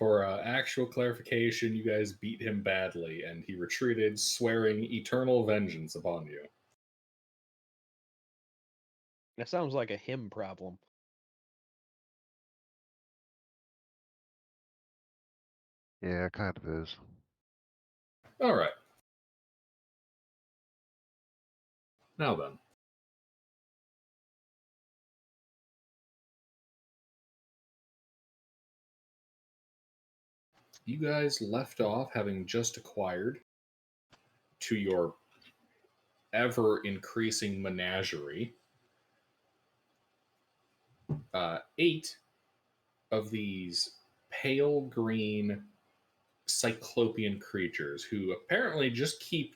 For actual clarification, you guys beat him badly, and he retreated, swearing eternal vengeance upon you. That sounds like a him problem. Yeah, it kind of is. All right. Now then. You guys left off having just acquired, to your ever increasing menagerie, 8 of these pale green cyclopean creatures who apparently just keep,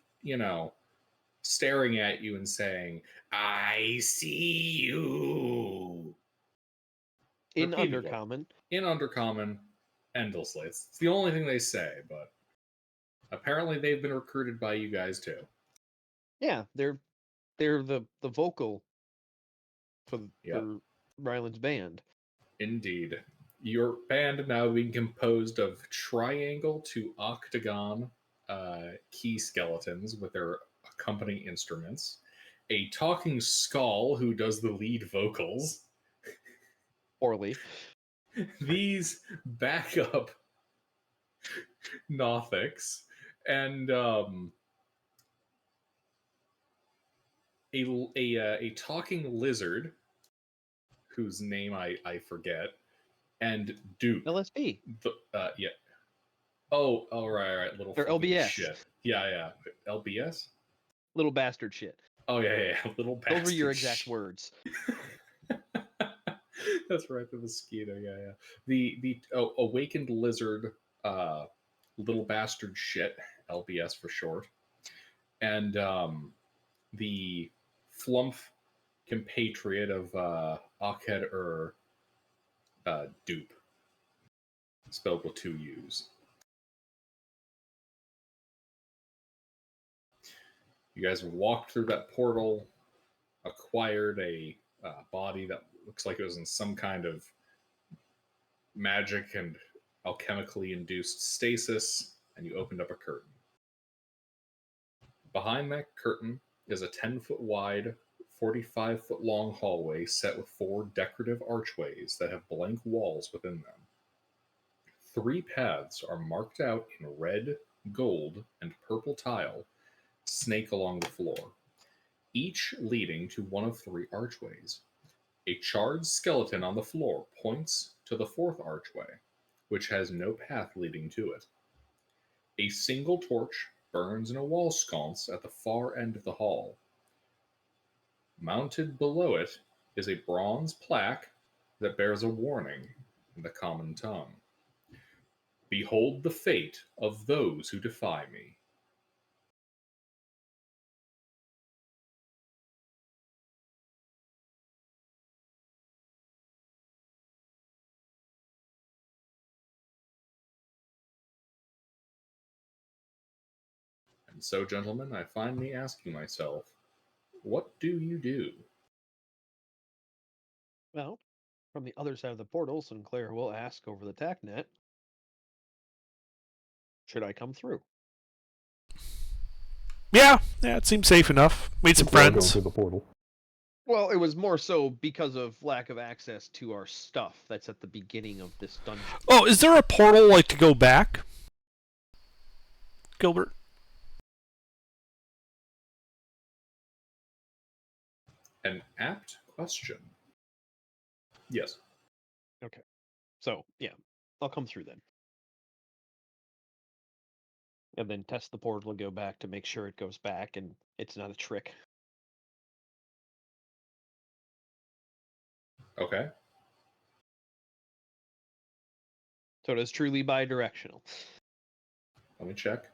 staring at you and saying, I see you. In Repeatedly. Undercommon. In Undercommon, endlessly. It's the only thing they say, but apparently they've been recruited by you guys too. Yeah, they're the vocal for Yep. Ryland's band. Indeed. Your band now being composed of triangle to octagon key skeletons with their accompanying instruments, a talking skull who does the lead vocals, Poorly. these backup Nothics, and a talking lizard whose name I forget, and Dupe. LSP. Yeah. Oh, right. Little Or fucking LBS. shit. Yeah. LBS? Little bastard shit. Oh, yeah. Little bastard. Those were your exact words. That's right, the mosquito. Yeah. The awakened lizard, little bastard shit, LBS for short, and the flump compatriot of Akhed Dupe, spelled with 2 U's. You guys walked through that portal, acquired a body that looks like it was in some kind of magic and alchemically induced stasis, and you opened up a curtain. Behind that curtain is a 10-foot wide, 45-foot long hallway set with 4 decorative archways that have blank walls within them. 3 paths are marked out in red, gold, and purple tile, snake along the floor, each leading to one of 3 archways. A charred skeleton on the floor points to the 4th archway, which has no path leading to it. A single torch burns in a wall sconce at the far end of the hall. Mounted below it is a bronze plaque that bears a warning in the common tongue. Behold the fate of those who defy me. And so, gentlemen, I find me asking myself, what do you do? Well, from the other side of the portal, Sinclair will ask over the TACnet, should I come through? Yeah, it seems safe enough. Made some Before I go friends. through the portal. Well, it was more so because of lack of access to our stuff that's at the beginning of this dungeon. Oh, is there a portal like to go back? Gilbert? An apt question. Yes. Okay. So, yeah, I'll come through then. And then test the portal and go back to make sure it goes back and it's not a trick. Okay. So it is truly bi-directional. Let me check.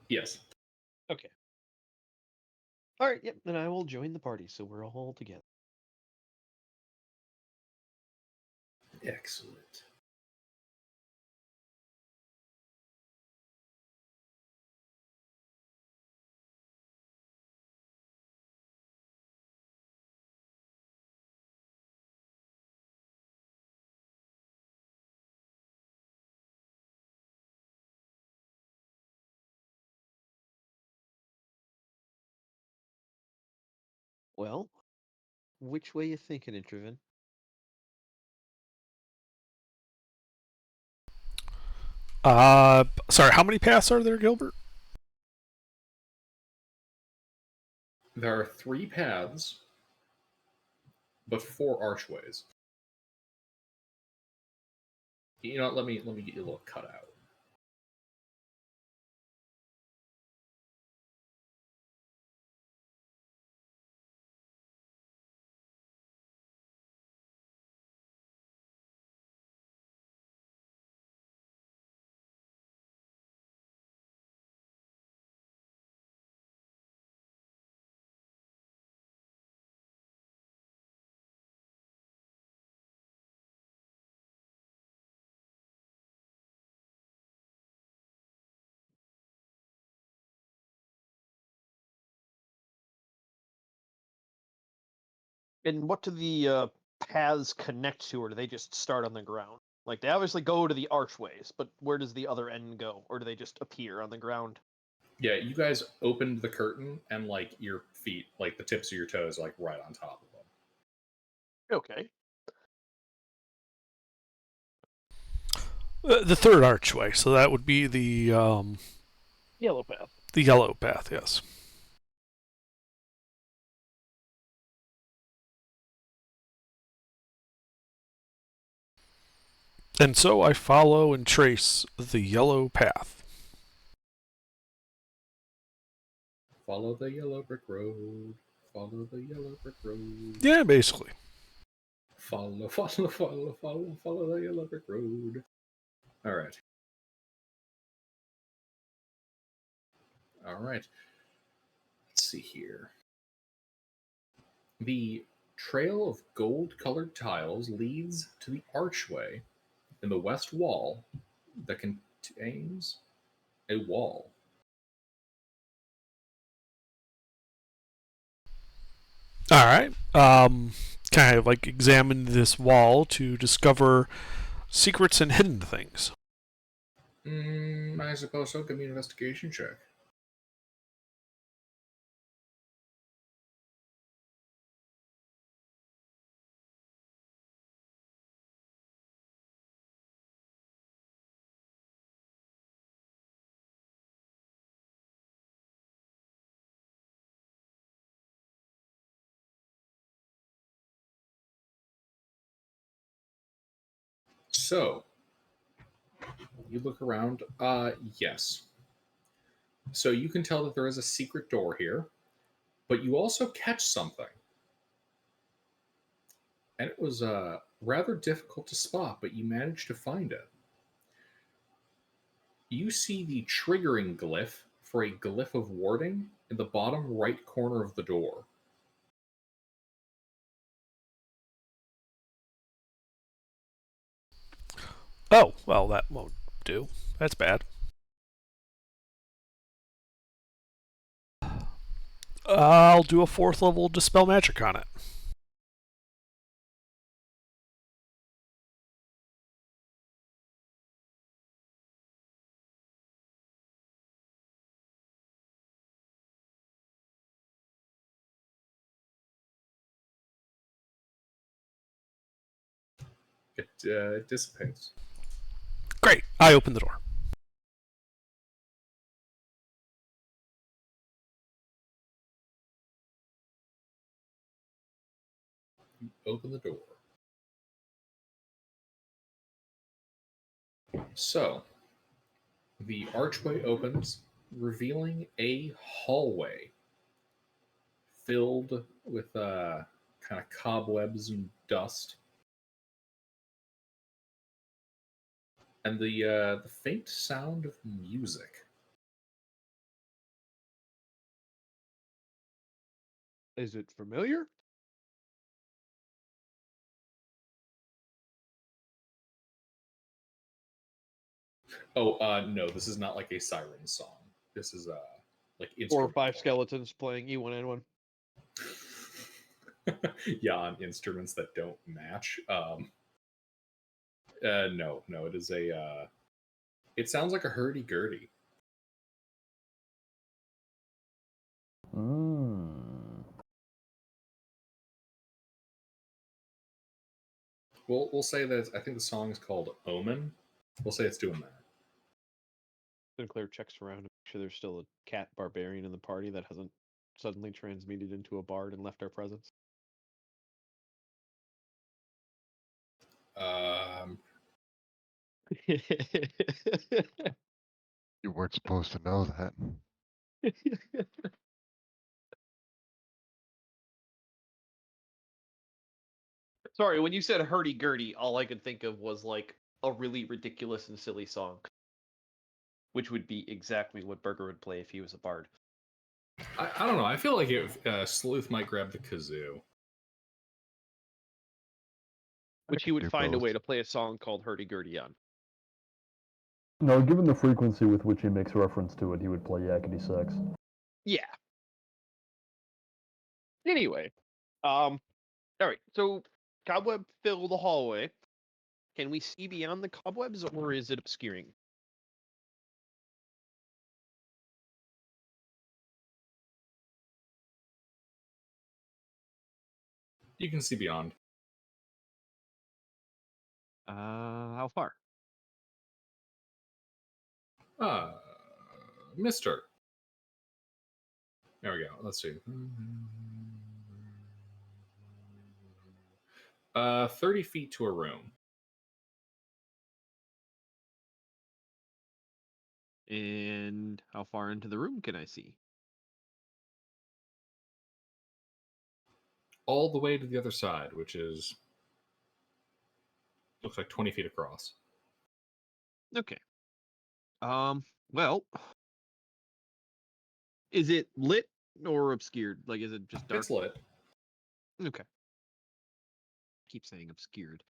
Yes. Okay. All right, yep, then I will join the party so we're all together. Excellent. Well, which way you thinking, Introven? Sorry, how many paths are there, Gilbert? There are 3 paths, but 4 archways. You know what, let me get you a little cutout. And what do the paths connect to, or do they just start on the ground? Like, they obviously go to the archways, but where does the other end go? Or do they just appear on the ground? Yeah, you guys opened the curtain, and like your feet, like the tips of your toes, are, like right on top of them. Okay. The third archway, so that would be the Yellow path. yellow path. Yes. And so I follow and trace the yellow path. Follow the yellow brick road. Follow the yellow brick road. Yeah, basically. Follow the yellow brick road. All right. All right. Let's see here. The trail of gold-colored tiles leads to the archway in the west wall that contains a wall. All right. Kind of like examine this wall to discover secrets and hidden things. I suppose so. Give me an investigation check. So, you look around. Yes. So you can tell that there is a secret door here, but you also catch something. And it was rather difficult to spot, but you managed to find it. You see the triggering glyph for a glyph of warding in the bottom right corner of the door. Oh, well, that won't do. That's bad. I'll do a 4th level Dispel Magic on it. It dissipates. Great. I open the door. You open the door. So, the archway opens, revealing a hallway filled with kind of cobwebs and dust, and the faint sound of music. Is it familiar? Oh, no, this is not like a siren song. This is like 4 or 5 instrumental. skeletons playing E1N1. Yeah, on instruments that don't match. No, it is a. It sounds like a hurdy-gurdy. Mm. We'll say that I think the song is called Omen. We'll say it's doing that. Sinclair checks around to make sure there's still a cat barbarian in the party that hasn't suddenly transmuted into a bard and left our presence. Um, You weren't supposed to know that. Sorry, when you said hurdy-gurdy, all I could think of was like a really ridiculous and silly song. Which would be exactly what Burger would play if he was a bard. I don't know. I feel like Sleuth might grab the kazoo. Which he could would do find a both. way to play a song called hurdy-gurdy on. No, given the frequency with which he makes reference to it, he would play Yakety Sax. Yeah. Anyway, all right. So cobweb fill the hallway. Can we see beyond the cobwebs, or is it obscuring? You can see beyond. How far? Mister. There we go. Let's see. 30 feet to a room. And how far into the room can I see? All the way to the other side, which is looks like 20 feet across. Okay. Well, is it lit or obscured? Like, is it just dark? It's lit. Okay. Keep saying obscured.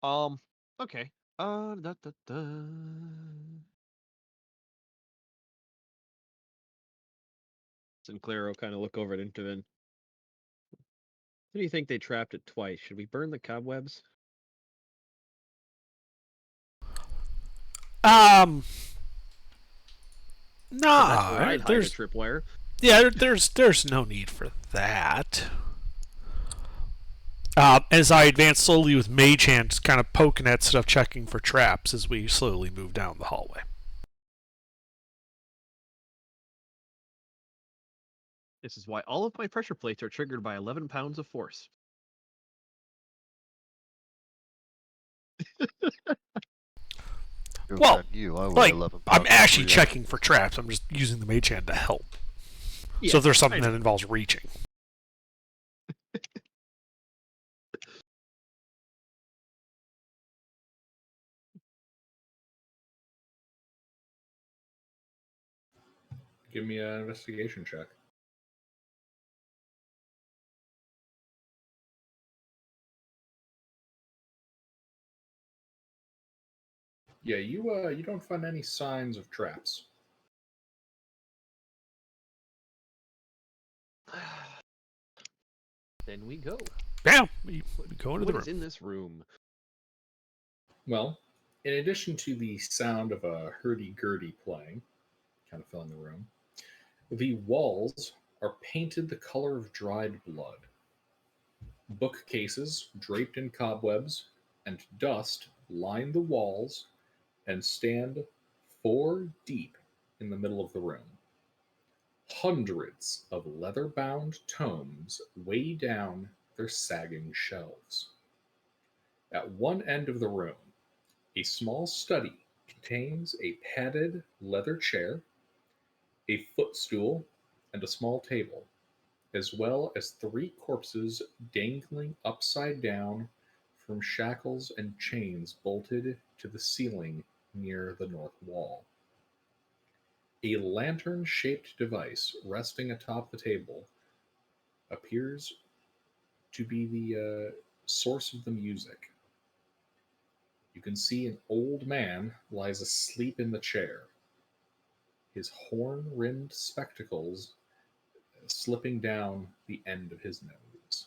Okay. Da, da, da. Sinclair will kind of look over at Intervin. What do you think they trapped it twice? Should we burn the cobwebs? That's where Nah, I'd hide a there's tripwire. there's no need for that. As I advance slowly with Mage Hand, kind of poking at stuff, checking for traps as we slowly move down the hallway. This is why all of my pressure plates are triggered by 11 pounds of force. Joke's Well, on you. I weigh like, 11 I'm pounds actually for you. checking for traps. I'm just using the Mage Hand to help. Yeah, So if there's something I know. that involves reaching. Give me an investigation check. Yeah, you don't find any signs of traps. Then we go. Yeah, we go into the What is room. in this room? Well, in addition to the sound of a hurdy-gurdy playing, kind of filling the room, the walls are painted the color of dried blood. Bookcases draped in cobwebs and dust line the walls and stand 4 deep in the middle of the room. Hundreds of leather bound tomes weigh down their sagging shelves. At one end of the room, a small study contains a padded leather chair, a footstool, and a small table, as well as 3 corpses dangling upside down from shackles and chains bolted to the ceiling near the north wall. A lantern shaped device resting atop the table appears to be the source of the music. You can see an old man lies asleep in the chair, his horn rimmed spectacles slipping down the end of his nose.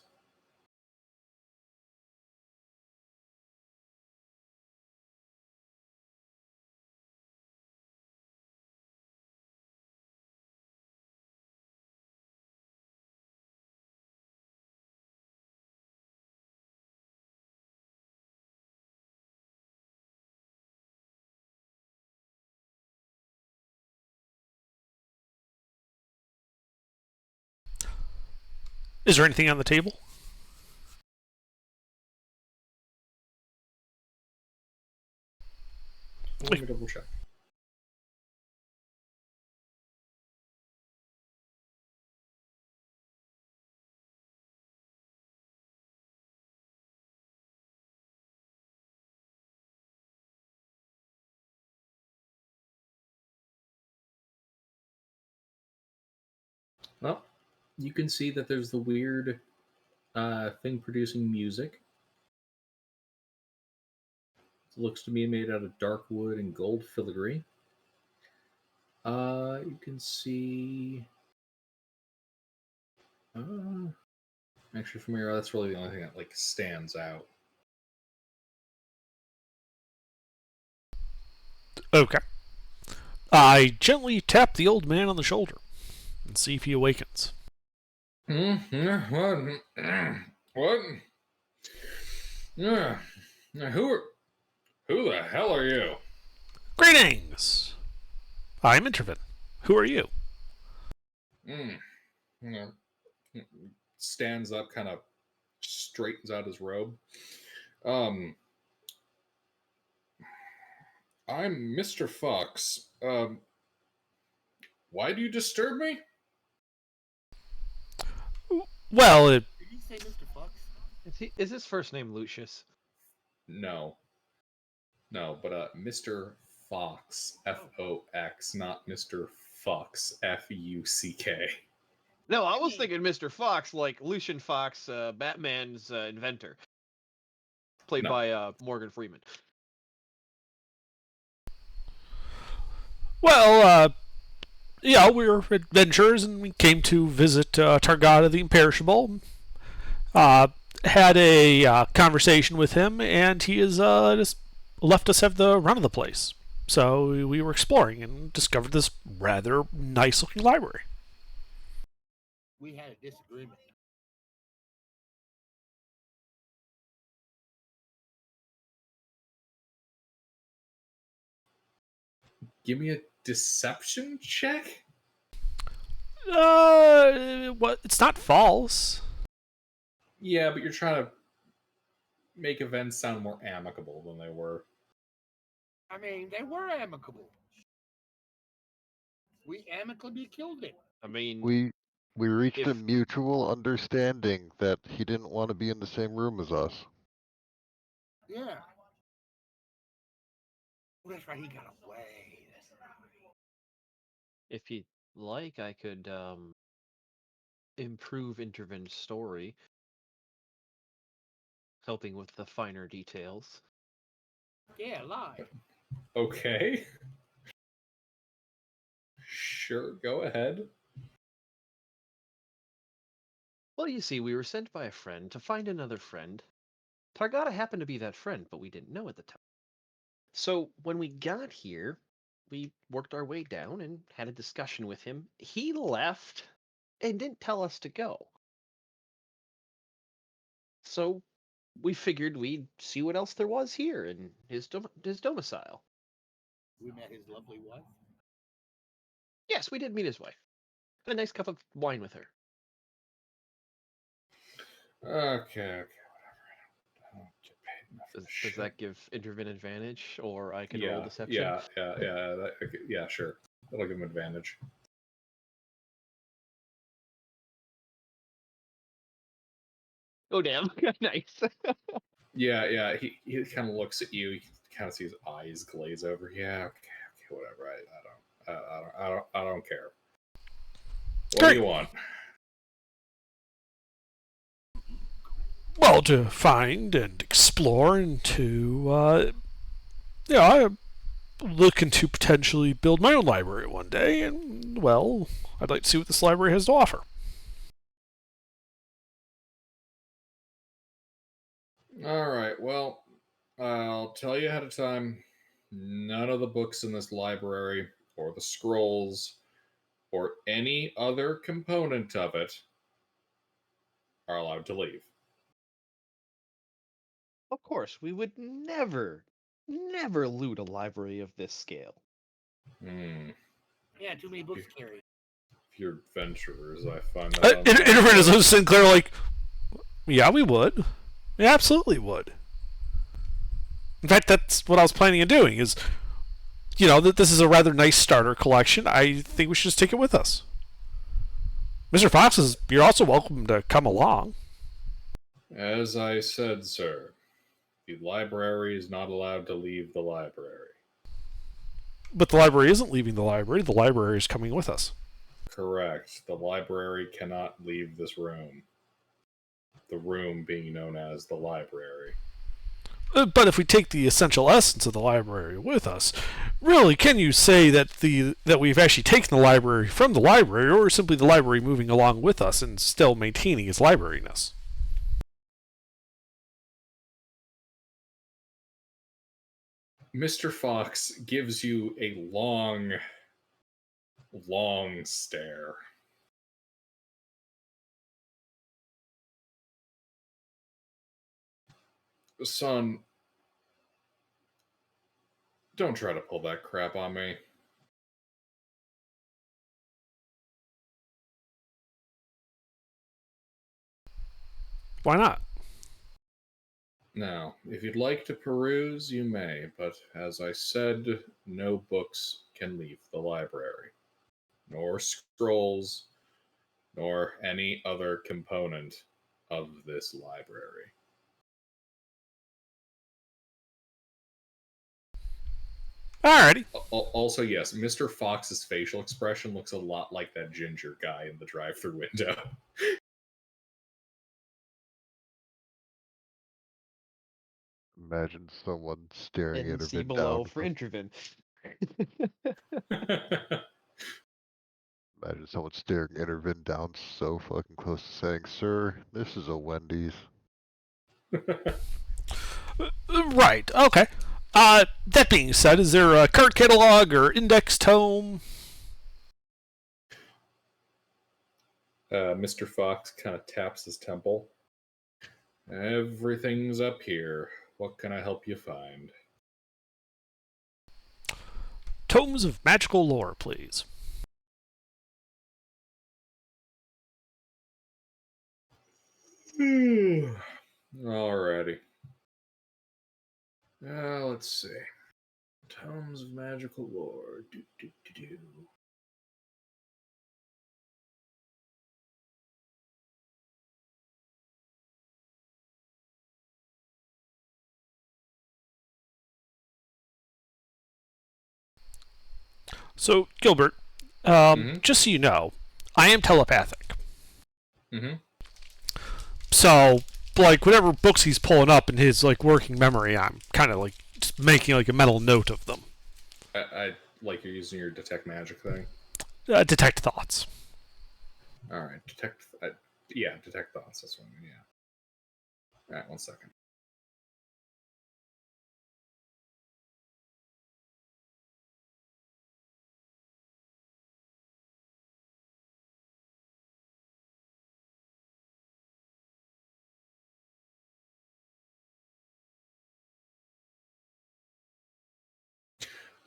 Is there anything on the table? Let me double check. Well, you can see that there's the weird thing producing music. It looks to me made out of dark wood and gold filigree. You can see. Actually, from here, that's really the only thing that like stands out. Okay. I gently tap the old man on the shoulder and see if he awakens. What? What? Yeah. Who the hell are you? Greetings! I'm Intervin. Who are you? Yeah. Stands up, kind of straightens out his robe. I'm Mr. Fox. Why do you disturb me? Well, Did you say Mr. Fox? Is his first name Lucius? No, but Mr. Fox, Fox, not Mr. Fox, Fuck. No, I was thinking Mr. Fox, like Lucian Fox, Batman's inventor, played No. by Morgan Freeman. well, yeah, we were adventurers and we came to visit Targata the Imperishable. Had a conversation with him, and he has just left us have the run of the place. So we were exploring and discovered this rather nice-looking library. We had a disagreement. Give me a deception check? What? It's not false. Yeah, but you're trying to make events sound more amicable than they were. I mean, they were amicable. We amicably killed it. I mean, We reached a If- mutual understanding that he didn't want to be in the same room as us. Yeah. Oh, that's right. He got away. That's right. if you'd like, I could improve Interven's story, helping with the finer details. Yeah, lie. Okay. Sure, go ahead. Well, you see, we were sent by a friend to find another friend. Targata happened to be that friend, but we didn't know at the time. So when we got here, we worked our way down and had a discussion with him. He left and didn't tell us to go. So we figured we'd see what else there was here in his domicile. We met his lovely wife. Yes, we did meet his wife. Had a nice cup of wine with her. Okay, whatever. I don't get paid enough for Does this shit. that give Intervin advantage, or I can roll Yeah, deception? yeah, sure. That'll give him advantage. Oh damn! Nice. Yeah. He kind of looks at you. You kind of see his eyes glaze over. Yeah, okay, whatever. I don't care. What Great. do you want? Well, to find and explore and to, I'm looking to potentially build my own library one day, and, well, I'd like to see what this library has to offer. All right. Well, I'll tell you ahead of time. None of the books in this library, or the scrolls, or any other component of it, are allowed to leave. Of course, we would never loot a library of this scale. Hmm. Yeah, too many books carried. If You're adventurers. I find that Interveners Sinclair like, yeah, we would. We absolutely would. In fact, that's what I was planning on doing. Is that this is a rather nice starter collection. I think we should just take it with us. Mr. Fox, you're also welcome to come along. As I said, sir, the library is not allowed to leave the library. But the library isn't leaving the library. The library is coming with us. Correct. The library cannot leave this room. The room being known as the library. But if we take the essential essence of the library with us, really, can you say that we've actually taken the library from the library, or simply the library moving along with us and still maintaining its librariness? Mr. Fox gives you a long, long stare. Son, don't try to pull that crap on me. Why not? Now, if you'd like to peruse, you may, but as I said, no books can leave the library, nor scrolls, nor any other component of this library. Alrighty. Also, yes, Mr. Fox's facial expression looks a lot like that ginger guy in the drive-thru window. Imagine someone staring And see Intervin below down. for Intervin. Imagine someone staring Intervin down so fucking close to saying, "Sir, this is a Wendy's." Right. Okay. That being said, is there a card catalog or index tome? Mr. Fox kind of taps his temple. Everything's up here. What can I help you find? Tomes of magical lore, please. Alrighty. Let's see. Tomes of magical lore. Do. So, Gilbert, just so you know, I am telepathic. Mm-hmm. So, like, whatever books he's pulling up in his, like, working memory, I'm kind of, like, just making, like, a mental note of them. I like you're using your detect magic thing. Detect thoughts. Alright, detect thoughts. That's what I mean, yeah. Alright, 1 second.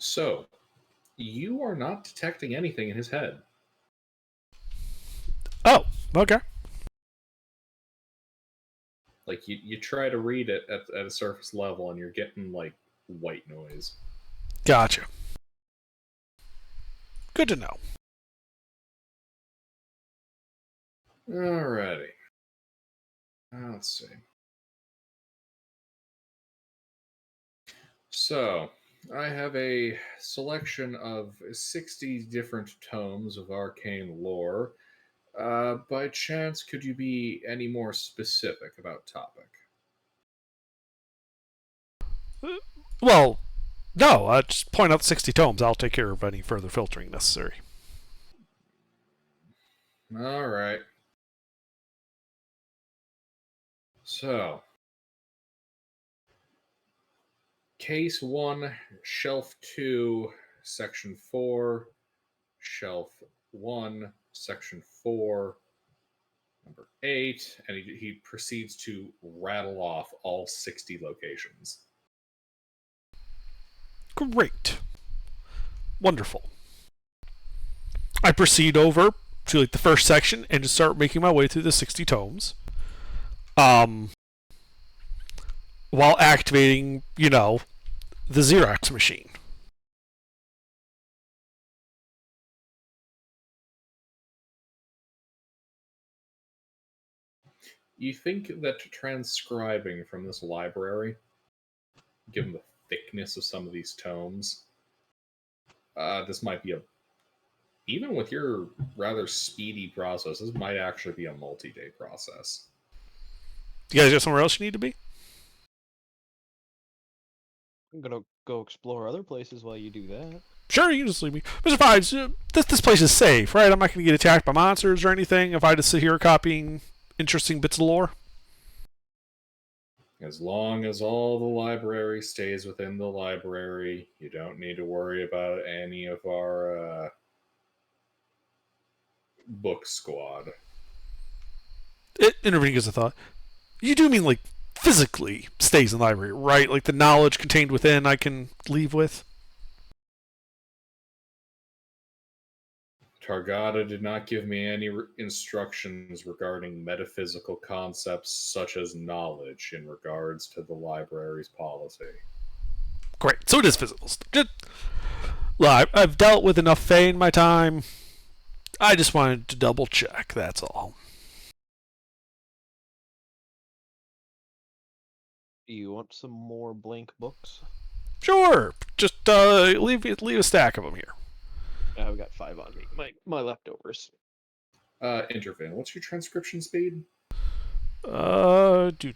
So, you are not detecting anything in his head. Oh, okay. Like, you try to read it at a surface level, and you're getting, like, white noise. Gotcha. Good to know. Alrighty. Let's see. So, I have a selection of 60 different tomes of arcane lore. By chance, could you be any more specific about topic? Well, no, just point out 60 tomes. I'll take care of any further filtering necessary. Alright. So, Case 1, Shelf 2, Section 4, Shelf 1, Section 4, number 8, and he proceeds to rattle off all 60 locations. Great. Wonderful. I proceed over to like the first section and just start making my way through the 60 tomes. While activating, the Xerox machine. You think that transcribing from this library, given the thickness of some of these tomes, this might be even with your rather speedy process, this might actually be a multi-day process. You guys got somewhere else you need to be? I'm gonna go explore other places while you do that. Sure, you can just leave me. Mr. Fives, this place is safe, right? I'm not going to get attacked by monsters or anything if I just sit here copying interesting bits of lore. As long as all the library stays within the library, you don't need to worry about any of our book squad. Intervening gives a thought. You do mean like physically stays in the library, right? Like the knowledge contained within I can leave with? Targata did not give me any instructions regarding metaphysical concepts such as knowledge in regards to the library's policy. Great. So it is physical stuff. Well, I've dealt with enough Fae in my time. I just wanted to double check, that's all. Do you want some more blank books? Sure. Just leave a stack of them here. I've got 5 on me. My leftovers. Intervene. What's your transcription speed? Doesn't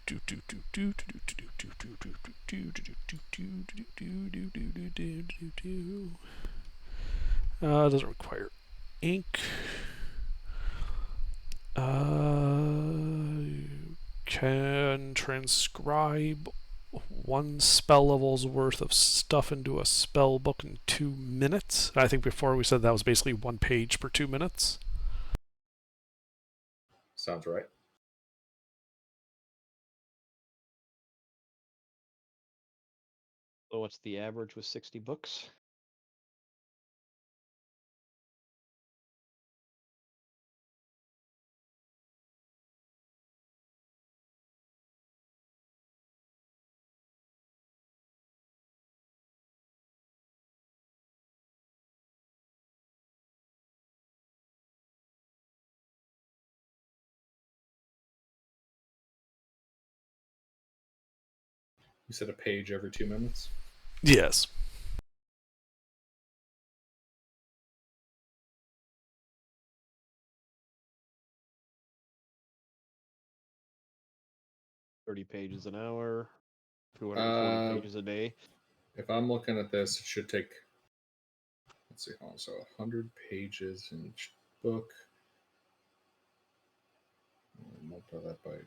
require ink. Can transcribe 1 spell level's worth of stuff into a spell book in 2 minutes. I think before we said that was basically 1 page per 2 minutes. Sounds right. So what's the average with 60 books? You said a page every 2 minutes? Yes. $30 an hour, 240 pages a day. If I'm looking at this, it should take, let's see, hold on, so 100 pages in each book. Multiply that by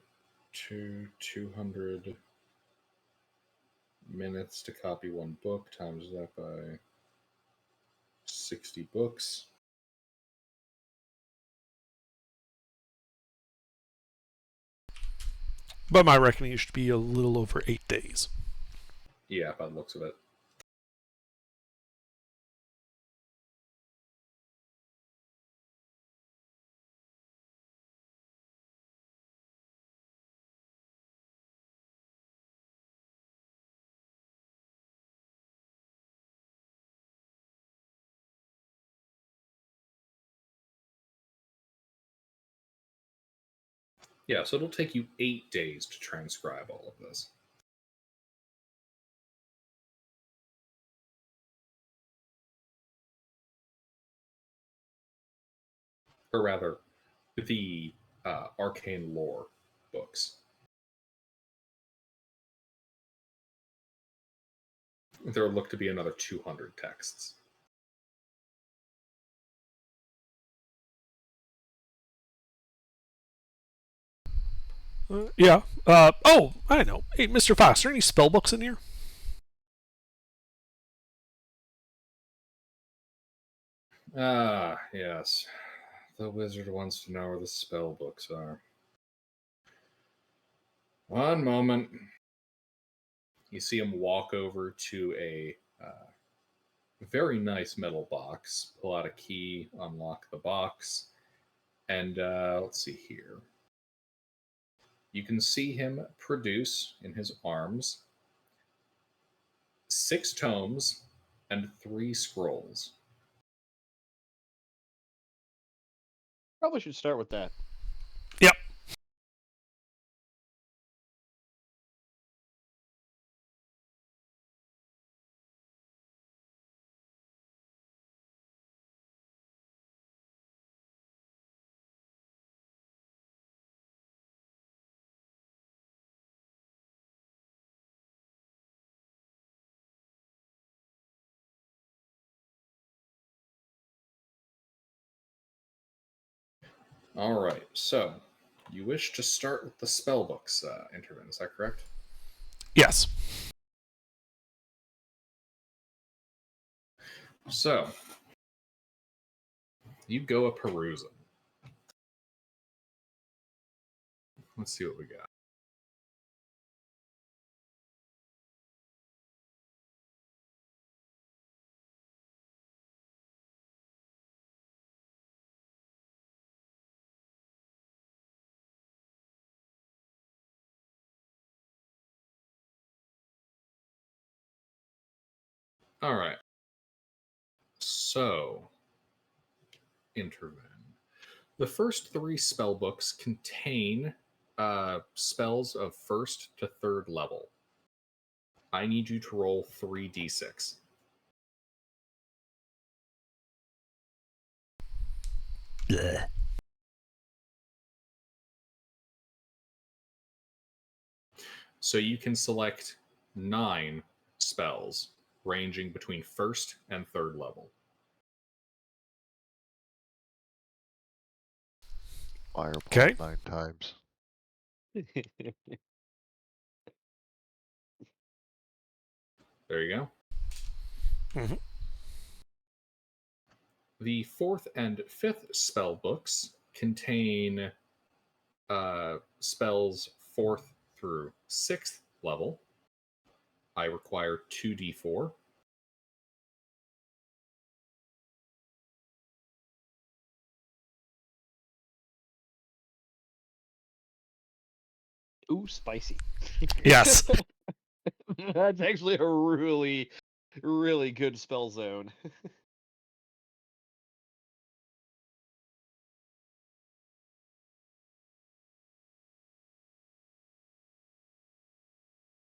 200 minutes to copy 1 book, times that by 60 books. By my reckoning, it should be a little over 8 days. Yeah, by the looks of it. Yeah, so it'll take you 8 days to transcribe all of this. Or rather, the arcane lore books. There look to be another 200 texts. Yeah. I know. Hey, Mr. Fox, are there any spell books in here? Ah, yes. The wizard wants to know where the spell books are. One moment. You see him walk over to a very nice metal box, pull out a key, unlock the box, And let's see here. You can see him produce in his arms 6 tomes and 3 scrolls. Probably should start with that. Yep. All right, so you wish to start with the spellbooks, Intervin, is that correct? Yes. So, you go a perusing. Let's see what we got. All right. So, Intervin. The first 3 spell books contain spells of 1st to 3rd level. I need you to roll 3d6. Blech. So you can select 9 spells ranging between 1st and 3rd level. Fireball Okay. 9 times. There you go. Mhm. The 4th and 5th spell books contain spells 4th through 6th level. I require 2d4. Ooh, spicy. Yes. That's actually a really, really good spell zone.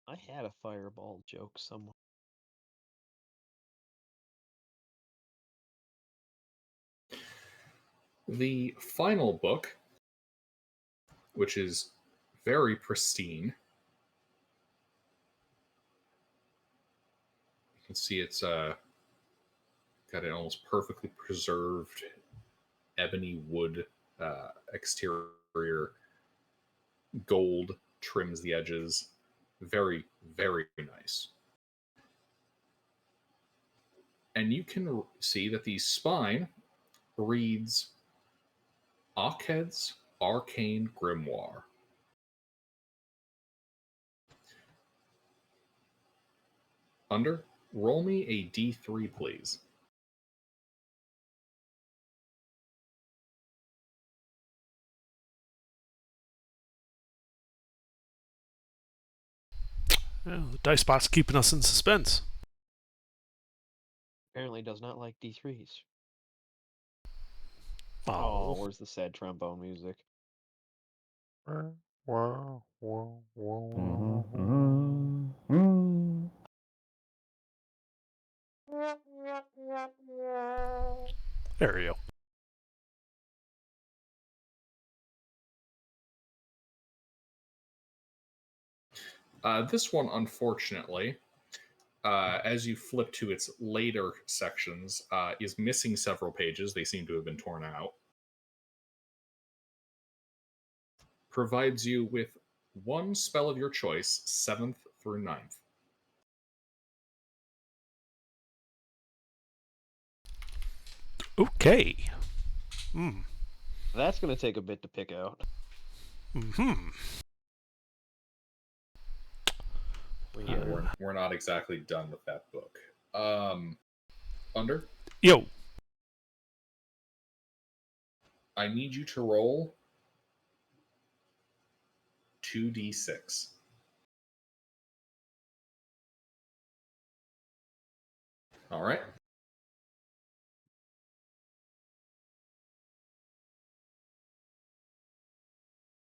I had a fireball joke somewhere. The final book, which is very pristine. You can see it's got an almost perfectly preserved ebony wood exterior. Gold trims the edges. Very, very nice. And you can see that the spine reads Akhed's Arcane Grimoire. Under, roll me a d3, please. Yeah, the dice bot's keeping us in suspense. Apparently does not like D3s. Oh, Oh. where's the sad trombone music? Wow, wow, Mhm, wow. mhm, There we go. This one, unfortunately, as you flip to its later sections, is missing several pages. They seem to have been torn out. Provides you with 1 spell of your choice, 7th through 9th. Okay. Hmm. That's going to take a bit to pick out. Hmm. Yeah, we're not exactly done with that book. Under? Yo. I need you to roll 2d6. All right.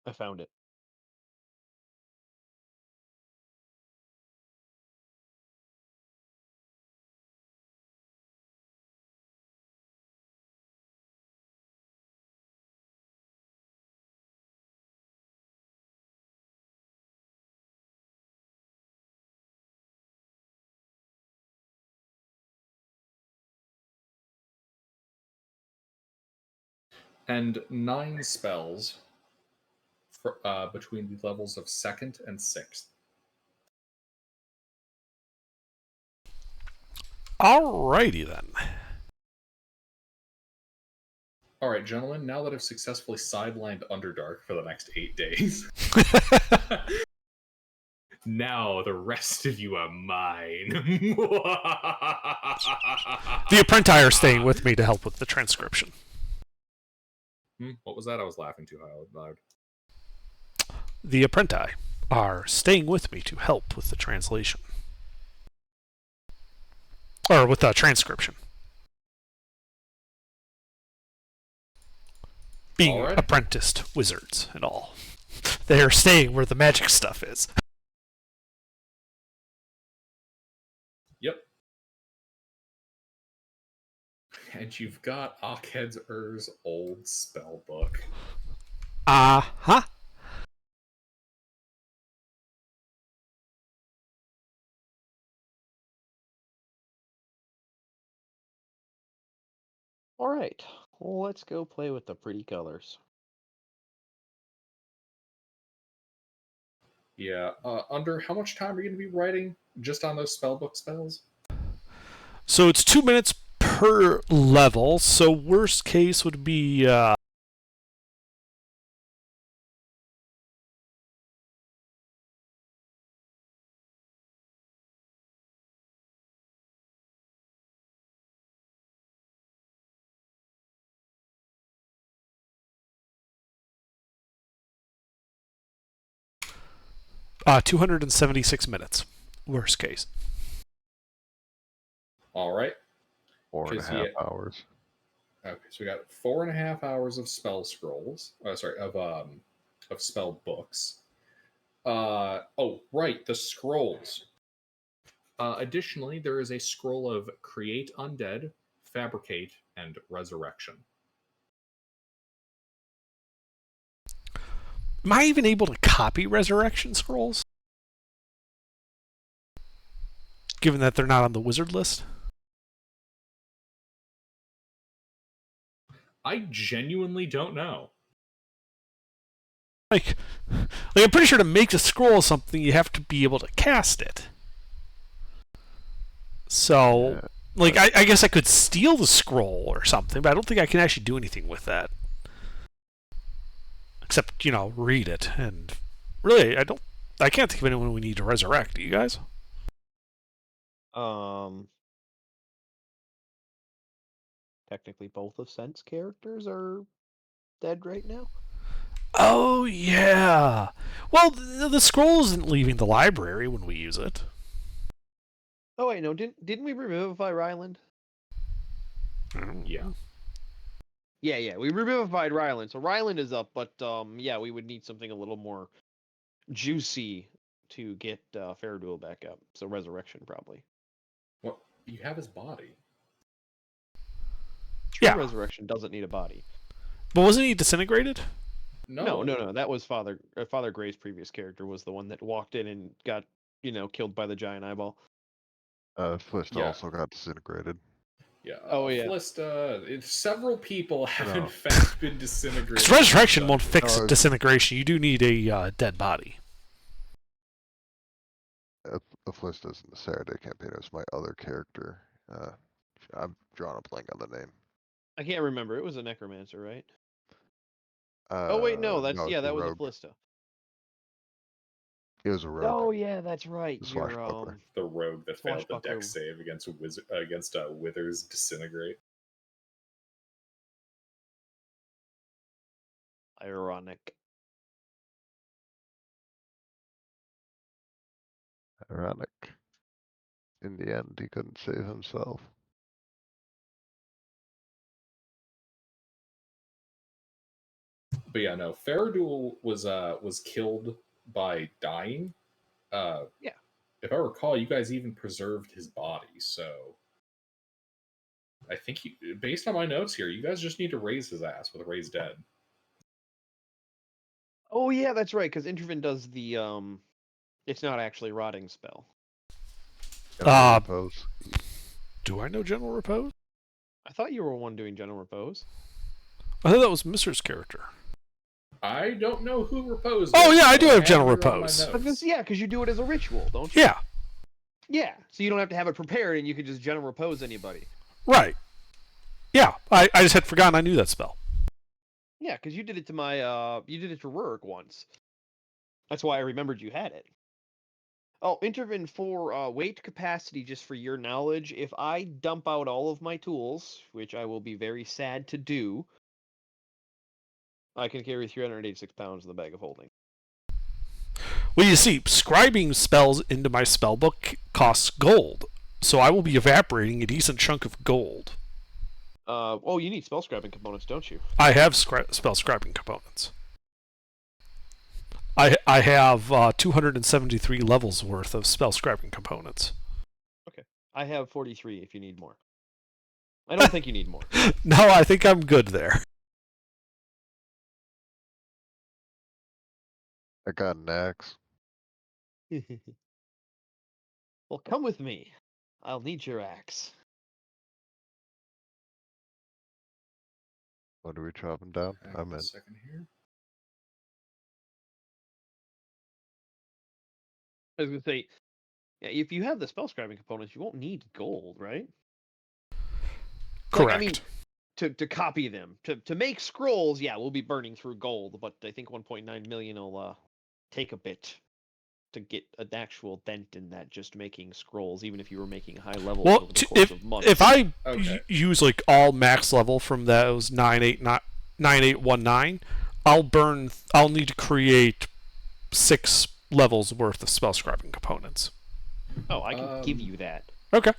I found it. And 9 spells between the levels of 2nd and 6th. Alrighty then. All right, gentlemen, now that I've successfully sidelined Underdark for the next 8 days, now the rest of you are mine. The apprentice are staying with me to help with the transcription. What was that? I was laughing too loud. The apprentice are staying with me to help with the translation. Or with the transcription. Being Alrighty. apprenticed wizards and all. They are staying where the magic stuff is. Yep. And you've got Akhez Ur's old spell book. Uh-huh. All right. Well, let's go play with the pretty colors. Yeah. Under how much time are you going to be writing just on those spellbook spells? So it's 2 minutes per level, so worst case would be 276 minutes. Worst case. All right. 4.5 hours. Okay, so we got 4.5 hours of spell scrolls. Of spell books. Oh, right, the scrolls. Additionally, there is a scroll of Create Undead, Fabricate, and Resurrection. Am I even able to copy resurrection scrolls? Given that they're not on the wizard list? I genuinely don't know. Like I'm pretty sure to make a scroll something, you have to be able to cast it. So, Yeah, I guess I could steal the scroll or something, but I don't think I can actually do anything with that. Except, read it. And really, I can't think of anyone we need to resurrect. Do you guys? Technically, both of Scent's characters are dead right now. Oh, yeah. Well, the scroll isn't leaving the library when we use it. Oh wait, no, didn't we revivify Ryland? Yeah. Yeah, we revivified Ryland. So Ryland is up, but yeah, we would need something a little more juicy to get Faradul back up. So Resurrection probably. What? You have his body. True Yeah. Resurrection doesn't need a body. But wasn't he disintegrated? No. No. That was Father Gray's previous character was the one that walked in and got killed by the giant eyeball. Flist Yeah. also got disintegrated. Yeah. Oh, yeah. Flista, several people have No. in fact been disintegrated. Because resurrection won't fix No, disintegration. You do need a dead body. Flist isn't the Saturday campaign. It was my other character. I've drawn a blank on the name. I can't remember. It was a necromancer, right? Oh wait, no, it's the that was a rogue. Flista. It was a rogue. Oh yeah, that's right. The You're swashbuckler. The rogue that failed the Swashbuckler. deck save against Wither's Disintegrate. Ironic. Ironic. In the end, he couldn't save himself. But yeah, no, Faradul was killed by dying. Yeah. If I recall, you guys even preserved his body. So I think, based on my notes here, you guys just need to raise his ass with a raised dead. Oh yeah, that's right. Because Intervin does the it's not actually rotting spell. General repose. Do I know General Repose? I thought you were one doing General Repose. I thought that was Mr's character. I don't know who reposed. Oh it, yeah, I but do have it General here on my Repose. notes. Yeah, because you do it as a ritual, don't you? Yeah, Yeah. So you don't have to have it prepared, and you can just General Repose anybody. right. Yeah, I just had forgotten I knew that spell. Yeah, because you did it to my you did it to Rurik once. That's why I remembered you had it. Oh, Intervin, for weight capacity, just for your knowledge, if I dump out all of my tools, which I will be very sad to do, I can carry 386 pounds in the bag of holding. Well, you see, scribing spells into my spellbook costs gold, so I will be evaporating a decent chunk of gold. Oh, you need spell scribing components, don't you? I have spell scribing components. I have 273 levels worth of spell scribing components. Okay. I have 43 if you need more. I don't think you need more. No, I think I'm good there. I got an axe. Well, come with me. I'll need your axe. What are we chopping down? Hang I'm on a in. second here. I was gonna say, yeah, if you have the spell scribing components, you won't need gold, right? Correct. Like, I mean, to copy them, to make scrolls, yeah, we'll be burning through gold, but I think 1.9 million will take a bit to get an actual dent in that just making scrolls, even if you were making high levels Well, over the course of months. if I Okay. use like all max level from those 9819, I'll need to create 6 levels worth of spell scribing components. Oh, I can give you that. Okay.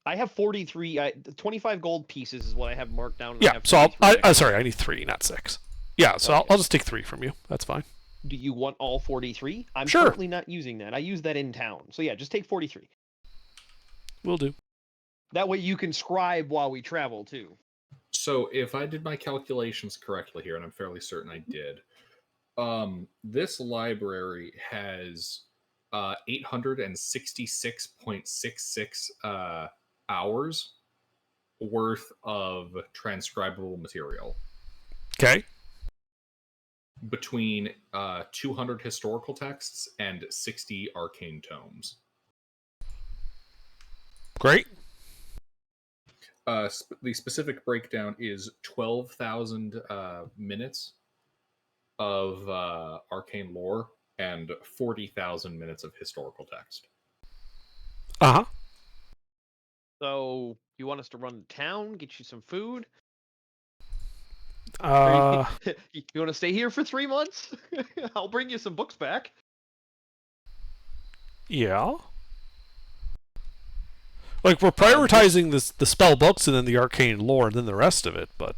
I have 43. 25 gold pieces is what I have marked down. And I Yeah. have So 43 extra. sorry, I need 3, not 6. Yeah. So Okay. I'll just take 3 from you. That's fine. Do you want all 43? I'm Sure. currently not using that. I use that in town. So yeah, just take 43. Will do. That way you can scribe while we travel too. So if I did my calculations correctly here, and I'm fairly certain I did, this library has 866.66 hours worth of transcribable material Okay. between 200 historical texts and 60 arcane tomes. Great. The specific breakdown is 12,000 minutes of arcane lore and 40,000 minutes of historical text. Uh-huh. So you want us to run to town, get you some food? Uh, You want to stay here for 3 months? I'll bring you some books back. yeah. Like, we're prioritizing the spell books and then the arcane lore and then the rest of it, but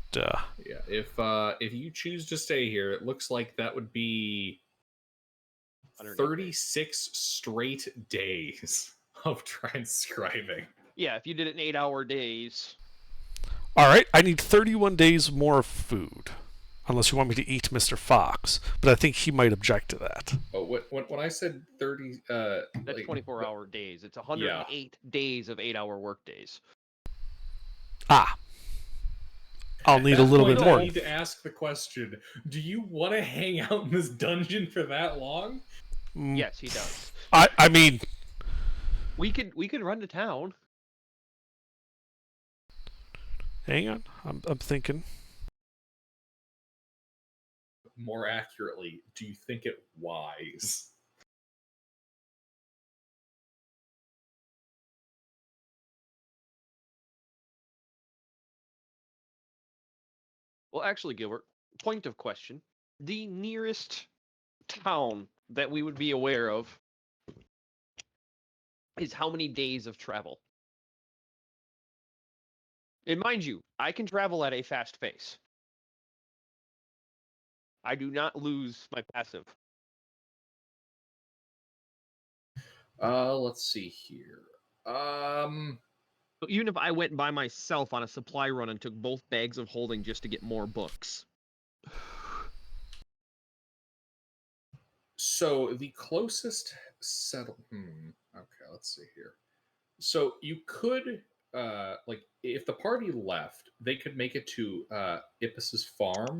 Yeah, if you choose to stay here, it looks like that would be 36 straight days of transcribing. Yeah, if you did it in 8-hour days. all right, I need 31 days more of food. Unless you want me to eat Mr. Fox, but I think he might object to that. Oh, when I said 30, That's like, 24-hour days. It's 108 days of 8-hour work days. Ah. I'll need a At little that bit point, more. I need to ask the question: do you want to hang out in this dungeon for that long? Yes, he does. I mean, We could run to town. hang on. I'm thinking. More accurately, do you think it wise? Well, actually, Gilbert, point of question. The nearest town that we would be aware of is how many days of travel. And mind you, I can travel at a fast pace. I do not lose my passive. Let's see here. So even if I went by myself on a supply run and took both bags of holding just to get more books. So the closest settle. Okay, let's see here. So you could, like, if the party left, they could make it to Ippus's farm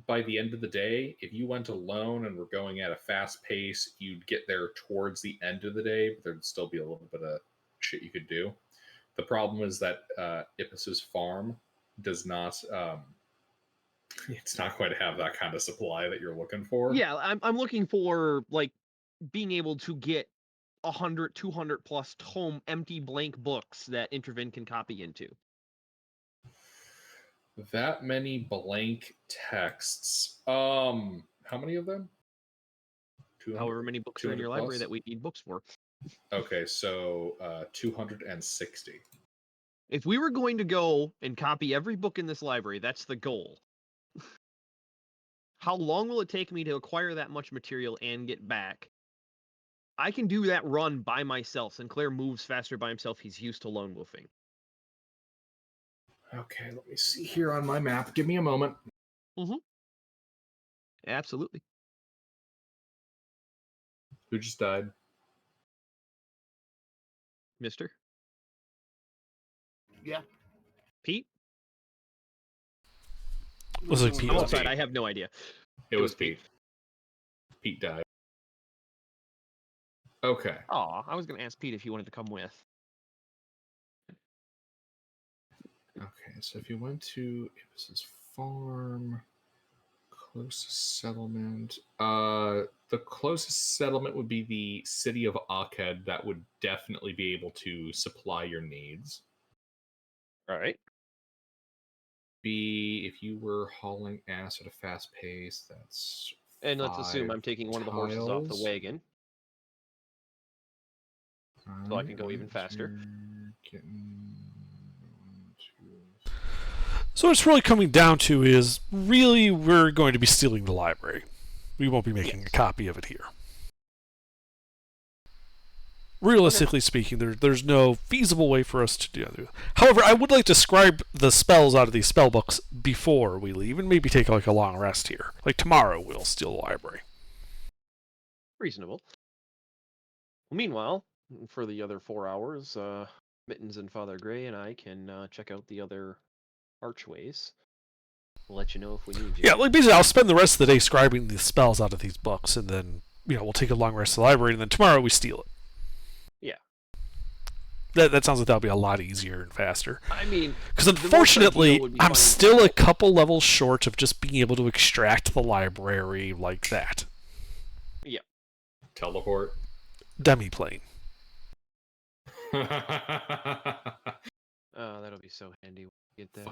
by the end of the day. If you went alone and were going at a fast pace, you'd get there towards the end of the day, but there'd still be a little bit of shit you could do. The problem is that Ippus's farm does not. It's not going to have that kind of supply that you're looking for. Yeah, I'm looking for like being able to get 100, 200 plus tome empty blank books that Intervin can copy into. That many blank texts. How many of them? 200? However many books are in your 200 library plus? that we need books for. Okay, so 260. If we were going to go and copy every book in this library, that's the goal. How long will it take me to acquire that much material and get back? I can do that run by myself. Sinclair moves faster by himself. He's used to lone wolfing. Okay, let me see here on my map. Give me a moment. Absolutely. Who just died? Mister? Yeah. Pete? Was it Pete? I'm was outside. Pete. I have no idea. It was Pete. Pete died. Okay. Aw, I was going to ask Pete if he wanted to come with. Okay, so if you went to Ippus's farm, closest settlement. The closest settlement would be the city of Aked. That would definitely be able to supply your needs. All right. If you were hauling ass at a fast pace, that's And let's assume I'm taking one of the horses off the tiles. wagon, so I can go even Alright, faster. you're getting So what it's really coming down to is really we're going to be stealing the library. We won't be making a copy of it here. Realistically speaking, there's no feasible way for us to do it. However, I would like to scribe the spells out of these spell books before we leave, and maybe take like a long rest here. Like tomorrow, we'll steal the library. Reasonable. Well, meanwhile, for the other 4 hours, Mittens and Father Gray and I can check out the other archways. We'll let you know if we need you. Yeah, like basically, I'll spend the rest of the day scribing the spells out of these books, and then we'll take a long rest of the library, and then tomorrow we steal it. Yeah. That sounds like that'll be a lot easier and faster. I mean, because the most unfortunately, ideal would be I'm finding still a people. couple levels short of just being able to extract the library like that. Yeah. teleport. Demiplane. Oh, that'll be so handy when we get that.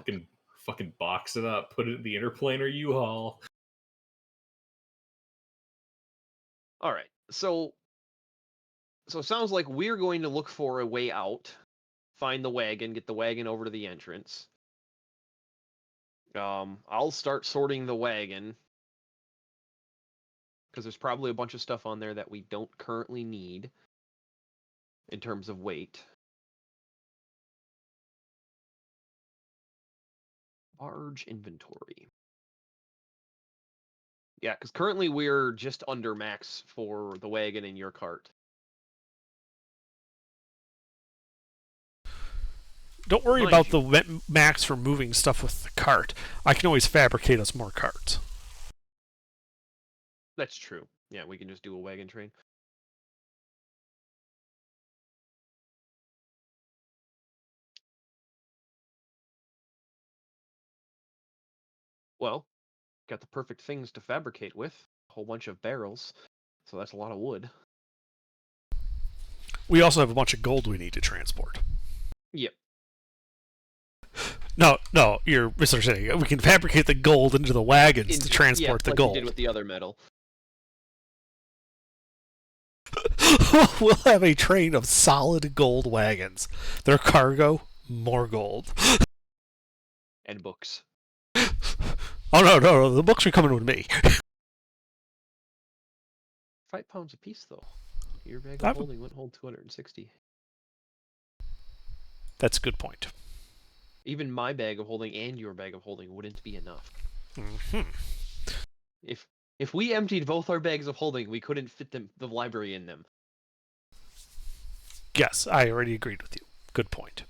Fucking box it up. Put it in the interplanar U-Haul. All right. So it sounds like we're going to look for a way out, find the wagon, get the wagon over to the entrance. I'll start sorting the wagon because there's probably a bunch of stuff on there that we don't currently need in terms of weight. Large inventory. Yeah, because currently we're just under max for the wagon and your cart. Don't worry Mind about you. the max for moving stuff with the cart. I can always fabricate us more carts. That's true. Yeah, we can just do a wagon train. Well, got the perfect things to fabricate with. A whole bunch of barrels. So that's a lot of wood. We also have a bunch of gold we need to transport. Yep. No, you're misunderstanding. We can fabricate the gold into the wagons to transport the like you did gold. with the other metal. We'll have a train of solid gold wagons. Their cargo, more gold. And books. Oh no, the books are coming with me. £5 a piece, though. Your bag I of would- holding wouldn't hold 260. That's a good point. Even my bag of holding and your bag of holding wouldn't be enough. Hmm. If we emptied both our bags of holding, we couldn't fit the library in them. Yes, I already agreed with you. Good point.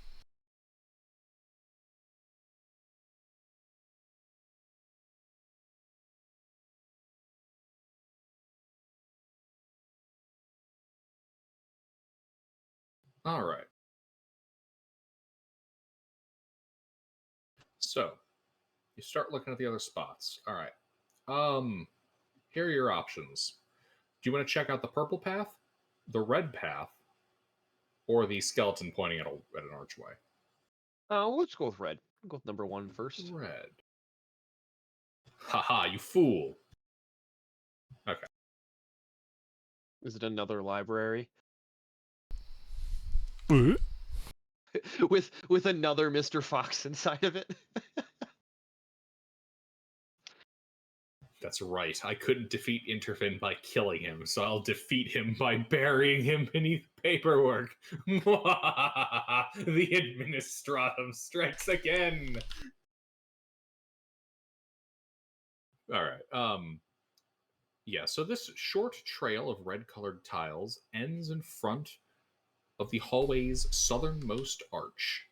All right. So you start looking at the other spots. All right. Here are your options. Do you want to check out the purple path, the red path, or the skeleton pointing at an archway? Let's go with red. We'll go with number 1 first. Red. Haha, you fool. Okay. Is it another library? Uh, with another Mr. Fox inside of it? That's right. I couldn't defeat Interfin by killing him, so I'll defeat him by burying him beneath paperwork. The Administratum strikes again. All right. Yeah, so this short trail of red-colored tiles ends in front of the hallway's southernmost arch.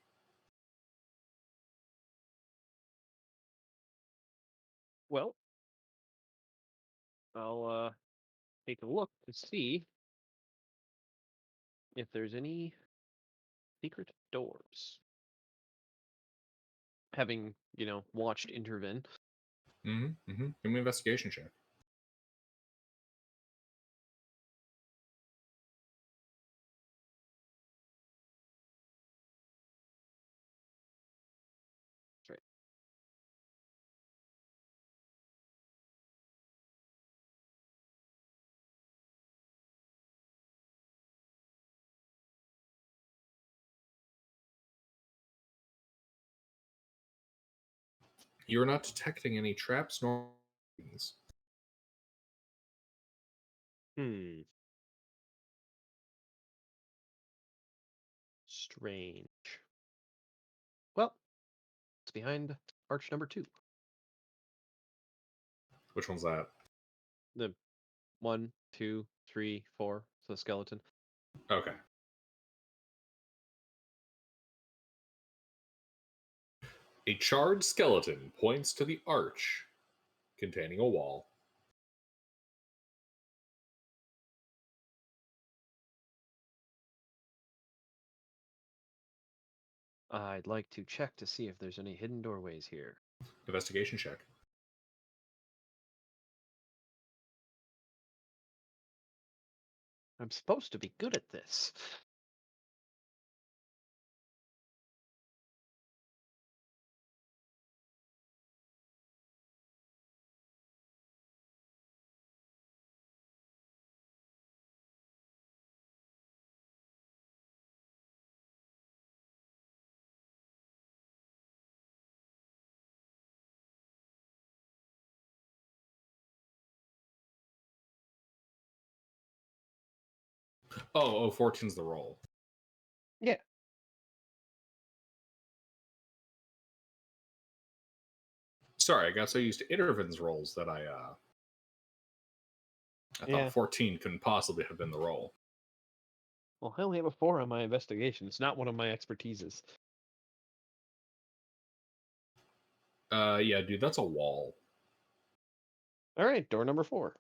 Well, I'll take a look to see if there's any secret doors. Having, watched Intervin. Mm-hmm. Mm-hmm. Give me an investigation check. Right. You're not detecting any traps nor things. Hmm. Strange. Well, it's behind arch number 2. Which one's that? The 1, 2, 3, 4. So the skeleton. Okay. A charred skeleton points to the arch containing a wall. I'd like to check to see if there's any hidden doorways here. Investigation check. I'm supposed to be good at this. Oh, 14's the roll. Yeah. Sorry, I got so used to Intervin's rolls that I Yeah. thought 14 couldn't possibly have been the roll. Well, I only have a 4 on my investigation. It's not one of my expertises. Yeah, dude, that's a wall. All right, door number 4.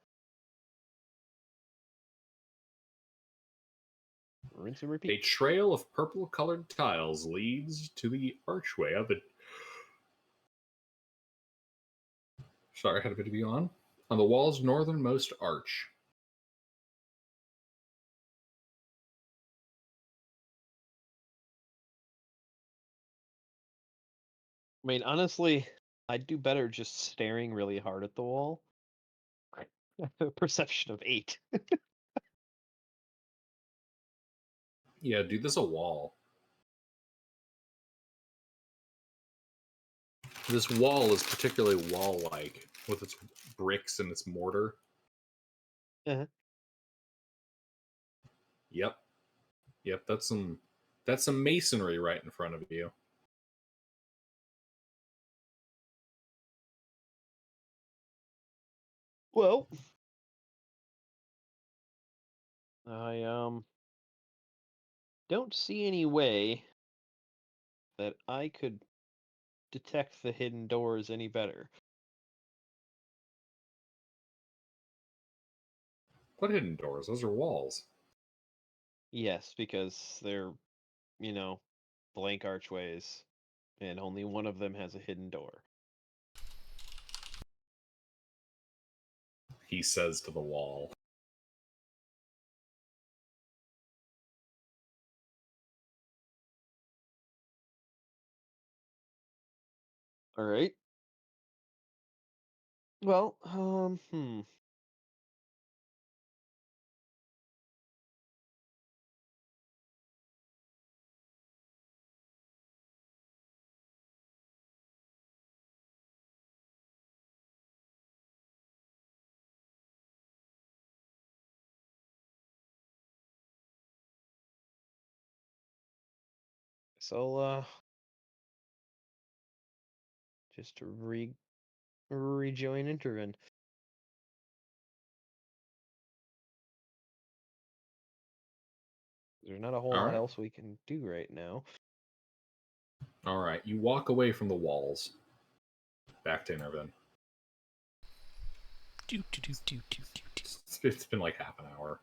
Rinse and A repeat. trail of purple-colored tiles leads to the archway of the. Sorry, I had a bit to be on the wall's northernmost arch. I mean, honestly, I'd do better just staring really hard at the wall. I'd do better just staring really hard at the wall. Perception of 8. Yeah, dude, this is a wall. This wall is particularly wall-like with its bricks and its mortar. Uh-huh. Yep, yep, that's some masonry right in front of you. Well, I don't see any way that I could detect the hidden doors any better. What hidden doors? Those are walls. Yes, because they're, you know, blank archways, and only one of them has a hidden door. He says to the wall. All right. Well, so just to rejoin Intervent. There's not a whole All lot right, else we can do right now. all right. You walk away from the walls, back to Intervin. Do, do, do, do, do, do, do. It's been like half an hour.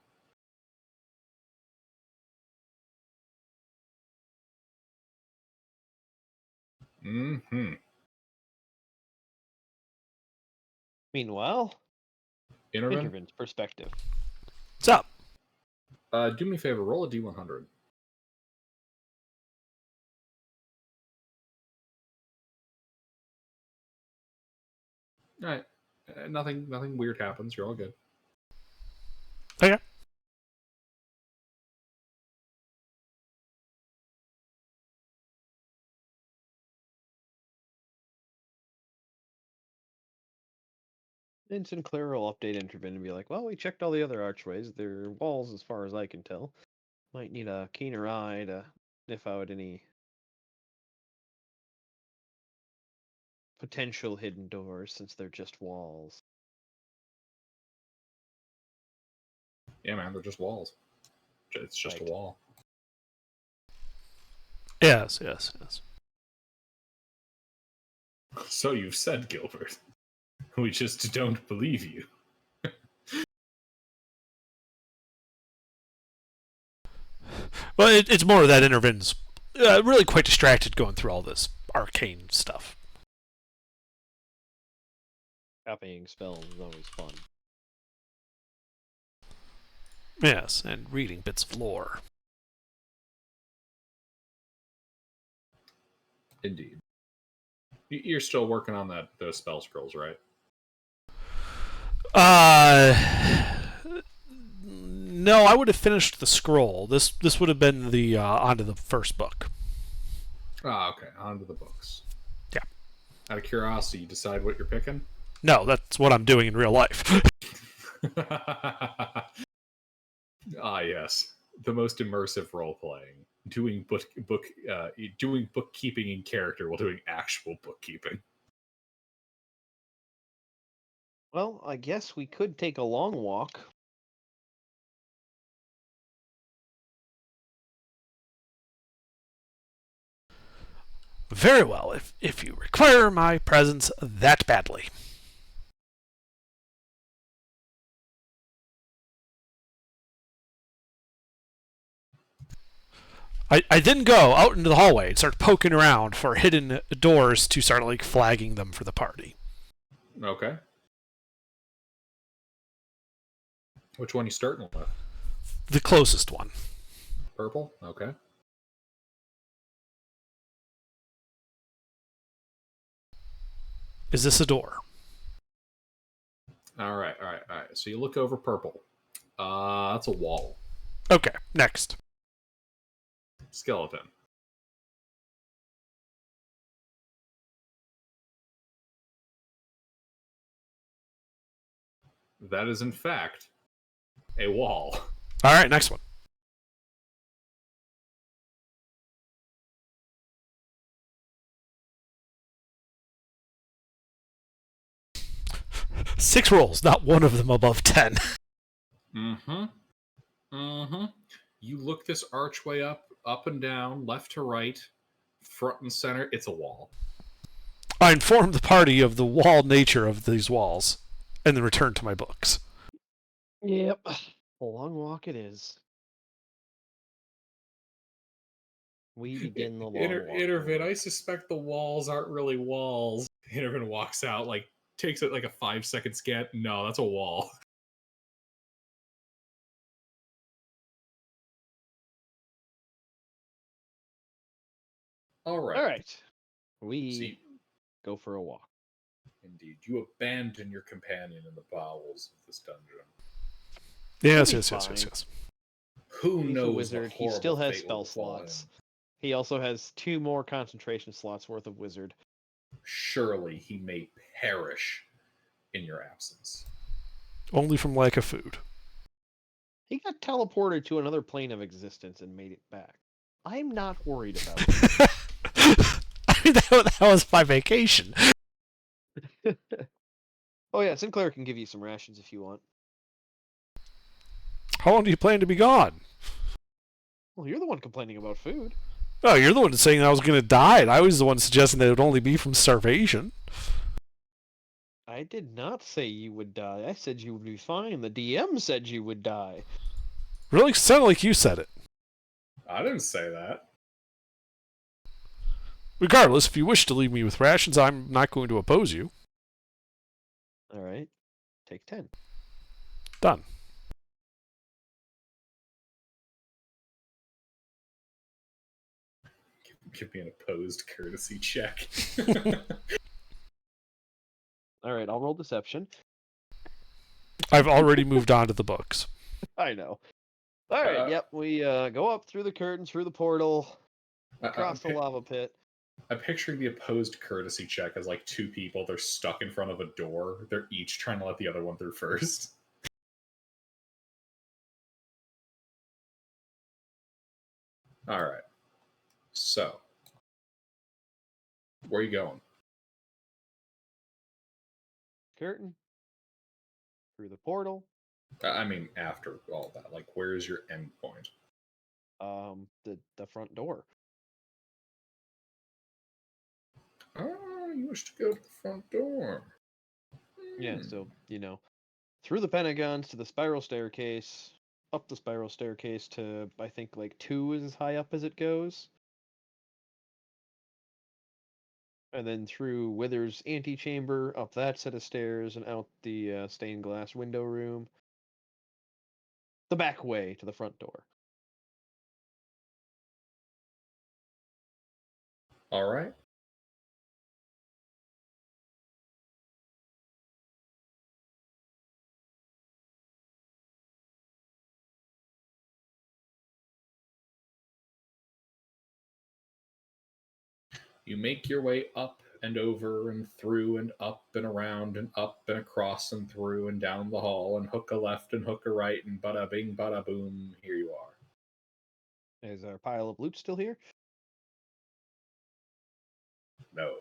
Mm-hmm. Meanwhile, Intervin, Intervent's perspective. What's up? do me a favor. Roll a d100. All right. Nothing weird happens. You're all good. Okay. And Sinclair will update Intervent and be like, well, we checked all the other archways. They're walls as far as I can tell. Might need a keener eye to sniff out any potential hidden doors since they're just walls. Yeah, man, they're just walls. It's just Right. a wall. Yes, yes, yes. So you've said, Gilbert. We just don't believe you. Well, it's more that Interven's really quite distracted going through all this arcane stuff. Copying spells is always fun. Yes, and reading bits of lore. Indeed. You're still working on those spell scrolls, right? No, I would have finished the scroll. This would have been the onto the first book. Ah, okay. On to the books. Yeah. Out of curiosity, you decide what you're picking? No, that's what I'm doing in real life. Ah, yes. The most immersive role playing. Doing doing bookkeeping in character while doing actual bookkeeping. Well, I guess we could take a long walk. Very well, if you require my presence that badly. I then go out into the hallway and start poking around for hidden doors to start like flagging them for the party. Okay. Which one you starting with? The closest one. Purple? Okay. Is this a door? All right. So you look over purple. That's a wall. Okay, next. Skeleton. That is, in fact, a wall. All right, next one. Six rolls, not one of them above 10. You look this archway up and down, left to right, front and center. It's a wall. I informed the party of the wall nature of these walls, and then returned to my books. Yep. A long walk it is. We begin the long walk. Intervin, I suspect the walls aren't really walls. Intervin walks out, takes it like a 5-second scan. No, that's a wall. All right. All right. We See, go for a walk. indeed, you abandon your companion in the bowels of this dungeon. Yes, He'll yes, be yes, yes, fine. yes. Who He's knows? a wizard. What He still horrible has fate will spell befall slots. him. He also has 2 more concentration slots worth of wizard. Surely he may perish in your absence. Only from lack of food. He got teleported to another plane of existence and made it back. I'm not worried about it. I mean, that was my vacation. Oh yeah, Sinclair can give you some rations if you want. How long do you plan to be gone? Well, you're the one complaining about food. Oh, you're the one saying I was going to die, and I was the one suggesting that it would only be from starvation. I did not say you would die. I said you would be fine. The DM said you would die. Really? Sounded like you said it. I didn't say that. Regardless, if you wish to leave me with rations, I'm not going to oppose you. All right. Take 10. Done. Give me an opposed courtesy check. All right, I'll roll deception. I've already moved on to the books. I know. All right, yep. We go up through the curtain, through the portal, across the lava pit. I'm picturing the opposed courtesy check as like 2 people. They're stuck in front of a door. They're each trying to let the other one through first. All right. So, where are you going? Curtain. Through the portal. I mean, after all that, where's your end point? The front door. Oh, you wish to go to the front door. Yeah, so, through the pentagons to the spiral staircase, up the spiral staircase to, I think, 2 is as high up as it goes. And then through Wither's antechamber, up that set of stairs, and out the stained glass window room. The back way to the front door. All right. You make your way up and over and through and up and around and up and across and through and down the hall and hook a left and hook a right and bada bing bada boom, here you are. Is our pile of loot still here? No.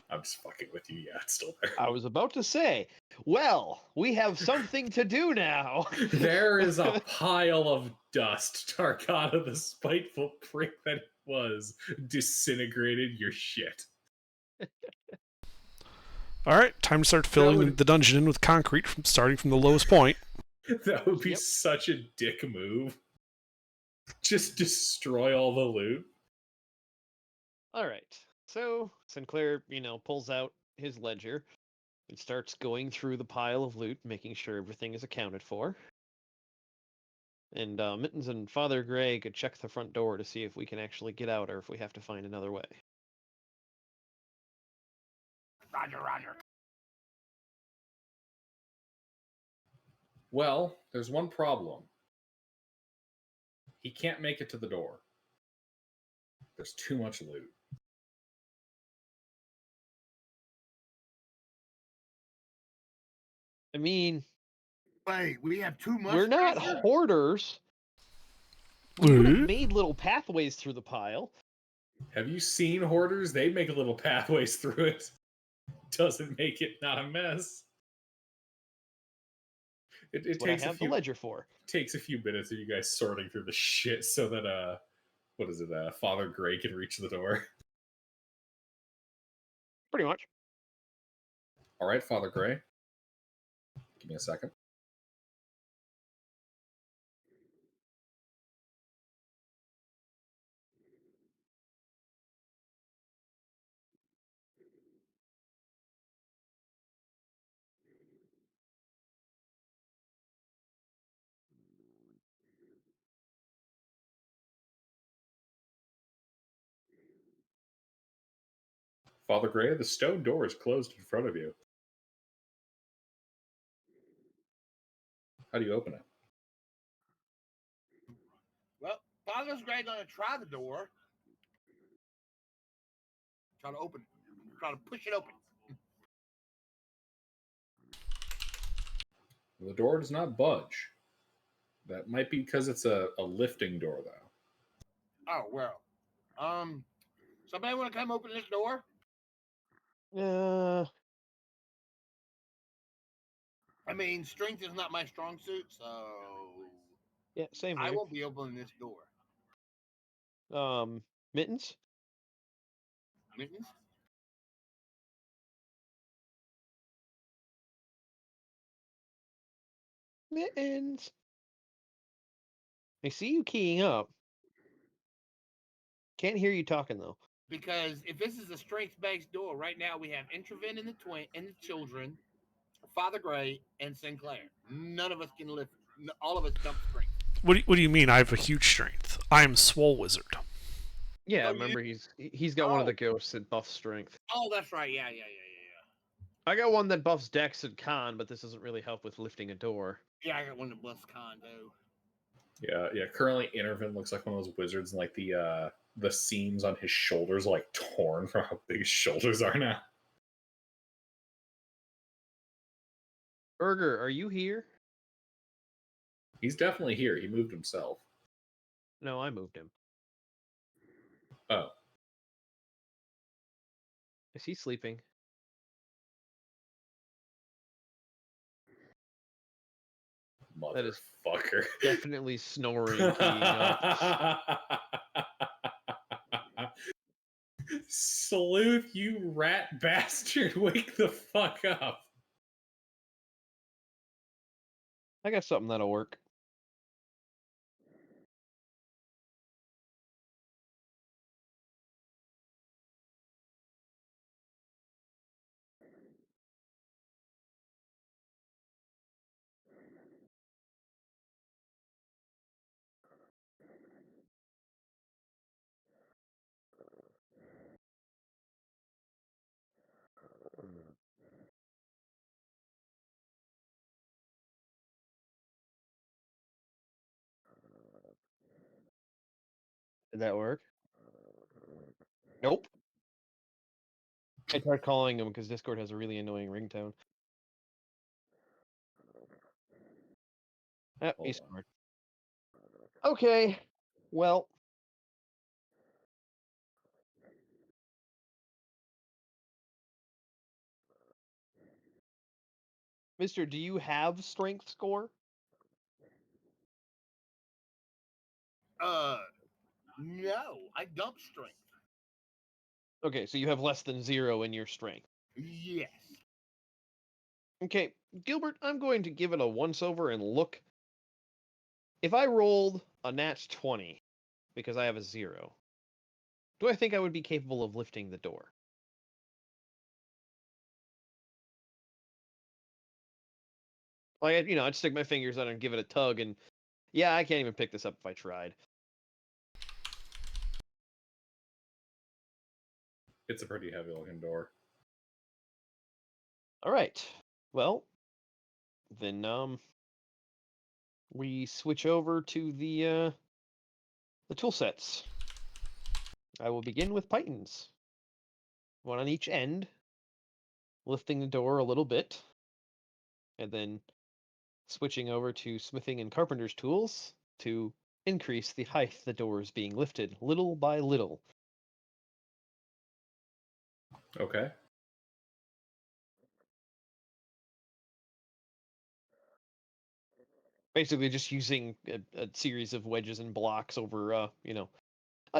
I'm just fucking with you. Yeah, it's still there. I was about to say, well, we have something to do now. There is a pile of dust. Tarkana, the spiteful prick that it was, disintegrated your shit. All right, time to start filling the dungeon in with concrete, starting from the lowest point. That would be such a dick move. Just destroy all the loot. All right. So Sinclair, pulls out his ledger and starts going through the pile of loot, making sure everything is accounted for. And Mittens and Father Gray could check the front door to see if we can actually get out or if we have to find another way. Roger, Roger. Well, there's one problem. He can't make it to the door. There's too much loot. I mean, Wait, we have too much. we're not treasure? hoarders. We would have made little pathways through the pile. Have you seen hoarders? They make little pathways through it. Doesn't make it not a mess. It That's what I have the ledger for. Takes a few minutes of you guys sorting through the shit so that what is it? Father Gray can reach the door. Pretty much. All right, Father Gray. Give me a second. Father Gray, the stone door is closed in front of you. How do you open it? Well, Father's Gray gonna try the door. Try to open it. Try to push it open. The door does not budge. That might be because it's a lifting door, though. Oh well. Somebody want to come open this door? I mean, strength is not my strong suit, so Yeah, same I here. won't be opening this door. Mittens? Mittens? Mittens! I see you keying up. Can't hear you talking though. Because if this is a strength-based door, right now we have Intravin and the children, Father Gray, and Sinclair. None of us can lift. All of us dump strength. What do you mean? I have a huge strength. I am Swole Wizard. Yeah, Oh, remember he's got one of the ghosts that buffs strength. Oh, that's right. Yeah. I got one that buffs Dex and Con, but this doesn't really help with lifting a door. Yeah, I got one that buffs con too. Yeah. Currently, Intervin looks like one of those wizards, and like the seams on his shoulders are like torn from how big his shoulders are now. Burger, are you here? He's definitely here. He moved himself. No, I moved him. Oh, Is he sleeping? That is motherfucker. Definitely snoring, keying up. Sleuth, you rat bastard, wake the fuck up. I got something that'll work. Did that work? Nope. I tried calling him because Discord has a really annoying ringtone. Oh, he scored. Okay. Well. Mister, do you have strength score? No, I dump strength. Okay, so you have less than 0 in your strength. Yes. Okay, Gilbert, I'm going to give it a once-over and look. If I rolled a nat 20, because I have a 0, do I think I would be capable of lifting the door? Like, I'd stick my fingers on it and give it a tug, and Yeah, I can't even pick this up if I tried. It's a pretty heavy looking door. All right. Well, then we switch over to the tool sets. I will begin with Pythons. One on each end, lifting the door a little bit, and then switching over to smithing and carpenter's tools to increase the height the door is being lifted little by little. Okay. Basically, just using a series of wedges and blocks over, a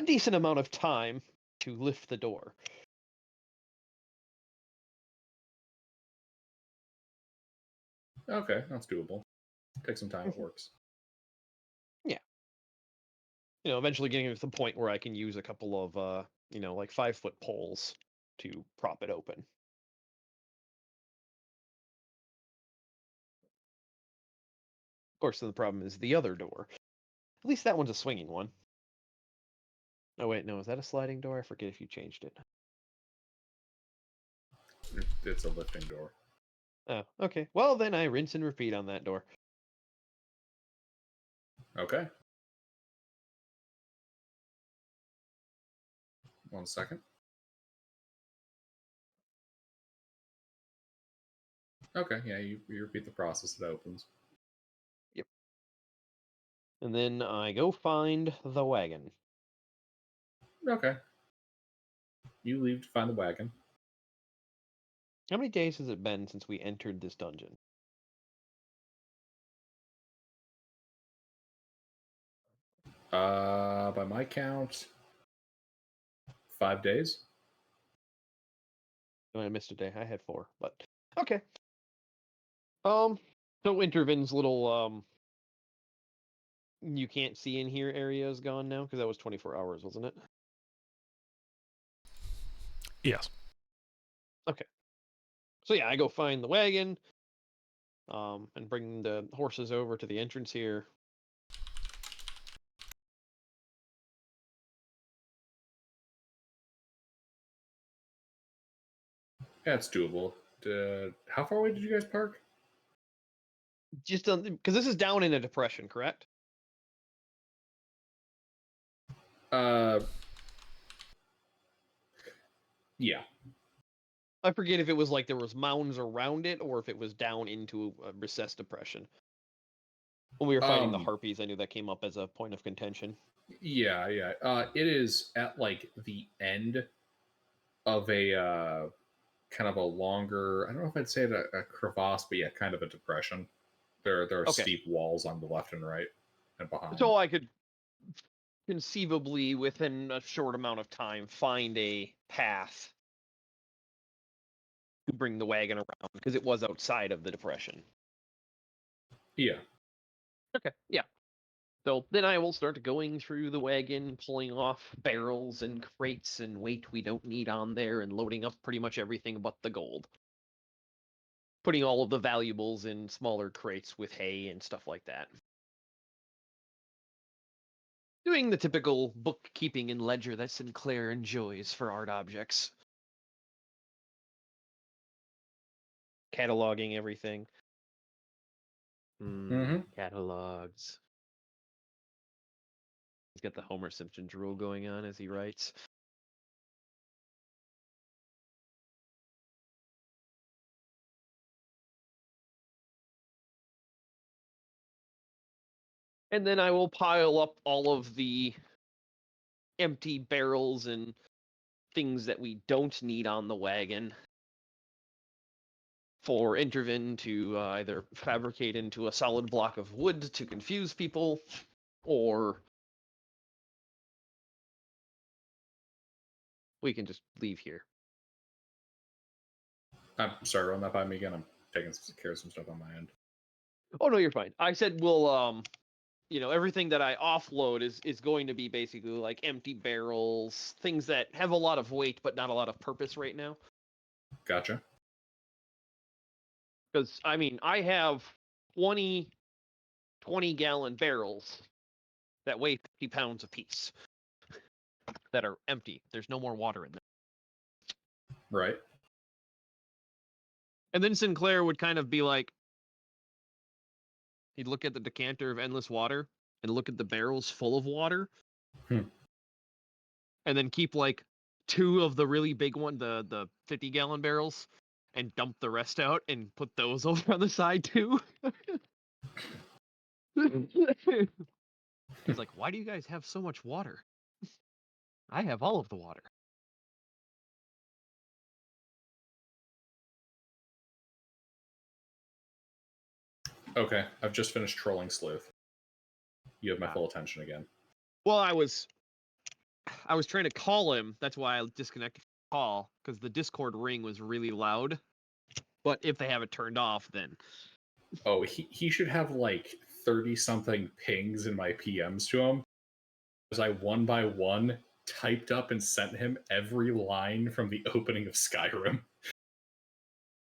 decent amount of time to lift the door. Okay, that's doable. Take some time, it works. Yeah. Eventually getting to the point where I can use a couple of, like 5-foot poles to prop it open. Of course, then the problem is the other door. At least that one's a swinging one. Oh, wait, no, is that a sliding door? I forget if you changed it. It's a lifting door. Oh, okay. Well, then I rinse and repeat on that door. Okay. 1 second. Okay, yeah, you repeat the process, it opens. Yep. And then I go find the wagon. Okay. You leave to find the wagon. How many days has it been since we entered this dungeon? By my count, 5 days. Oh, I missed a day. I had 4, but okay. So Intervin's little you can't see in here area is gone now because that was 24 hours, wasn't it? Yes. Okay. So yeah, I go find the wagon, and bring the horses over to the entrance here. Yeah, it's doable. How far away did you guys park? Just because this is down in a depression, correct? Yeah. I forget if it was like there was mounds around it or if it was down into a recessed depression. When we were fighting the harpies, I knew that came up as a point of contention. Yeah. It is at like the end of a kind of a longer. I don't know if I'd say it a crevasse, but yeah, kind of a depression. There are Okay. steep walls on the left and right and behind. So I could conceivably, within a short amount of time, find a path to bring the wagon around because it was outside of the depression. Yeah. Okay, yeah. So then I will start going through the wagon, pulling off barrels and crates and weight we don't need on there, and loading up pretty much everything but the gold. Putting all of the valuables in smaller crates with hay and stuff like that. Doing the typical bookkeeping and ledger that Sinclair enjoys for art objects. Cataloging everything. Catalogs. He's got the Homer Simpson drool going on as he writes. And then I will pile up all of the empty barrels and things that we don't need on the wagon for Intervin to either fabricate into a solid block of wood to confuse people, or we can just leave here. I'm sorry, run that by me again. I'm taking care of some stuff on my end. Oh no, you're fine. I said we'll everything that I offload is going to be basically like empty barrels, things that have a lot of weight but not a lot of purpose right now. Gotcha. Because I mean, I have 20 20-gallon barrels that weigh 50 pounds apiece that are empty. There's no more water in them. Right. And then Sinclair would kind of be like, he'd look at the decanter of endless water and look at the barrels full of water. Hmm. And then keep like 2 of the really big one, the 50-gallon barrels, and dump the rest out and put those over on the side too. He's like, why do you guys have so much water? I have all of the water. Okay, I've just finished trolling Sleuth. You have my full attention again. Well, I was trying to call him. That's why I disconnected from the call, because the Discord ring was really loud. But if they have it turned off, then Oh, he should have like 30-something pings in my PMs to him. As I one by one typed up and sent him every line from the opening of Skyrim.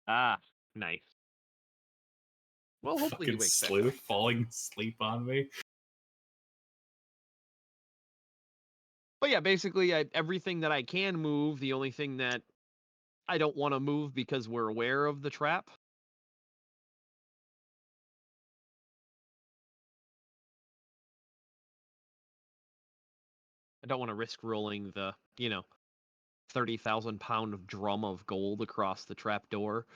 nice. Well, hopefully he Fucking wakes back up. Sleuth falling asleep on me. But yeah, basically, everything that I can move. The only thing that I don't want to move because we're aware of the trap. I don't want to risk rolling the, 30,000-pound drum of gold across the trap door.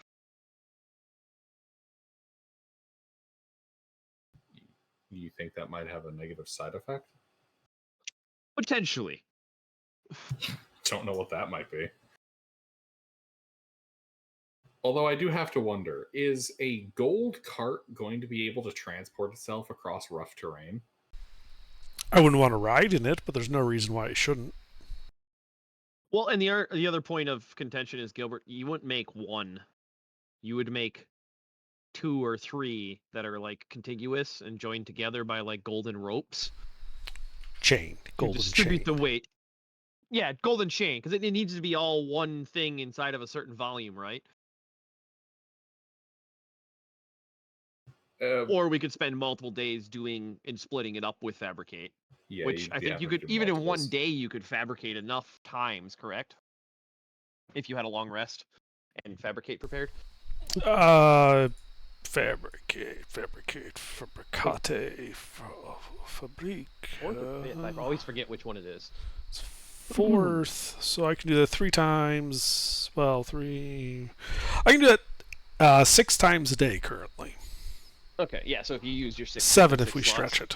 You think that might have a negative side effect? Potentially. Don't know what that might be. Although I do have to wonder, is a gold cart going to be able to transport itself across rough terrain? I wouldn't want to ride in it, but there's no reason why it shouldn't. Well, and the other point of contention is, Gilbert, you wouldn't make one. You would make 2 or 3 that are like contiguous and joined together by like golden ropes. Chain, golden distribute chain. the weight. Yeah, golden chain, because it needs to be all one thing inside of a certain volume, right? Or we could spend multiple days doing and splitting it up with fabricate. Yeah, which I think you could, even in one day, you could fabricate enough times, correct? If you had a long rest and fabricate prepared. Fabricate, fabricate, fabric. Or the 5th. I always forget which one it is. It's 4th, so I can do that 3 times. Well, 3. I can do that 6 times a day currently. Okay, yeah. So if you use your 6, 7 if we slots, stretch it.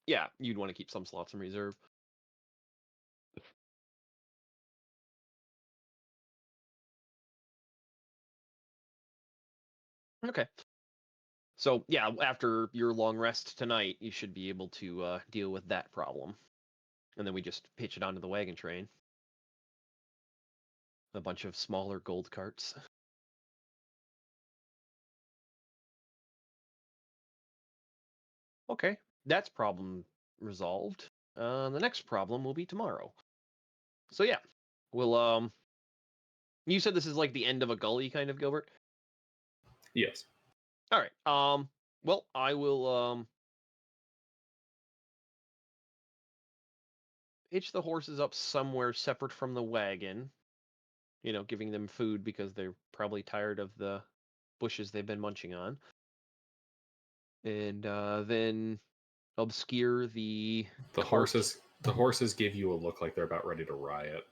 Yeah, you'd want to keep some slots in reserve. Okay. So yeah, after your long rest tonight, you should be able to deal with that problem, and then we just pitch it onto the wagon train. A bunch of smaller gold carts. Okay, that's problem resolved. The next problem will be tomorrow. So yeah, we'll You said this is like the end of a gully, kind of, Gilbert? Yes. All right. Well, I will hitch the horses up somewhere separate from the wagon. Giving them food because they're probably tired of the bushes they've been munching on. And then obscure the cart. The horses give you a look like they're about ready to riot.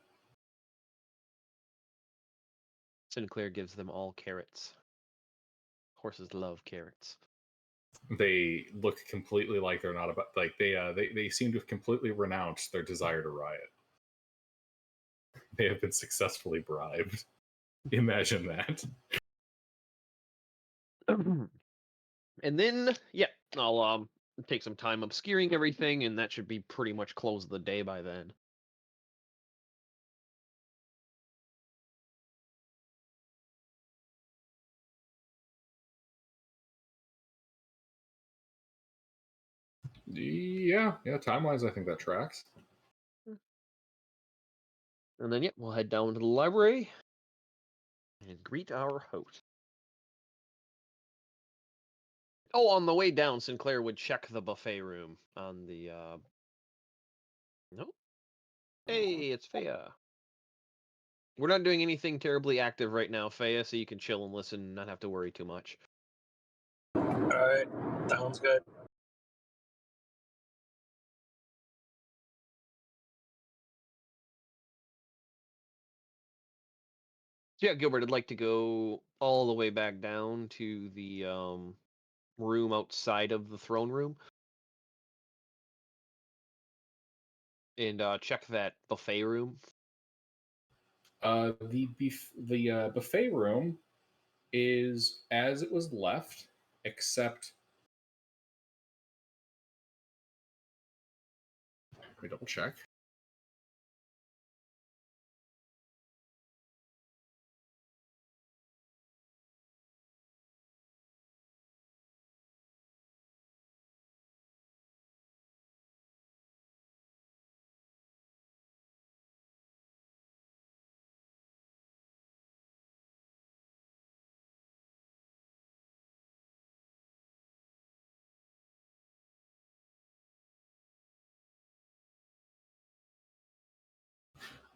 Sinclair gives them all carrots. Horses love carrots. They look completely like they're not about, like they seem to have completely renounced their desire to riot. They have been successfully bribed. Imagine that. And then, yeah, I'll take some time obscuring everything, and that should be pretty much close of the day by then. Yeah, time-wise, I think that tracks. And then, yeah, we'll head down to the library and greet our host. Oh, on the way down, Sinclair would check the buffet room on the. Nope. Hey, it's Faya. We're not doing anything terribly active right now, Faya, so you can chill and listen and not have to worry too much. Alright, sounds good. So yeah, Gilbert, I'd like to go all the way back down to the room outside of the throne room and check that buffet room. The buffet room is as it was left, except let me double check.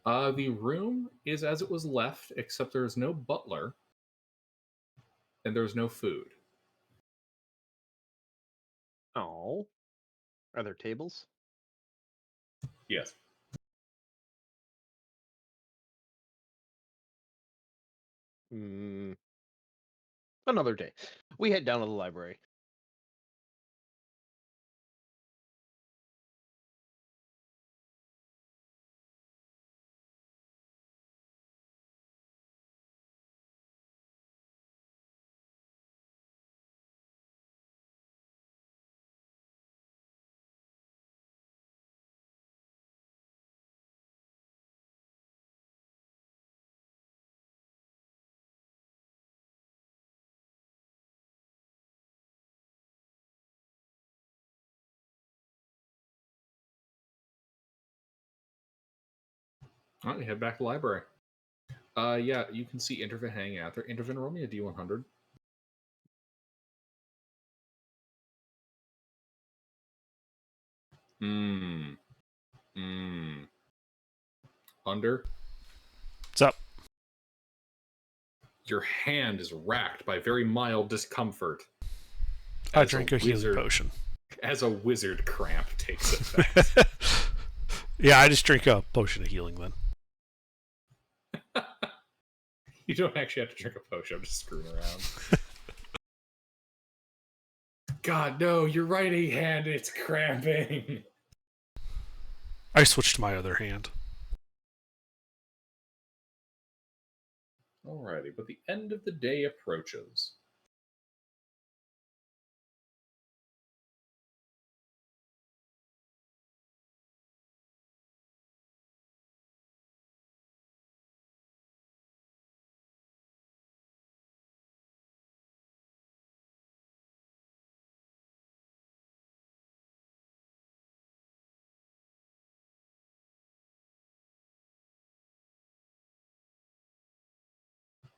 The room is as it was left, except there's no butler and there's no food. Oh. Are there tables? Yes. Another day. We head down to the library. All right, we head back to the library. Yeah, you can see Intervin hanging out there. Intervin, roll me a D100. Under. What's up? Your hand is racked by very mild discomfort. I drink a healing potion. As a wizard cramp takes effect. Yeah, I just drink a potion of healing then. You don't actually have to drink a potion. I'm just screwing around. God, no, your righty hand, it's cramping. I switched to my other hand. Alrighty, but the end of the day approaches.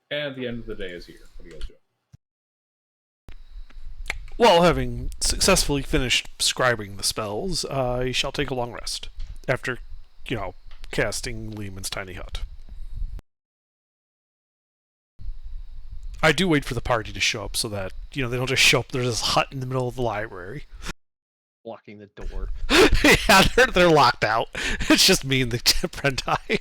And the end of the day is here. What are you guys doing? Well, having successfully finished scribing the spells, I shall take a long rest after, casting Lehman's tiny hut. I do wait for the party to show up so that, they don't just show up. There's this hut in the middle of the library. Blocking the door. Yeah, they're locked out. It's just me and the Prenti.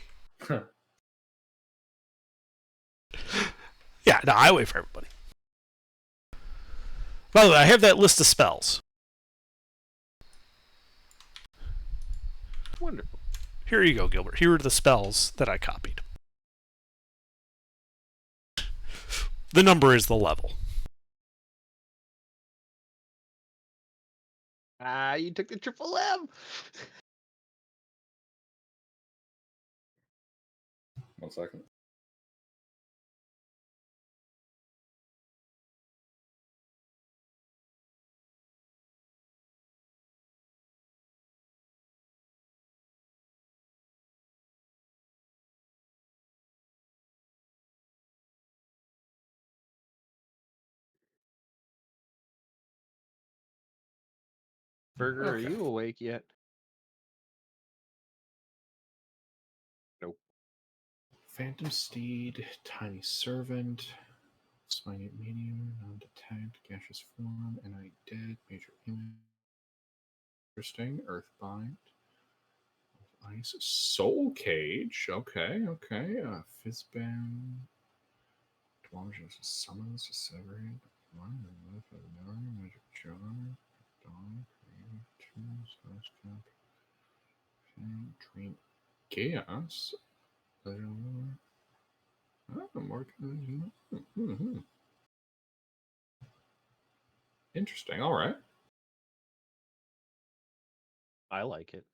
Yeah, no, I wait for everybody. By the way, I have that list of spells. Wonderful. Here you go, Gilbert. Here are the spells that I copied. The number is the level. You took the triple M. 1 second. Burger, are Okay. you awake yet? Nope. Phantom Steed, Tiny Servant, Spiny Medium, Non-Detect, Gaseous Form, NI Dead, Major Image. Interesting. Earthbind. Ice. Soul Cage. Okay, okay. Fizzband. Dwarves summons, Severate. Magic Jar. Dawn. Creative 2. Stars Cap. Dream Chaos. Mark. Interesting. All right. I like it.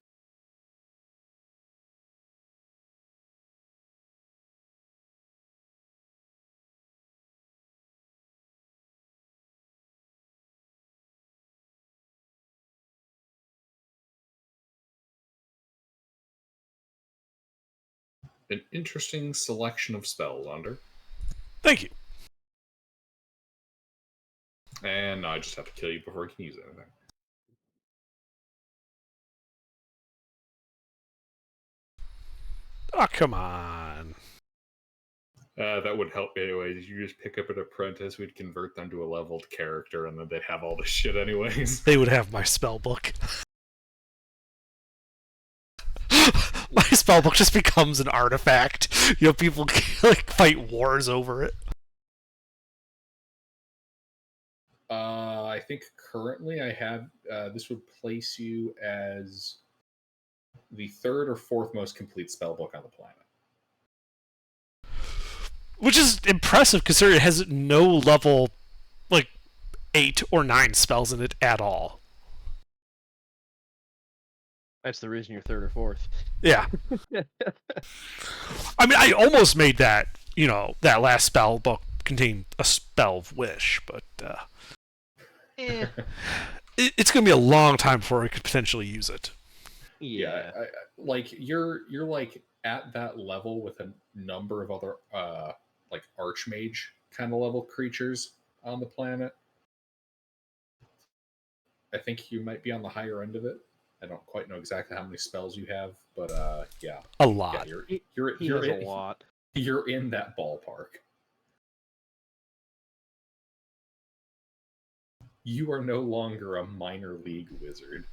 An interesting selection of spells under. Thank you. And I just have to kill you before I can use anything. Oh, come on. That would help me anyways. You just pick up an apprentice, we'd convert them to a leveled character, and then they'd have all this shit anyways. They would have my spell book. My spell book just becomes an artifact. You know, people like fight wars over it. I think currently I have this would place you as the third or fourth most complete spellbook on the planet. Which is impressive considering it has no level, like, 8 or 9 spells in it at all. That's the reason you're third or fourth. Yeah. I mean, I almost made that, you know, that last spell book contain a spell of wish, but it's going to be a long time before I could potentially use it. Yeah. Like you're like at that level with a number of other like archmage kind of level creatures on the planet. I think you might be on the higher end of it. I don't quite know exactly how many spells you have, but yeah, A lot. Yeah, He has a lot. You're in that ballpark. You are no longer a minor league wizard.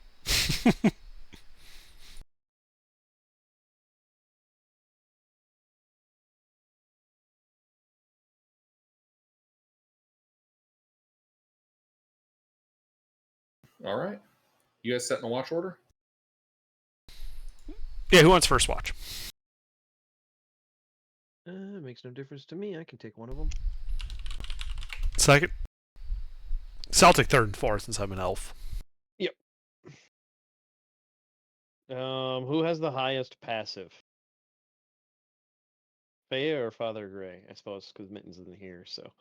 All right. You guys set in a watch order? Yeah, who wants first watch? Makes no difference to me. I can take one of them. Second? So I'll take third and fourth since I'm an elf. Yep. Who has the highest passive? Faya or Father Gray? I suppose because Mitten's isn't here, so.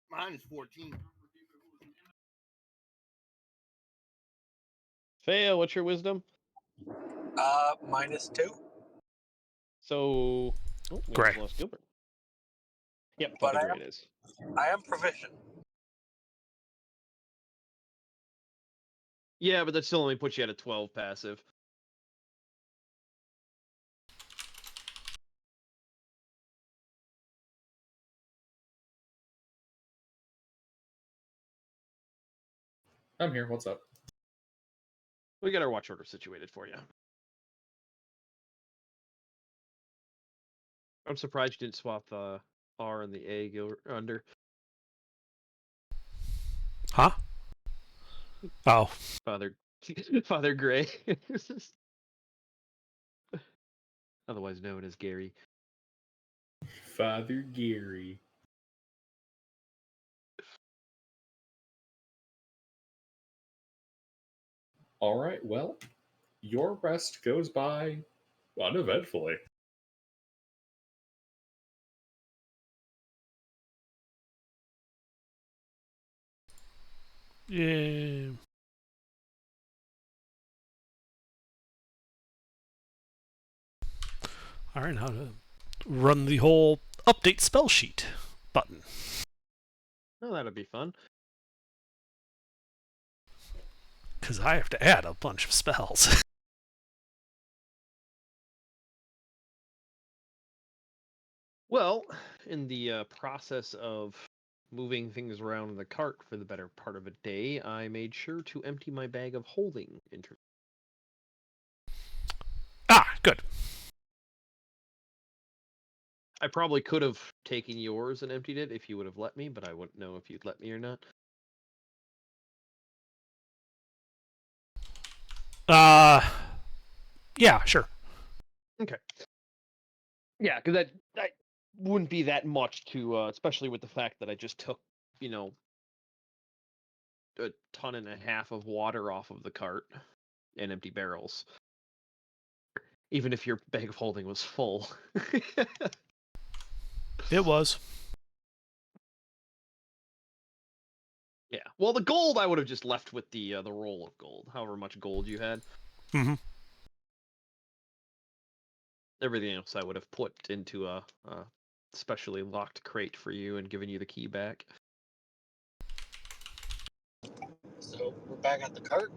Mine is 14. Faya, what's your wisdom? -2. So. Oh, we Gray. almost lost Gilbert. Yep, But Father Gray it is. I am proficient. Yeah, but that still only puts you at a 12 passive. I'm here. What's up? We got our watch order situated for you. I'm surprised you didn't swap the R and the A under. Huh? Oh. Father Gray. Otherwise known as Gary. Father Gary. All right. Well, your rest goes by uneventfully. Yeah. All right, now to run the whole update spell sheet button. Oh, that'll be fun. because I have to add a bunch of spells. Well, in the process of moving things around in the cart for the better part of a day, I made sure to empty my bag of holding. Good. I probably could have taken yours and emptied it if you would have let me, but I wouldn't know if you'd let me or not. Yeah, sure. Okay. Yeah, because that wouldn't be that much to, especially with the fact that I just took, a ton and a half of water off of the cart and empty barrels. Even if your bag of holding was full. It was. Yeah. Well, the gold I would have just left with the roll of gold, however much gold you had. Mm-hmm. Everything else I would have put into a specially locked crate for you and given you the key back. So we're back at the cart.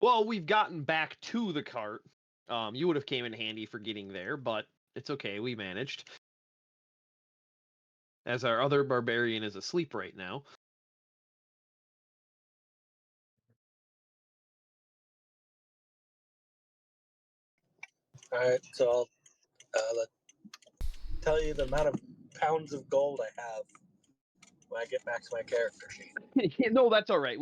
Well, we've gotten back to the cart. You would have came in handy for getting there, but it's okay. We managed. As our other barbarian is asleep right now. All right, so I'll tell you the amount of pounds of gold I have when I get back to my character sheet. No, that's all right.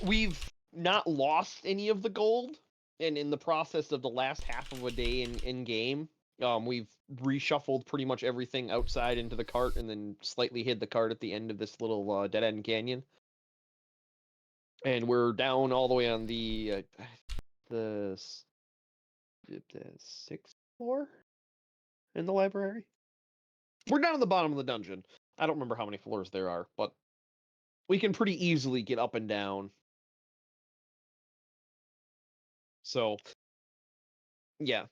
We've not lost any of the gold, and in the process of the last half of a day in game, we've reshuffled pretty much everything outside into the cart, and then slightly hid the cart at the end of this little dead end canyon. And we're down all the way on the sixth floor in the library. We're down at the bottom of the dungeon. I don't remember how many floors there are, but we can pretty easily get up and down. So, yeah.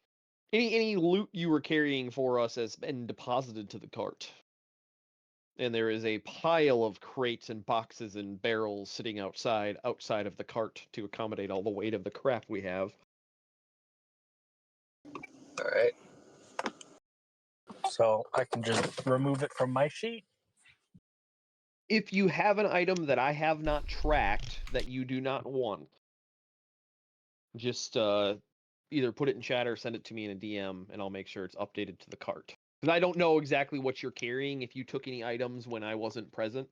Any loot you were carrying for us has been deposited to the cart. And there is a pile of crates and boxes and barrels sitting outside of the cart to accommodate all the weight of the crap we have. All right. So I can just remove it from my sheet. If you have an item that I have not tracked that you do not want, just either put it in chat or send it to me in a DM, and I'll make sure it's updated to the cart. Because I don't know exactly what you're carrying, if you took any items when I wasn't present.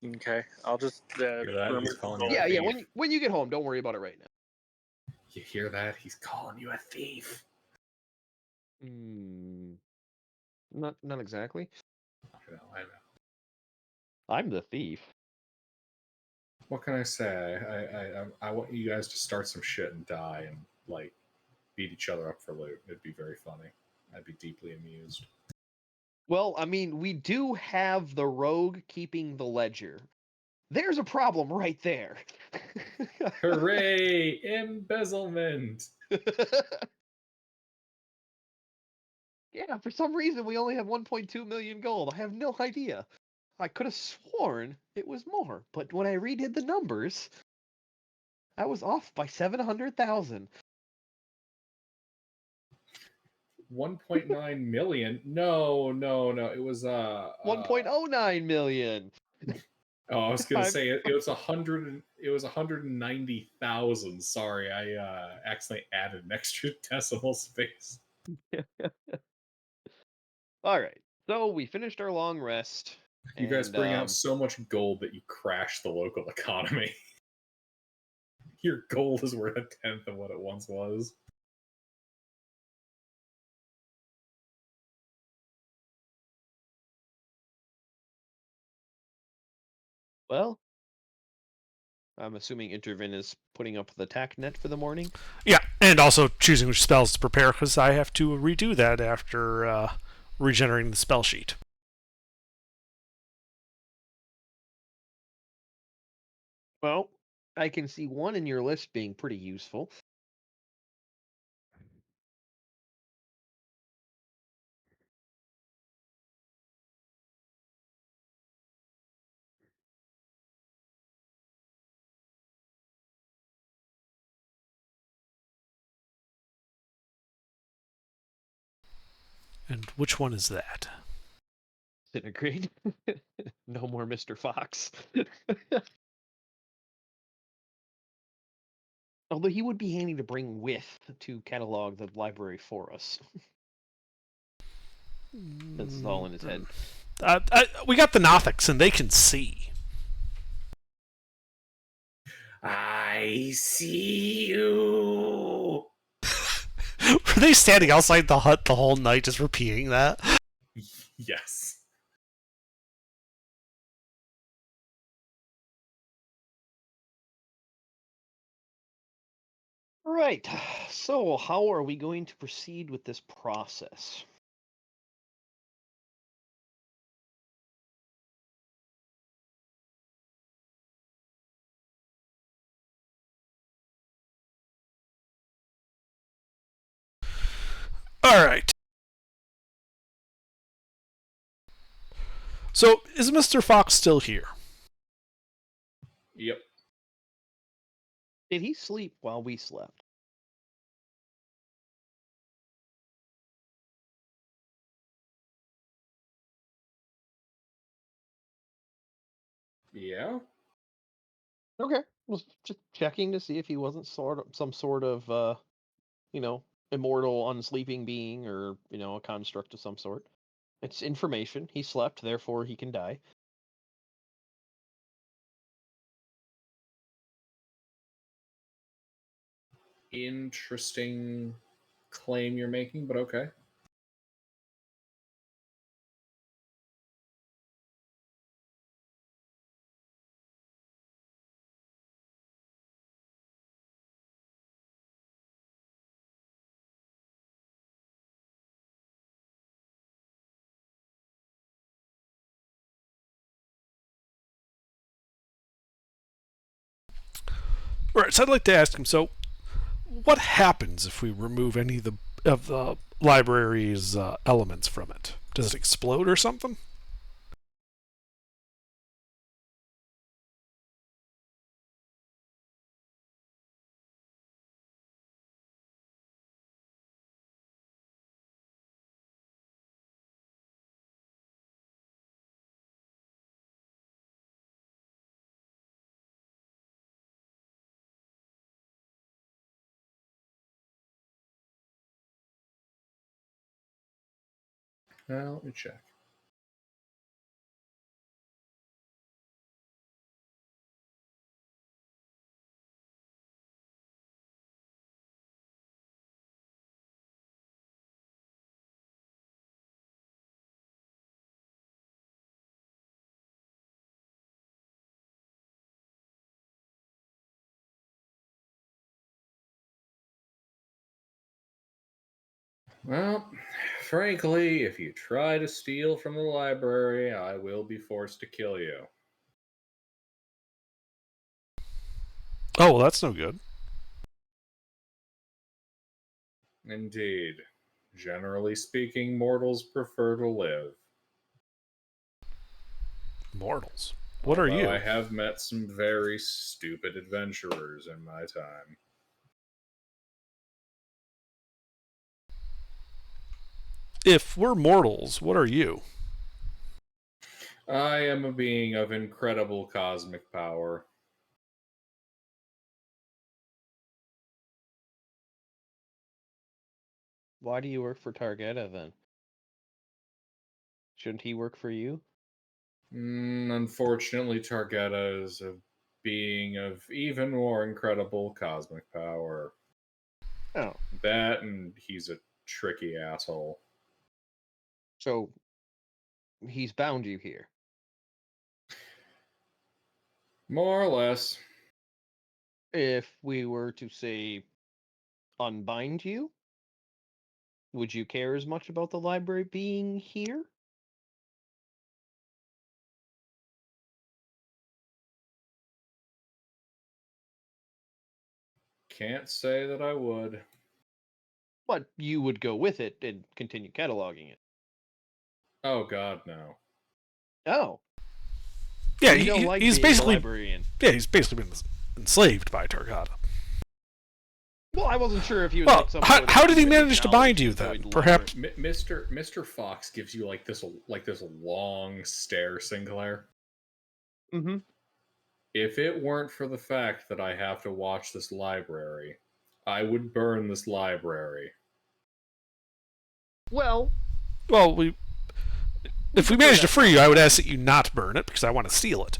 Okay, I'll just that? remove He's the calling gold. you a Yeah, thief. when you get home, don't worry about it right now. You hear that? He's calling you a thief. Not exactly. I know. I'm the thief. What can I say? I want you guys to start some shit and die and like beat each other up for loot. It'd be very funny. I'd be deeply amused. Well, I mean, we do have the rogue keeping the ledger. There's a problem right there. Hooray! Embezzlement! Yeah, for some reason we only have 1.2 million gold. I have no idea. I could have sworn it was more, but when I redid the numbers, I was off by 700,000. 1.9 million? No. It was 1.09 million. Oh, I was gonna I'm- say it was 100. It was 190,000. Sorry, I accidentally added an extra decimal space. All right. So we finished our long rest. You guys and, bring out so much gold that you crash the local economy. Your gold is worth a tenth of what it once was. well, I'm assuming Intervin is putting up the tack net for the morning. Yeah, and also choosing which spells to prepare because I have to redo that after regenerating the spell sheet. Well, I can see one in your list being pretty useful. And which one is that? Agreed. No more Mr. Fox. Although he would be handy to bring with to catalog the library for us. Since it's all in his head. We got the Nothics, and they can see. I see you. Were they standing outside the hut the whole night just repeating that? Yes. Right. So, how are we going to proceed with this process? All right. So, is Mr. Fox still here? Yep. Did he sleep while we slept? Yeah. Okay. Was just checking to see if he wasn't some sort of immortal unsleeping being or, a construct of some sort. It's information. He slept, therefore he can die. Interesting claim you're making, but okay. All right. So, I'd like to ask him. So, what happens if we remove any of the library's elements from it? Does it explode or something? Now let me check. Well, frankly, if you try to steal from the library, I will be forced to kill you. Oh, well, that's no good. Indeed. Generally speaking, mortals prefer to live. Mortals. What are Although you? I have met some very stupid adventurers in my time. If we're mortals, what are you? I am a being of incredible cosmic power. Why do you work for Targeta then? Shouldn't he work for you? Unfortunately, Targeta is a being of even more incredible cosmic power. Oh. That, and he's a tricky asshole. So he's bound you here. More or less. If we were to say unbind you, would you care as much about the library being here? Can't say that I would. But you would go with it and continue cataloging it. Oh god, no. Oh. Yeah, You don't like he's being a basically librarian. yeah, he's basically been enslaved by Targata. Well, I wasn't sure if he was Well, like some sort of how did he intimate manage to knowledge bind you to avoid then? Perhaps. Mr. Fox gives you like this long stare, Sinclair. Mm-hmm. If it weren't for the fact that I have to watch this library, I would burn this library. Well, Well, if we prefer manage to that free not you, I would happen. ask that you not burn it because I want to steal it.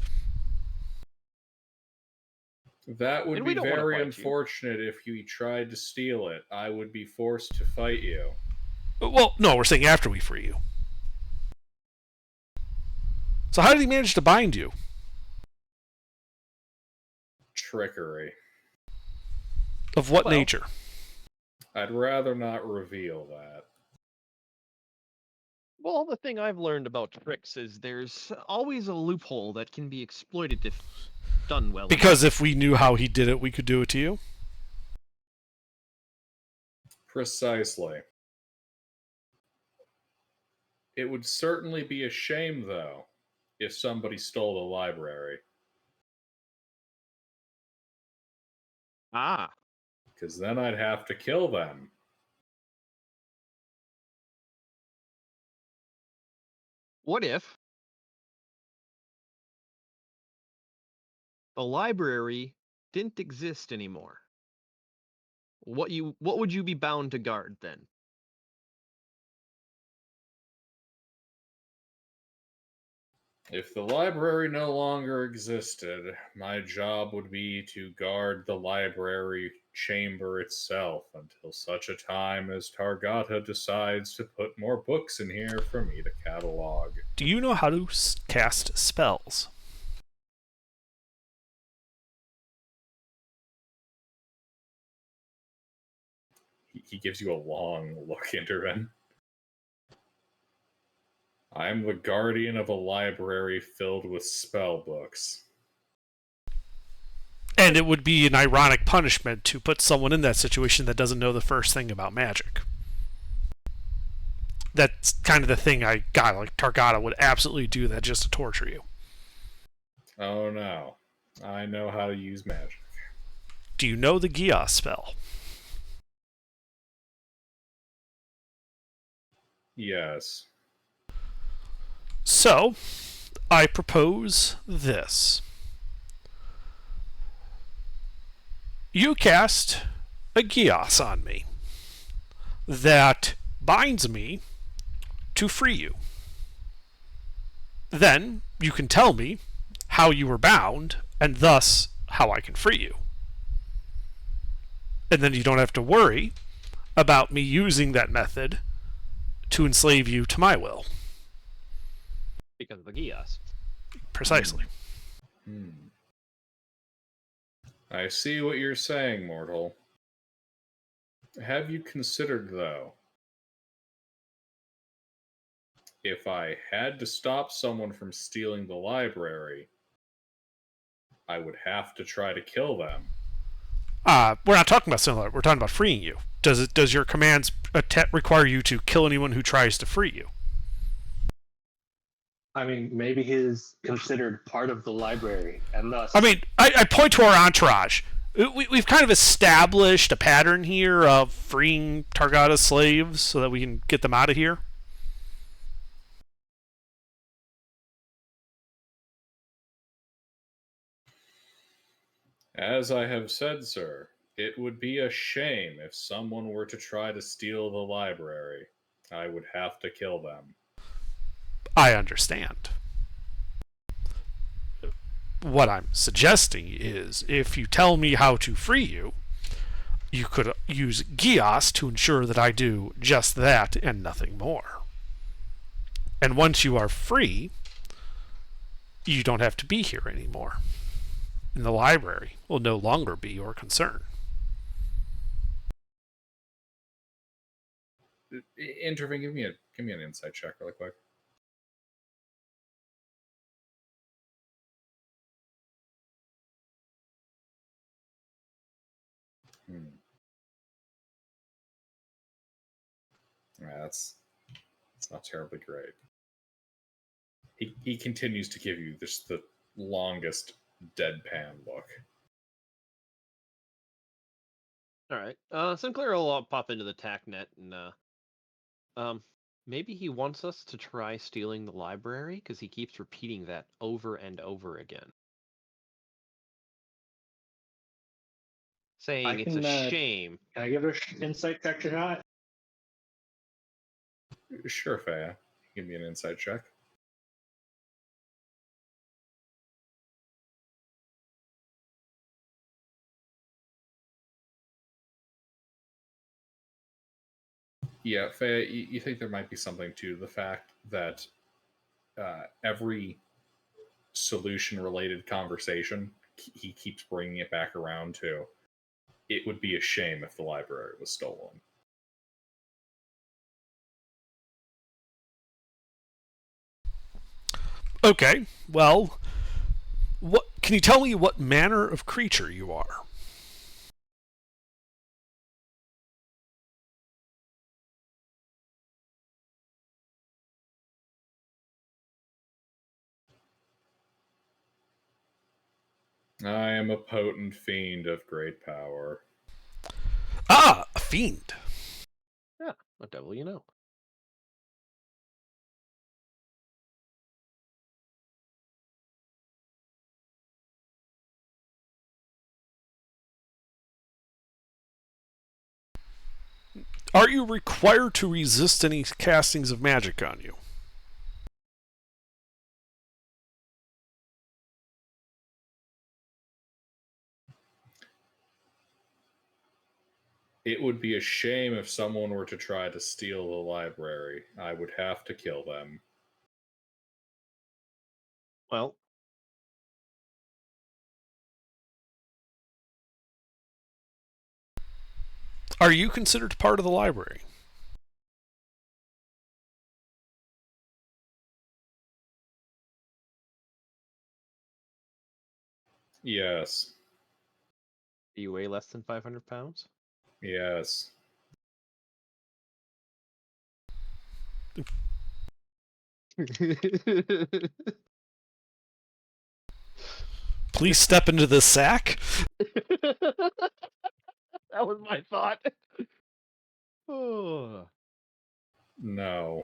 That would And we be don't want to very fight you. unfortunate if you tried to steal it. I would be forced to fight you. Well, no, we're saying after we free you. So how did he manage to bind you? Trickery. Of what Well, nature? I'd rather not reveal that. Well, the thing I've learned about tricks is there's always a loophole that can be exploited if done well. Because if we knew how he did it, we could do it to you? Precisely. It would certainly be a shame, though, if somebody stole the library. Ah, Because then I'd have to kill them. what if the library didn't exist anymore? What would you be bound to guard then? If the library no longer existed, my job would be to guard the library chamber itself until such a time as Targata decides to put more books in here for me to catalog. Do you know how to cast spells? He gives you a long look, Interven. I am the guardian of a library filled with spell books. And it would be an ironic punishment to put someone in that situation that doesn't know the first thing about magic. That's kind of the thing I got. Like, Targata would absolutely do that just to torture you. Oh no. I know how to use magic. Do you know the Gios spell? Yes. So, I propose this. You cast a Gios on me that binds me to free you. Then you can tell me how you were bound, and thus how I can free you. And then you don't have to worry about me using that method to enslave you to my will. Because of the Gias. Precisely. I see what you're saying, mortal. Have you considered, though, if I had to stop someone from stealing the library, I would have to try to kill them. We're not talking about similar. We're talking about freeing you. Does your commands require you to kill anyone who tries to free you? I mean, maybe he's considered part of the library, and thus. I mean, I point to our entourage. We've kind of established a pattern here of freeing Targata slaves so that we can get them out of here. As I have said, sir, it would be a shame if someone were to try to steal the library. I would have to kill them. I understand. What I'm suggesting is if you tell me how to free you, you could use Gios to ensure that I do just that and nothing more. And once you are free, you don't have to be here anymore. And the library will no longer be your concern. Intervene, give me an insight check really quick. Yeah, that's not terribly great. He continues to give you just the longest deadpan look. All right. Sinclair will pop into the TAC net and um, maybe he wants us to try stealing the library because he keeps repeating that over and over again, I saying it's a can. shame. Can I give it an insight check shot? Sure, Faya. Give me an insight check. Yeah, Faya, you think there might be something to the fact that every solution related conversation, he keeps bringing it back around to it would be a shame if the library was stolen. Okay, well, what can you tell me what manner of creature you are? I am a potent fiend of great power. Ah, a fiend. Yeah, what devil you know? Are you required to resist any castings of magic on you? It would be a shame if someone were to try to steal the library. I would have to kill them. Well, Are you considered part of the library? Yes. do you weigh less than 500 pounds? Yes. Please step into the sack. That was my thought. Oh. No.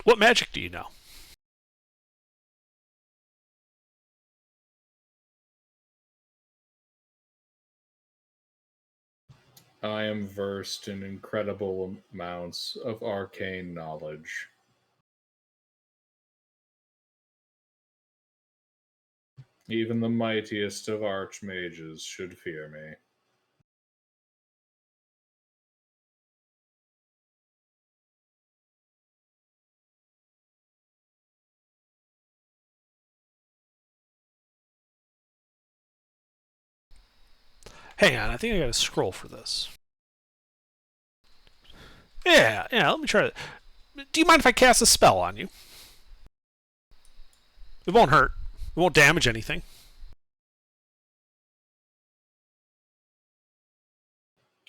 What magic do you know? I am versed in incredible amounts of arcane knowledge. Even the mightiest of archmages should fear me. Hang on, I think I got a scroll for this. Yeah, let me try it. Do you mind if I cast a spell on you? It won't hurt. It won't damage anything.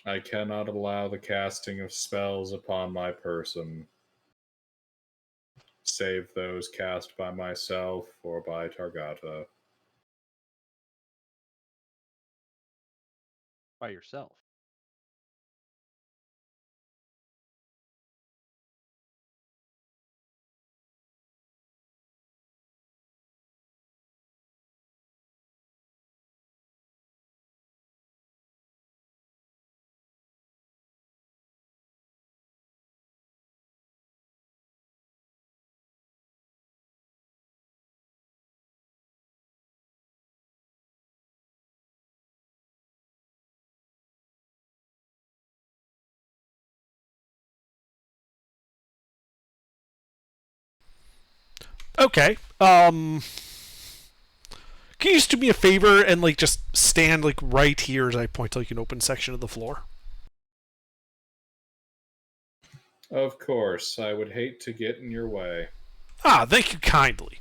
I cannot allow the casting of spells upon my person, save those cast by myself or by Targata. By yourself. Okay. Can you just do me a favor and like just stand like right here as I point to like an open section of the floor? Of course, I would hate to get in your way. Ah, thank you kindly.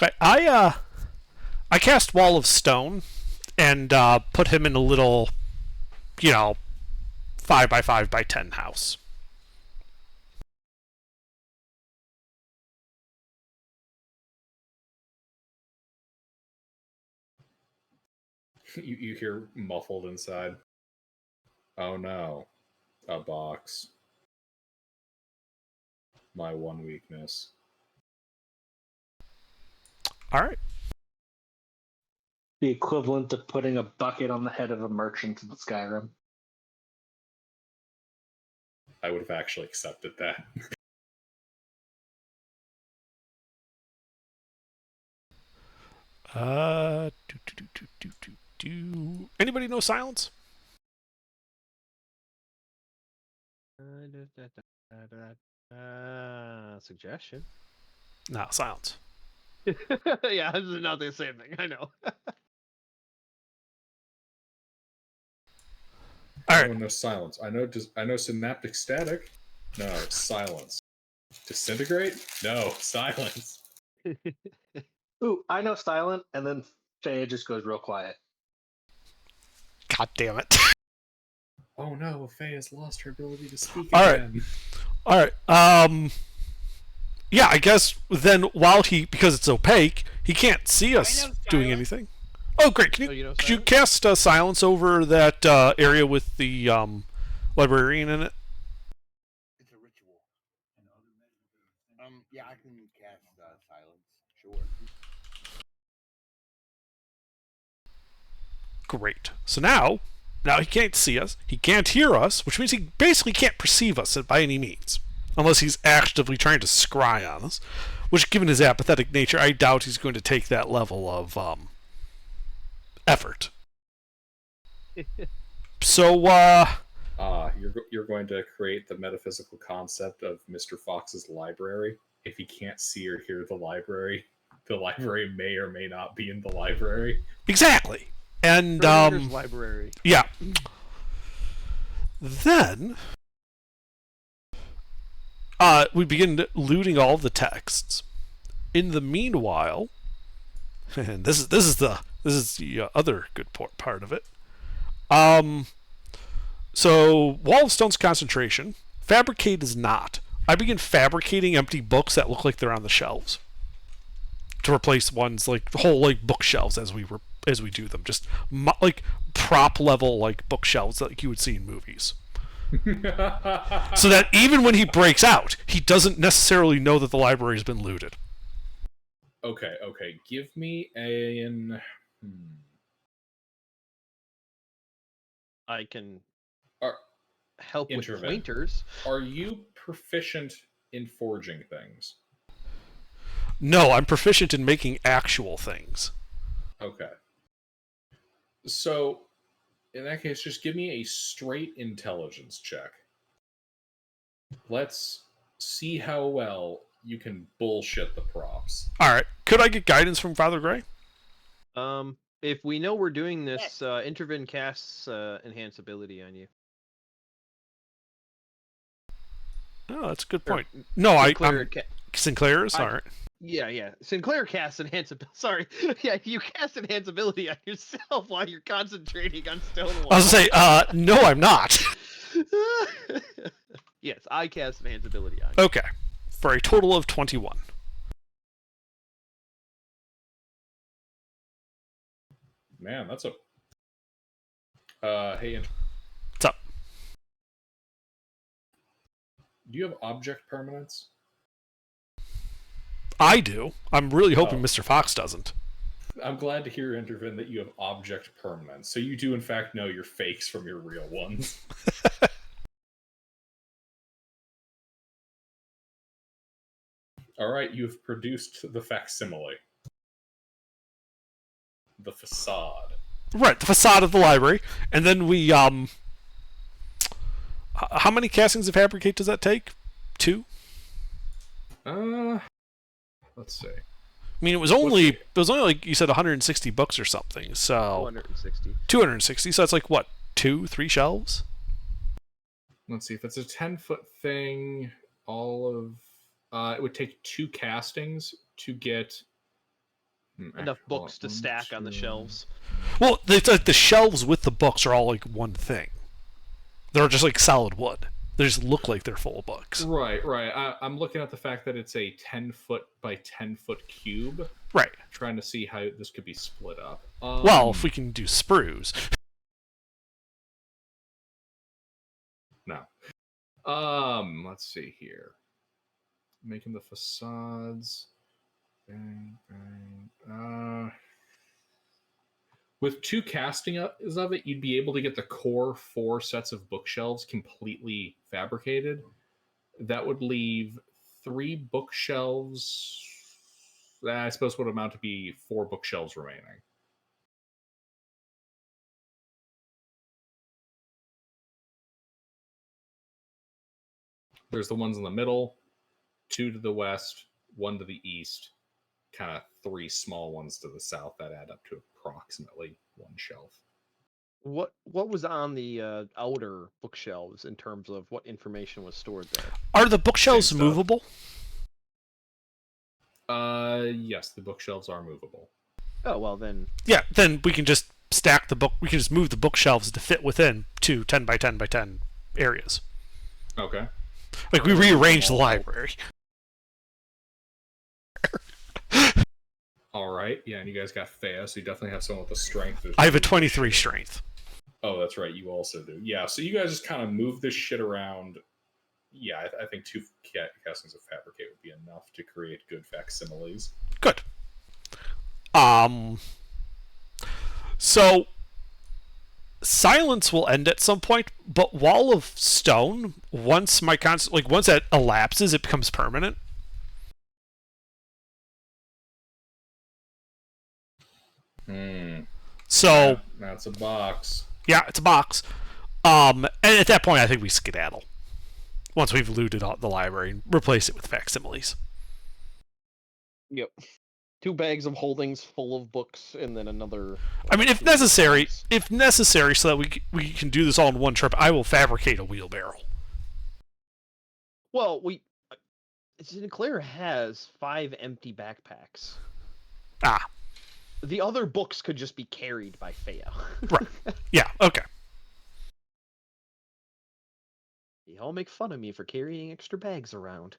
Okay, I cast Wall of Stone and put him in a little, 5 by 5 by 10 house. You hear muffled inside. Oh no, a box. My one weakness. All right. The equivalent of putting a bucket on the head of a merchant in Skyrim. I would have actually accepted that. Anybody know silence? Suggestion. No, silence. Yeah, this is not the same thing. I know. All No silence. I know synaptic static. No, silence. Disintegrate? No, silence. Ooh, I know silent, and then Faye just goes real quiet. God damn it. Oh no, Faye has lost her ability to speak All right. again. All right. Yeah, I guess then while because it's opaque, he can't see us doing anything. Oh, great. Could you cast silence over that area with the librarian in it? It's a ritual. Yeah, I can cast silence. Sure. Great. So now he can't see us, he can't hear us, which means he basically can't perceive us by any means. Unless he's actively trying to scry on us. Which, given his apathetic nature, I doubt he's going to take that level of effort. So, you're going to create the metaphysical concept of Mr. Fox's library. If he can't see or hear the library may or may not be in the library. Exactly. And library. Yeah. Then we begin looting all the texts. In the meanwhile, and this is the other good part of it. So Wall of Stone's concentration. Fabricate is not. I begin fabricating empty books that look like they're on the shelves to replace ones like whole like bookshelves as we do them. Just like prop level like bookshelves like you would see in movies. So that even when he breaks out, he doesn't necessarily know that the library has been looted. Okay. Give me an. I can help with pointers. Are you proficient in forging things? No, I'm proficient in making actual things. Okay. So, in that case, just give me a straight intelligence check. Let's see how well you can bullshit the props. All right. Could I get guidance from Father Gray? If we know we're doing this, Intervin casts enhance ability on you. Oh, that's a good point. No, Sinclair's? All right. Yeah. Sinclair casts enhance ability. Sorry. Yeah, you cast enhance ability on yourself while you're concentrating on Stonewall. I was going to say, no, I'm not. Yes, I cast enhance ability on you. Okay. For a total of 21. Man, that's a... hey, what's up? Do you have object permanence? I do. I'm really hoping Mr. Fox doesn't. I'm glad to hear, Intervin, that you have object permanence. So you do, in fact, know your fakes from your real ones. All right, you've produced the facsimile. the facade. Right, the facade of the library, and then we how many castings of Fabricate does that take? 2? Let's see. I mean, it was only like you said 160 books or something. So 260. 260. So that's like what, 2-3 shelves? Let's see if it's a 10-foot thing. It would take 2 castings to get Enough books to stack on the shelves. Well, it's like the shelves with the books are all like one thing. They're just like solid wood. They just look like they're full of books. Right. I'm looking at the fact that it's a 10-foot by 10-foot cube. Right. Trying to see how this could be split up. Well, if we can do sprues. No. Let's see here. Making the facades. Bang, bang. With 2 castings of it, you'd be able to get the core 4 sets of bookshelves completely fabricated. That would leave 3 bookshelves. I suppose would amount to be 4 bookshelves remaining. There's the ones in the middle, 2 to the west, 1 to the east, kind of 3 small ones to the south that add up to approximately 1 shelf. What was on the outer bookshelves in terms of what information was stored there? Are the bookshelves movable? Yes, the bookshelves are movable. Oh, well then. Yeah, then we can just stack the book. We can just move the bookshelves to fit within 2 10 by 10 by 10 areas. Okay. Like we rearrange the library. All right. Yeah, and you guys got Thea, so you definitely have someone with the strength. I have a 23 strength. Oh, that's right. You also do. Yeah, so you guys just kind of move this shit around. Yeah, I think 2 castings of Fabricate would be enough to create good facsimiles. Good. So silence will end at some point, but Wall of Stone, once once that elapses, it becomes permanent. So yeah, that's a box. Yeah, it's a box. And at that point, I think we skedaddle. Once we've looted out the library and replace it with facsimiles. Yep. 2 bags of holdings full of books, and then another. I mean, if necessary, so that we can do this all in one trip, I will fabricate a wheelbarrow. Well, Sinclair has 5 empty backpacks. Ah. The other books could just be carried by Thea. Right. Yeah, okay. Y'all make fun of me for carrying extra bags around.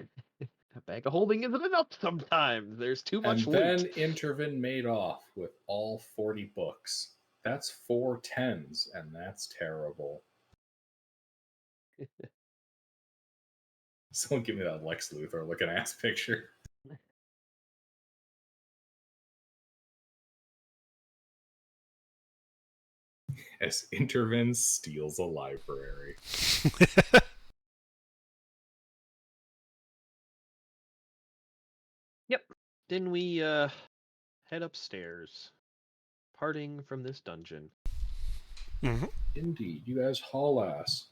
A bag of holding isn't enough sometimes. There's too much loot. And then Intervin made off with all 40 books. That's 4 10s, and that's terrible. Someone give me that Lex Luthor looking ass picture. As Intervin steals a library. Yep. Then we head upstairs, parting from this dungeon. Mm-hmm. Indeed, you guys haul ass.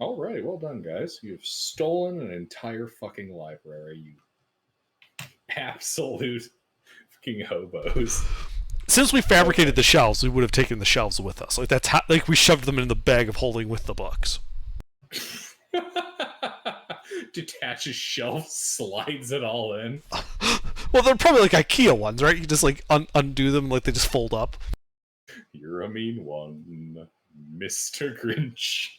All right, well done, guys. You've stolen an entire fucking library. You absolute fucking hobos. Since we fabricated the shelves, we would have taken the shelves with us. Like that's how, like we shoved them in the bag of holding with the books. Detaches shelf, slides it all in. Well, they're probably like IKEA ones, right? You just like undo them, like they just fold up. You're a mean one, Mr. Grinch.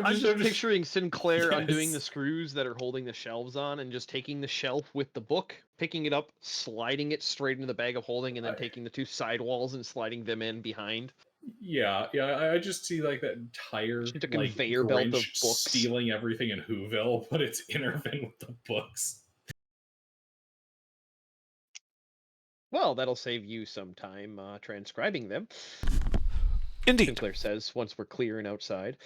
I'm just picturing Sinclair undoing the screws that are holding the shelves on and just taking the shelf with the book, picking it up, sliding it straight into the bag of holding, and then taking the 2 sidewalls and sliding them in behind. Yeah, I just see like that entire Just a like conveyor belt of Grinch books. stealing everything in Whoville, but it's Intervin with the books. Well, that'll save you some time transcribing them. Indeed. Sinclair says once we're clear and outside.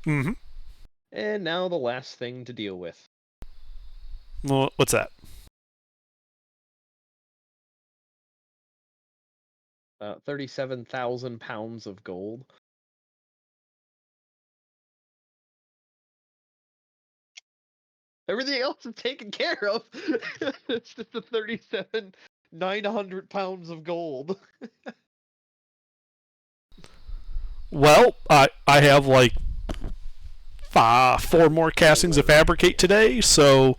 Mm-hmm. And now the last thing to deal with. Well, what's that? 37,000 pounds of gold. Everything else is taken care of. It's just the 37,900 pounds of gold. Well, I have like 4 more castings to fabricate today, so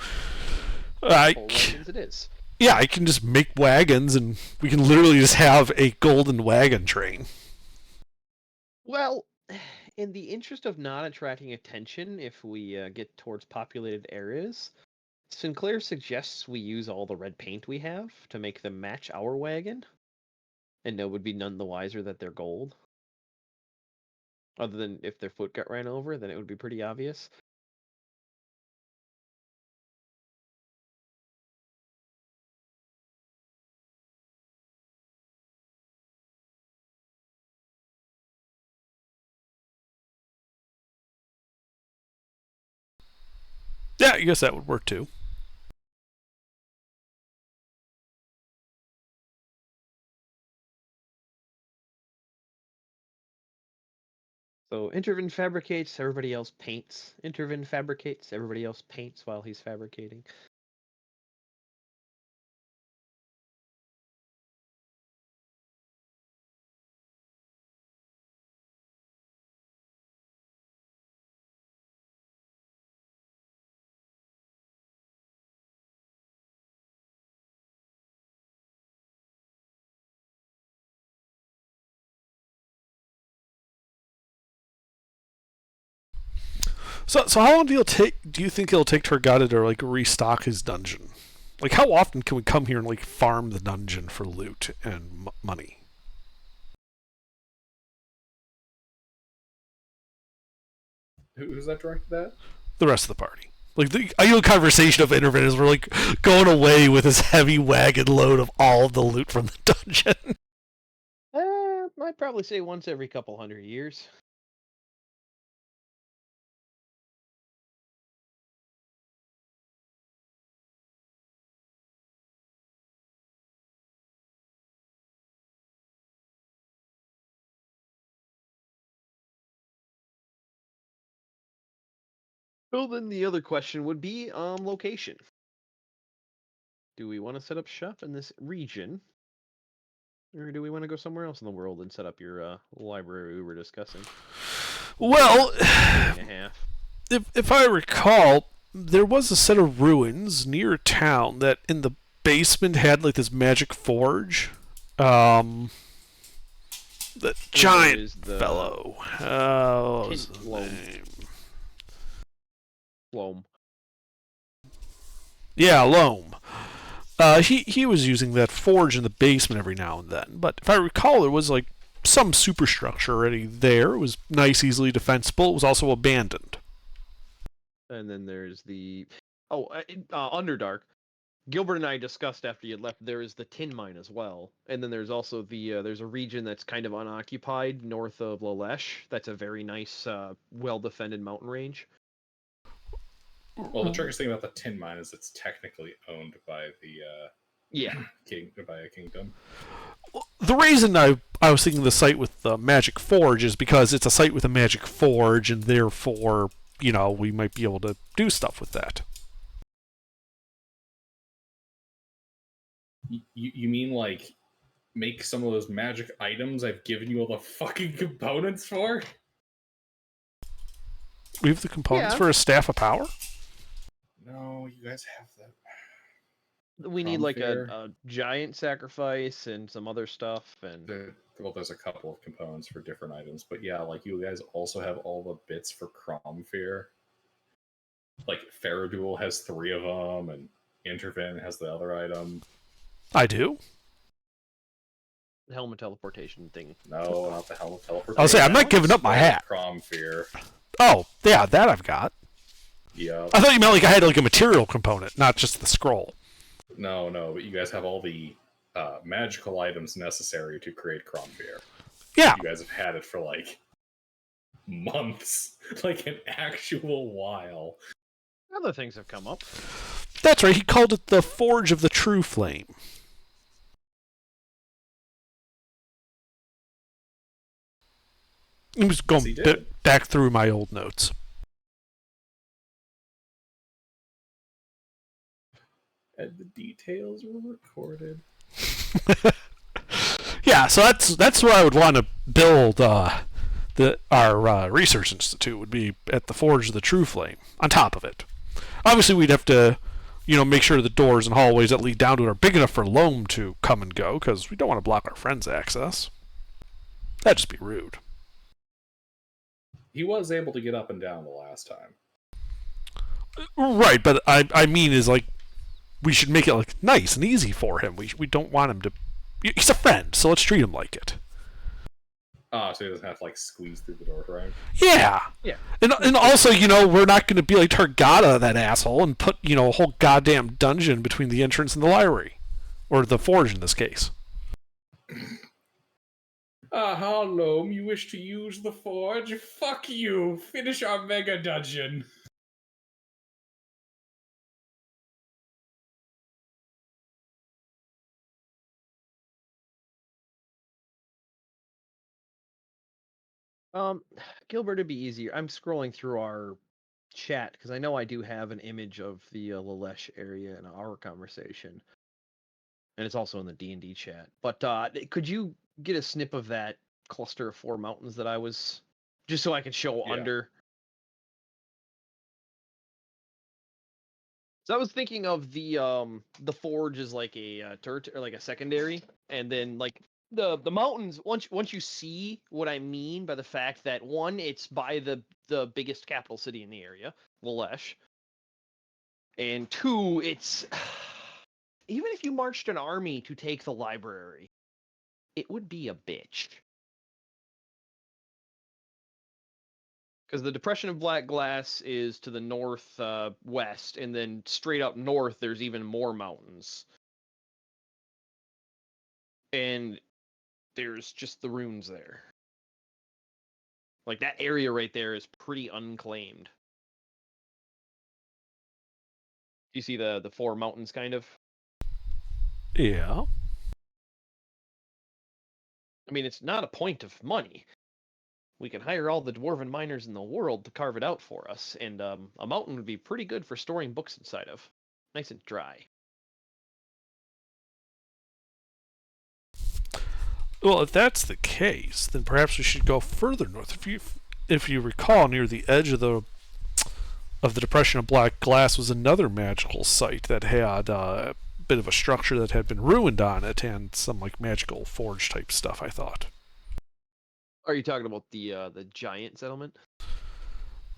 Full wagons it is. yeah, I can just make wagons, and we can literally just have a golden wagon train. Well, in the interest of not attracting attention if we get towards populated areas, Sinclair suggests we use all the red paint we have to make them match our wagon, and no would be none the wiser that they're gold. Other than if their foot got ran over, then it would be pretty obvious. Yeah, I guess that would work too. So Intervin fabricates, everybody else paints. Intervin fabricates, everybody else paints while he's fabricating. So how long do you think it'll take Targata to like restock his dungeon? Like, how often can we come here and like farm the dungeon for loot and money? Who's that directed at? The rest of the party. Like the ideal conversation of Intervin is we're like going away with this heavy wagon load of all of the loot from the dungeon. I'd probably say once every couple 100 years. Well, then the other question would be location. Do we want to set up shop in this region? Or do we want to go somewhere else in the world and set up your library we were discussing? Well, And a half. if I recall, there was a set of ruins near town that in the basement had like this magic forge. The giant fellow. What was his name? Loam. Yeah, Loam. He was using that forge in the basement every now and then. But if I recall, there was like some superstructure already there. It was nice, easily defensible. It was also abandoned. And then there's the Underdark. Gilbert and I discussed after you left. There is the tin mine as well, and then there's also the there's a region that's kind of unoccupied north of Lalesh. That's a very nice, well-defended mountain range. Well, the trickiest thing about the tin mine is it's technically owned by the by a kingdom. The reason I was thinking the site with the magic forge is because it's a site with a magic forge, and therefore, we might be able to do stuff with that. You mean like make some of those magic items I've given you all the fucking components for? We have the components for a staff of power? No, you guys have that. We need like a giant sacrifice and some other stuff, and well, there's a couple of components for different items, but yeah, like you guys also have all the bits for Cromfear. Like Faradul has 3 of them, and Intervin has the other item. I do. The helmet teleportation thing. No, not the helmet teleportation. I'll say I'm not giving up my hat. Crom fear. Oh, yeah, that I've got. Yep. I thought you meant like I had like a material component, not just the scroll. No, but you guys have all the magical items necessary to create Crom fear. Yeah. You guys have had it for like months, like an actual while. Other things have come up. That's right. He called it the Forge of the True Flame. I'm just going back through my old notes. And the details were recorded. Yeah, so that's where I would want to build our research institute, would be at the Forge of the True Flame. On top of it, obviously we'd have to, make sure the doors and hallways that lead down to it are big enough for Loam to come and go, because we don't want to block our friends' access. That'd just be rude. He was able to get up and down the last time. Right, but I mean is like, we should make it like nice and easy for him. We don't want him to. He's a friend, so let's treat him like it. So he doesn't have to like squeeze through the door frame. Yeah. And also, we're not going to be like Targata, that asshole, and put a whole goddamn dungeon between the entrance and the library, or the forge in this case. Loam, you wish to use the forge? Fuck you! Finish our mega dungeon. Gilbert, it'd be easier. I'm scrolling through our chat because I know I do have an image of the Lalesh area in our conversation, and it's also in the D&D chat. But could you get a snip of that cluster of 4 mountains that I was, just so I can show under? So I was thinking of the forge as like a turret or like a secondary, and then like the mountains. Once you see what I mean by the fact that, one, it's by the biggest capital city in the area, Lalesh, and 2, it's even if you marched an army to take the library, it would be a bitch. Because the Depression of Black Glass is to the north west, and then straight up north, there's even more mountains. And there's just the ruins there. Like, that area right there is pretty unclaimed. You see the 4 mountains, kind of? Yeah. I mean, it's not a point of money. We can hire all the dwarven miners in the world to carve it out for us, and a mountain would be pretty good for storing books inside of. Nice and dry. Well, if that's the case, then perhaps we should go further north. If you recall, near the edge of the Depression of Black Glass was another magical site that had a bit of a structure that had been ruined on it, and some like magical forge type stuff, I thought. Are you talking about the giant settlement?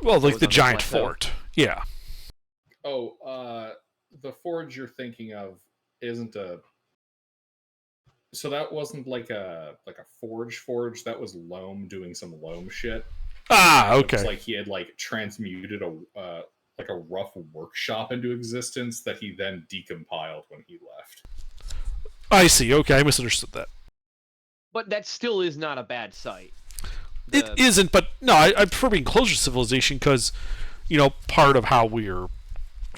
Well, like the giant fort. Yeah. Oh, the forge you're thinking of isn't a. So that wasn't like a forge. That was Loam doing some Loam shit. Okay. It was like he had like transmuted a rough workshop into existence that he then decompiled when he left. I see. Okay, I misunderstood that. But that still is not a bad site. It isn't, but no, I prefer being closer to civilization because, part of how we're,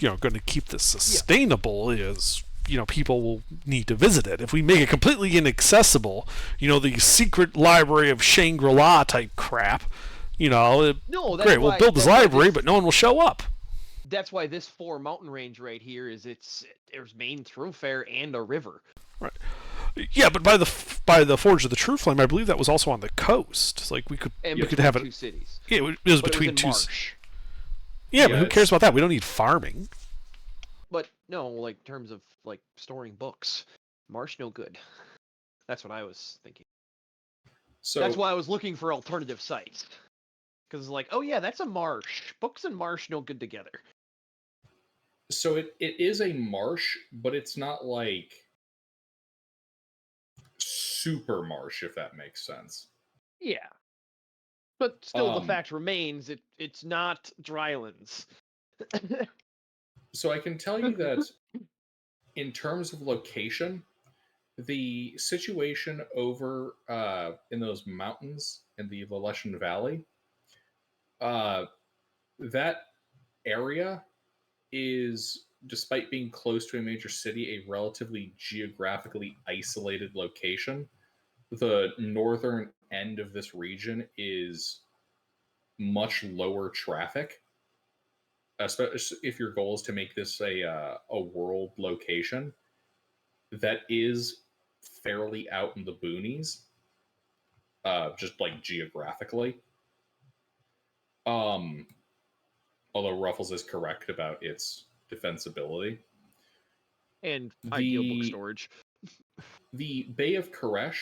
going to keep this sustainable is, people will need to visit it. If we make it completely inaccessible, the secret library of Shangri-La type crap, no, great, we'll build this library, but no one will show up. That's why this 4 mountain range right here there's main thoroughfare and a river. Right. Yeah, but by the Forge of the True Flame, I believe that was also on the coast. It's like we could have it. 2 cities. Yeah, it was between it was 2. Yeah, but who cares about that? We don't need farming. But no, like in terms of like storing books, marsh no good. That's what I was thinking. So that's why I was looking for alternative sites. Because it's like, oh yeah, that's a marsh. Books and marsh no good together. So it is a marsh, but it's not like super marsh, if that makes sense. Yeah. But still, the fact remains, it's not drylands. So I can tell you that in terms of location, the situation over in those mountains in the Valesian Valley, that area is, despite being close to a major city, a relatively geographically isolated location. The northern end of this region is much lower traffic, especially if your goal is to make this a world location that is fairly out in the boonies, just like geographically. Um, Although Ruffles is correct about its defensibility. And ideal book The storage. the Bay of Koresh,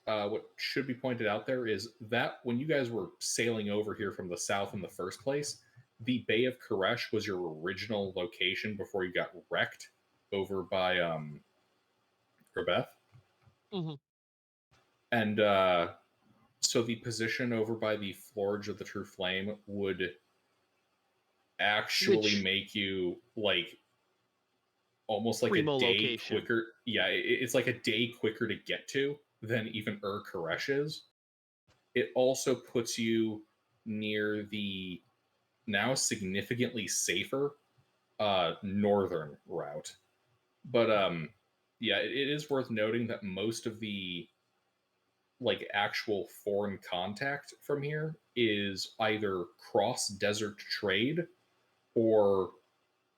what should be pointed out there is that when you guys were sailing over here from the south in the first place, the Bay of Koresh was your original location before you got wrecked over by Rebeth. Mm-hmm. And so the position over by the Forge of the True Flame would actually make you like almost like a primo day location. quicker. Yeah, it's like a day quicker to get to than even Koresh is. It also puts you near the now significantly safer northern route. But yeah, it is worth noting that most of the like actual foreign contact from here is either cross desert trade or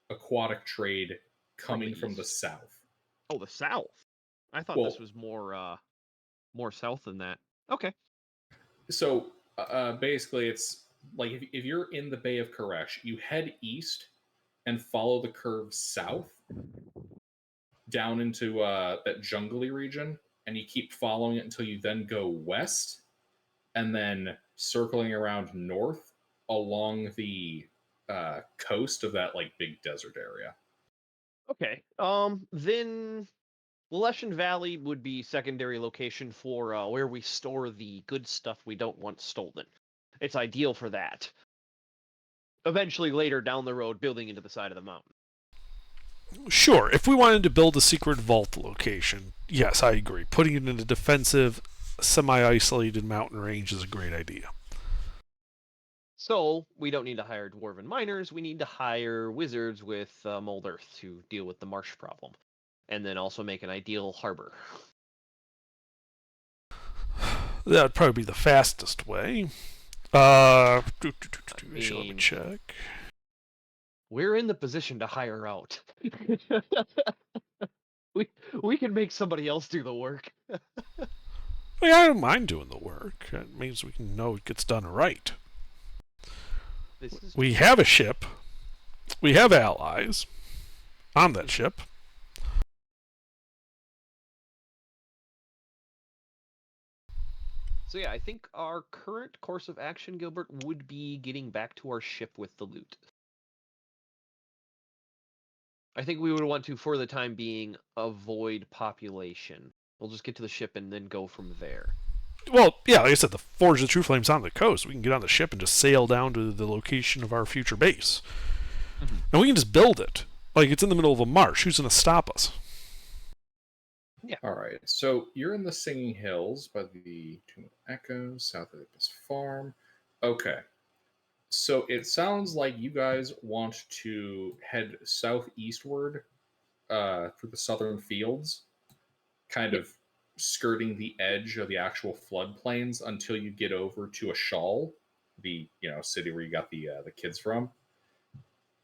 aquatic trade coming from the east. south. Oh, the south. I thought this was more south than that. Okay. So basically, it's like if you're in the Bay of Koresh, you head east and follow the curve south down into that jungly region, and you keep following it until you then go west, and then circling around north along the coast of that like big desert area. Okay. Then Leshen Valley would be secondary location for where we store the good stuff we don't want stolen. It's ideal for that. Eventually, later down the road, building into the side of the mountain. Sure, if we wanted to build a secret vault location, yes, I agree. Putting it in a defensive, semi-isolated mountain range is a great idea. So, we don't need to hire dwarven miners, we need to hire wizards with mold earth to deal with the marsh problem. And then also make an ideal harbor. That would probably be the fastest way. I Let me mean, check. we're in the position to hire out. we can make somebody else do the work. I don't mind doing the work. It means we can know it gets done right. We have a ship. We have allies on that ship. So yeah, I think our current course of action, Gilbert, would be getting back to our ship with the loot. I think we would want to, for the time being, avoid population. We'll just get to the ship and then go from there. Well, yeah, like I said, the Forge of the True Flame's on the coast. We can get on the ship and just sail down to the location of our future base. Mm-hmm. And we can just build it. Like, it's in the middle of a marsh. Who's going to stop us? Yeah. All right. So you're in the Singing Hills by the Tomb of Echoes, south of Ipus Farm. Okay. So it sounds like you guys want to head southeastward through the southern fields, kind of skirting the edge of the actual floodplains until you get over to Ashal, the city where you got the kids from,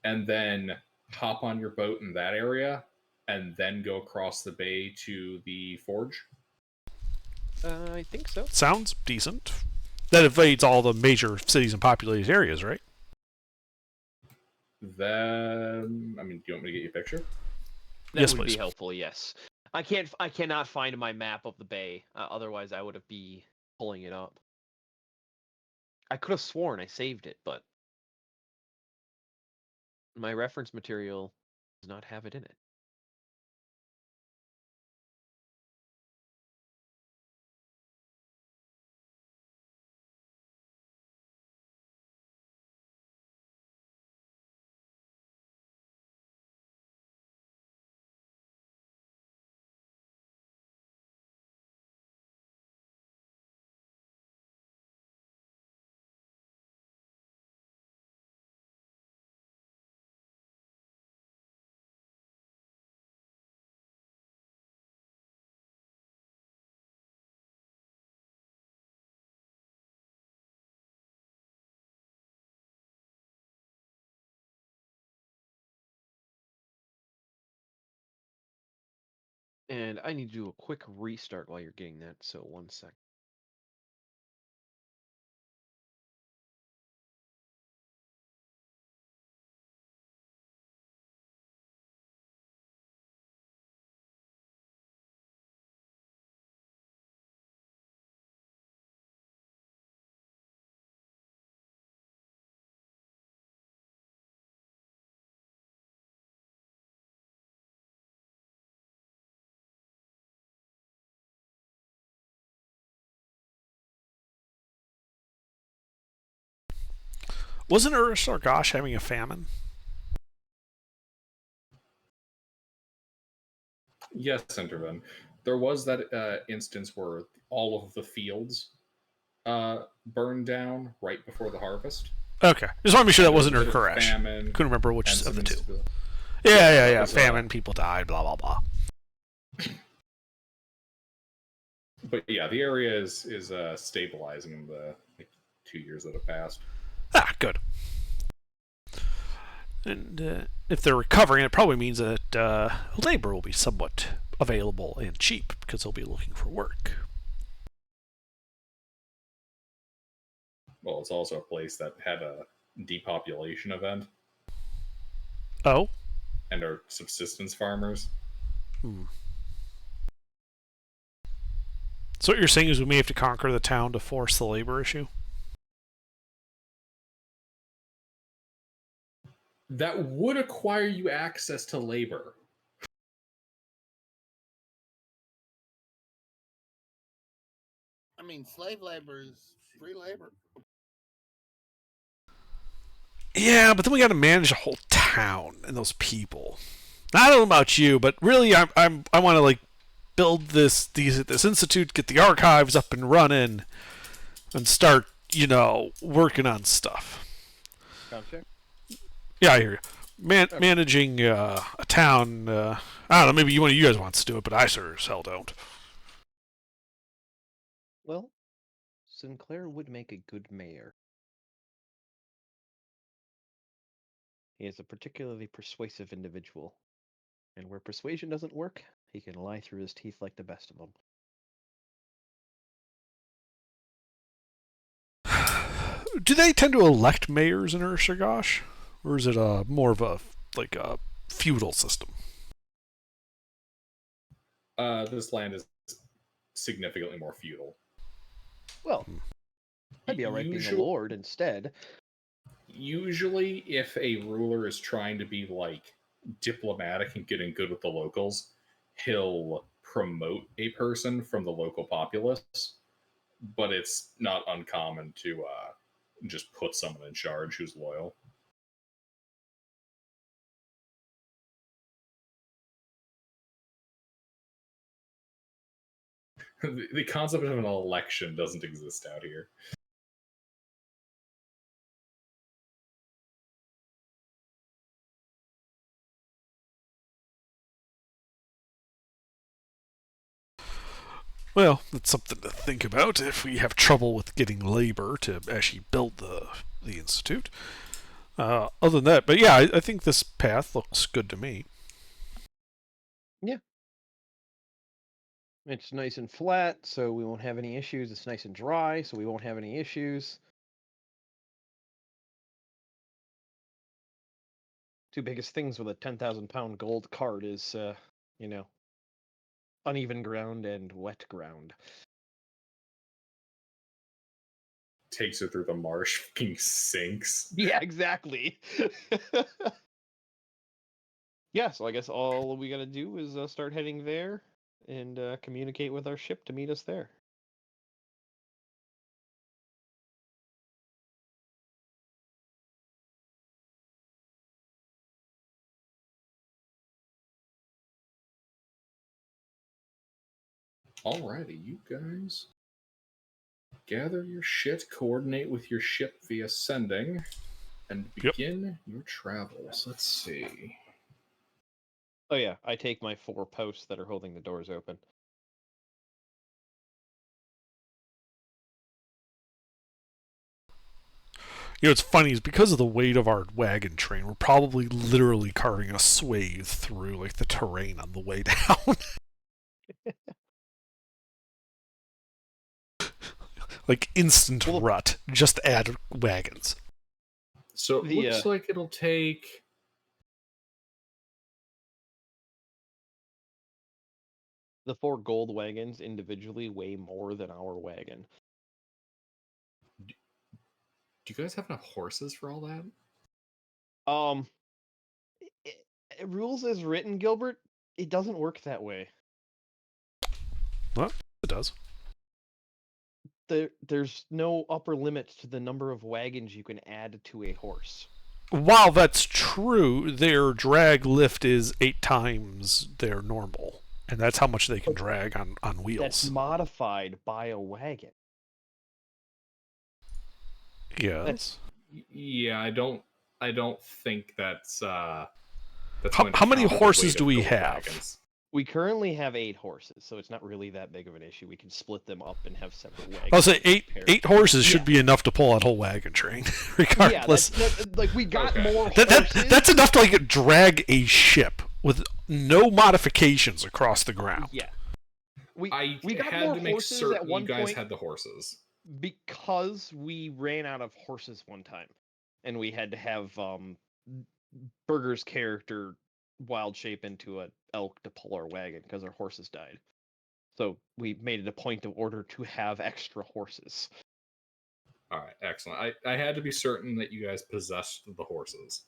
and then hop on your boat in that area, and then go across the bay to the forge. I think so. Sounds decent. That evades all the major cities and populated areas, right? Then, I mean, do you want me to get you a picture? That Yes, would please. be helpful. Yes. I cannot find my map of the bay. Otherwise, I would be pulling it up. I could have sworn I saved it, but my reference material does not have it in it. And I need to do a quick restart while you're getting that, so 1 sec. Wasn't Sargosh having a famine? Yes, Intervin. There was that instance where all of the fields burned down right before the harvest. Okay. Just want to make sure And that there was wasn't a bit of Urkaresh. famine Couldn't remember and which of some the two. instability. Yeah. was, Famine, people died, blah, blah, blah. But yeah, the area is stabilizing in the 2 years that have passed. Ah, good. And if they're recovering, it probably means that labor will be somewhat available and cheap because they'll be looking for work. Well, it's also a place that had a depopulation event Oh? and are subsistence farmers. So what you're saying is we may have to conquer the town to force the labor issue? That would acquire you access to labor. I mean, slave labor is free labor. Yeah, but then we got to manage a whole town and those people. I don't know about you, but really, I want to like build this institute, get the archives up and running, and start working on stuff. Contract? Yeah, I hear you. Managing a town. I don't know. Maybe one of you guys wants to do it, but I sure as hell don't. Well, Sinclair would make a good mayor. He is a particularly persuasive individual, and where persuasion doesn't work, he can lie through his teeth like the best of them. Do they tend to elect mayors in Urshagosh? Or is it more of a feudal system? This land is significantly more feudal. Well, I'd be alright being a lord instead. Usually, if a ruler is trying to be diplomatic and getting good with the locals, he'll promote a person from the local populace. But it's not uncommon to just put someone in charge who's loyal. The concept of an election doesn't exist out here. Well, that's something to think about if we have trouble with getting labor to actually build the institute. Other than that, but yeah, I think this path looks good to me. Yeah. It's nice and flat, so we won't have any issues. It's nice and dry, so we won't have any issues. Two biggest things with a 10,000-pound gold cart is, uneven ground and wet ground. Takes her through the marsh, fucking sinks. Yeah, exactly. Yeah, so I guess all we gotta do is start heading there and communicate with our ship to meet us there. Alrighty, you guys gather your shit, coordinate with your ship via sending, and begin your travels. Let's see. Oh yeah, I take my 4 posts that are holding the doors open. What's funny is because of the weight of our wagon train, we're probably literally carving a swathe through the terrain on the way down. Like instant Well, rut. Just add wagons. So it The, looks like it'll take. The 4 gold wagons individually weigh more than our wagon. Do you guys have enough horses for all that? Rules as written, Gilbert, it doesn't work that way. Well, it does. There's no upper limit to the number of wagons you can add to a horse. While that's true, their drag lift is 8 times their normal. And that's how much they can drag on wheels. That's modified by a wagon. Yes. Yeah, I don't think that's How going to many count as horses weight do of we gold have? wagons. We currently have 8 horses, so it's not really that big of an issue. We can split them up and have separate wagons. I'll say eight horses should Yeah. be enough to pull that whole wagon train, Yeah, regardless. like we got Okay. more horses. That's enough to like drag a ship with no modifications across the ground. Yeah. We I got had more to make horses certain at one you guys point had the horses. because we ran out of horses one time, and we had to have Burger's character wild shape into an elk to pull our wagon because our horses died. So we made it a point of order to have extra horses. All right, excellent. I had to be certain that you guys possessed the horses.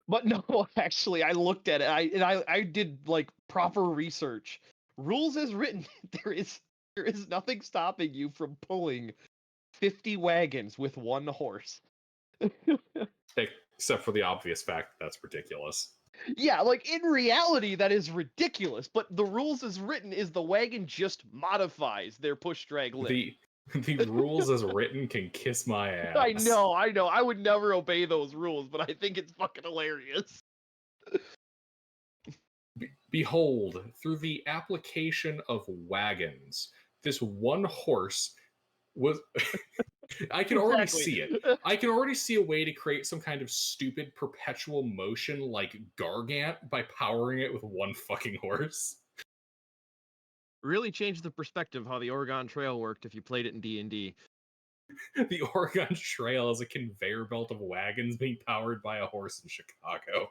But no, actually, I looked at it. I did like proper research. Rules as written, there is nothing stopping you from pulling 50 wagons with 1 horse. Except for the obvious fact that that's ridiculous. Yeah, like in reality, that is ridiculous. But the rules as written is the wagon just modifies their push drag lift. The rules as written can kiss my ass. I know. I would never obey those rules, but I think it's fucking hilarious. Behold, through the application of wagons, this one horse was. I can already Exactly. see it. I can already see a way to create some kind of stupid perpetual motion like Gargant by powering it with one fucking horse. Really changed the perspective how the Oregon Trail worked if you played it in D&D. The Oregon Trail is a conveyor belt of wagons being powered by a horse in Chicago.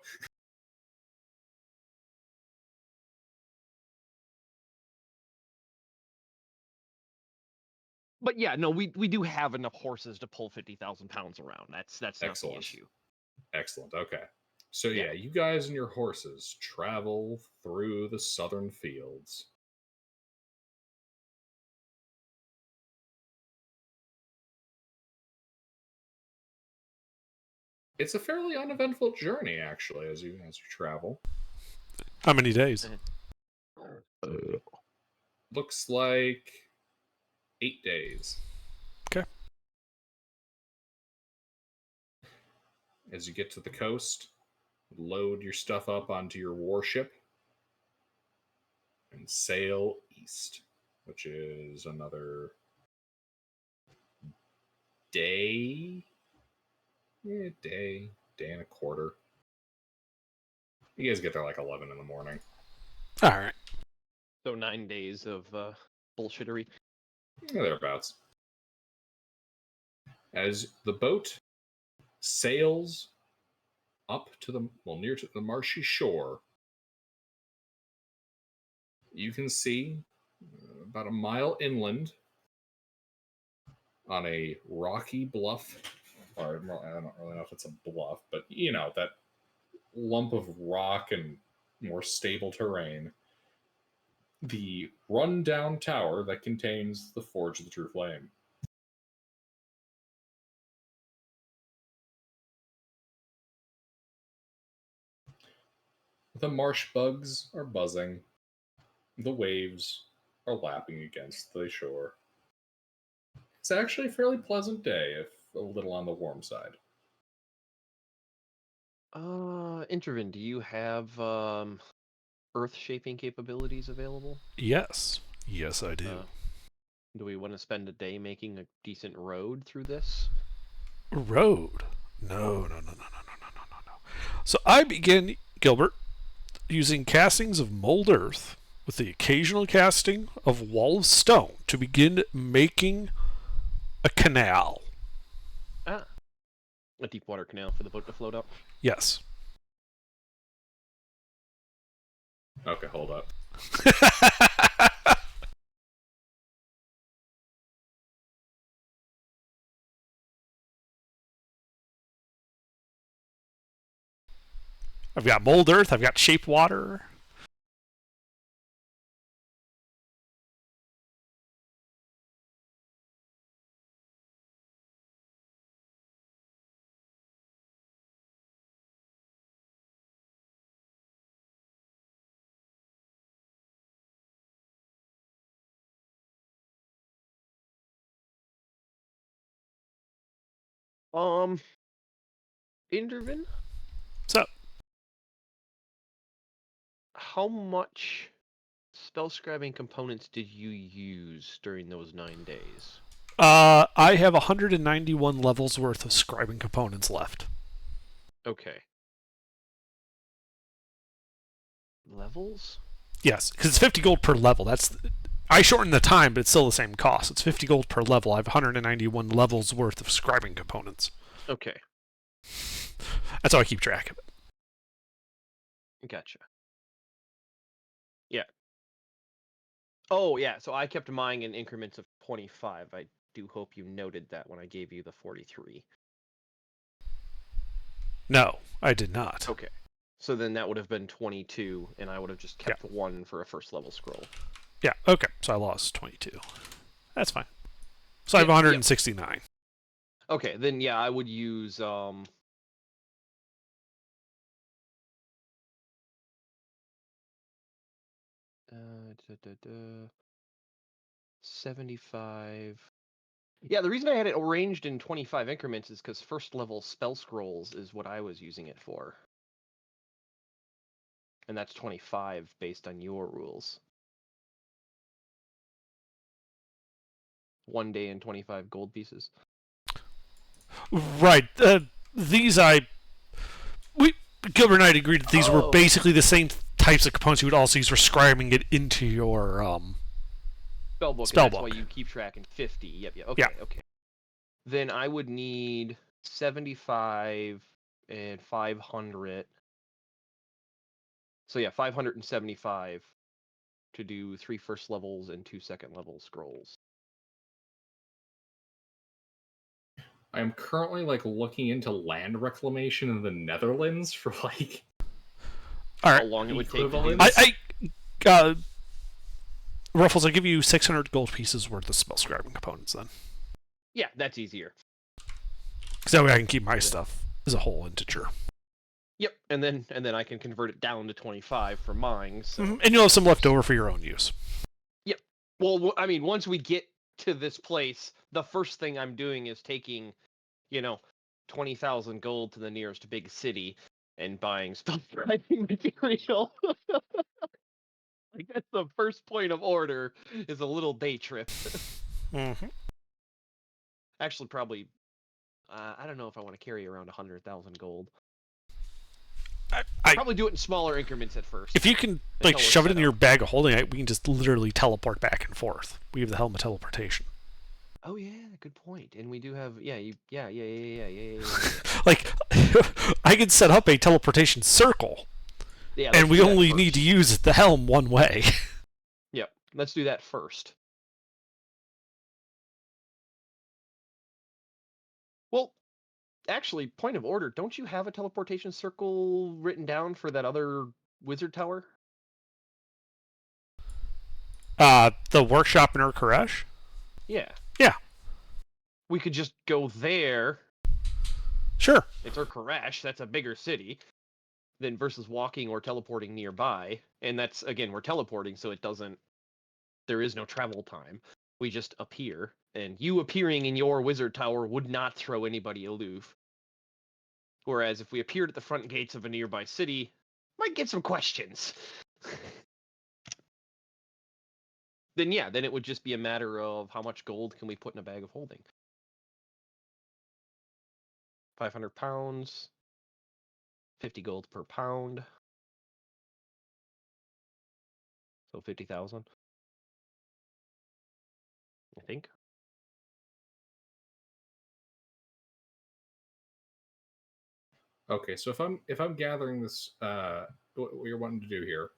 But yeah, no, we do have enough horses to pull 50,000 pounds around. That's not the Excellent. issue. Excellent. Okay. So Yeah. yeah, you guys and your horses travel through the southern fields. It's a fairly uneventful journey, actually, as you travel. How many days? Looks like 8 days. Okay. As you get to the coast, load your stuff up onto your warship and sail east, which is another day. Yeah, day and a quarter. You guys get there like 11 in the morning. All right. So 9 days of bullshittery. Yeah, thereabouts. As the boat sails up to the near to the marshy shore, you can see about a mile inland on a rocky bluff, or I don't really know if it's a bluff, but you know, that lump of rock and more stable terrain, the run-down tower that contains the Forge of the True Flame. The marsh bugs are buzzing. The waves are lapping against the shore. It's actually a fairly pleasant day, if a little on the warm side. Intervin, do you have earth shaping capabilities available? Yes. Yes, I do. Do we want to spend a day making a decent road through this? Road? No. So I begin, Gilbert, using castings of mold earth with the occasional casting of wall of stone to begin making a canal. Ah, a deep water canal for the boat to float up. Yes. Okay, hold up. I've got mold earth, I've got shape water. Intervin, So, how much spell scribing components did you use during those 9 days? I have 191 levels worth of scribing components left. Okay. Levels? Yes, because it's 50 gold per level. I shortened the time, but it's still the same cost. It's 50 gold per level. I have 191 levels worth of scribing components. Okay. That's how I keep track of it. Gotcha. Yeah. Oh, yeah. So I kept mine in increments of 25. I do hope you noted that when I gave you the 43. No, I did not. Okay. So then that would have been 22, and I would have just kept one for a first level scroll. Yeah, okay. So I lost 22. That's fine. So I have 169. Okay, then yeah, I would use 75. Yeah, the reason I had it arranged in 25 increments is because first level spell scrolls is what I was using it for. And that's 25 based on your rules. 1 day and 25 gold pieces. Right. Gilbert and I agreed that these were basically the same types of components you would also use for scribing it into your spellbook. Spellbook. That's why you keep tracking 50. Yep. Okay. Yeah. Okay. Then I would need 75 and 500. So yeah, 575 to do 3 first levels and 2 second level scrolls. I am currently looking into land reclamation in the Netherlands for All right. How long it would take to do this. Ruffles, I'll give you 600 gold pieces worth of spell scribing components then. Yeah, that's easier. Because that way I can keep my stuff as a whole integer. Yep, and then I can convert it down to 25 for mine. So. And you'll have some left over for your own use. Yep. Well, I mean, once we get to this place, the first thing I'm doing is taking, 20,000 gold to the nearest big city and buying spell scribing material. That's the first point of order, is a little day trip. Mm-hmm. Actually, probably, I don't know if I want to carry around 100,000 gold. I'll probably do it in smaller increments at first. If you can shove it in your bag of holding, we can just literally teleport back and forth. We have the helm of teleportation. Oh yeah, good point. And we do have yeah. I can set up a teleportation circle. Yeah, and we only need to use the helm one way. Yep. Let's do that first. Well, actually, point of order, don't you have a teleportation circle written down for that other wizard tower? The workshop in Urkaresh? Yeah. Yeah. We could just go there. Sure. It's Urkaresh, that's a bigger city, than versus walking or teleporting nearby. And that's, again, we're teleporting, so there is no travel time. We just appear, and you appearing in your wizard tower would not throw anybody aloof. Whereas if we appeared at the front gates of a nearby city, might get some questions. Then it would just be a matter of how much gold can we put in a bag of holding. 500 pounds, 50 gold per pound. So 50,000. I think. Okay, so if I'm gathering this, what you're wanting to do here,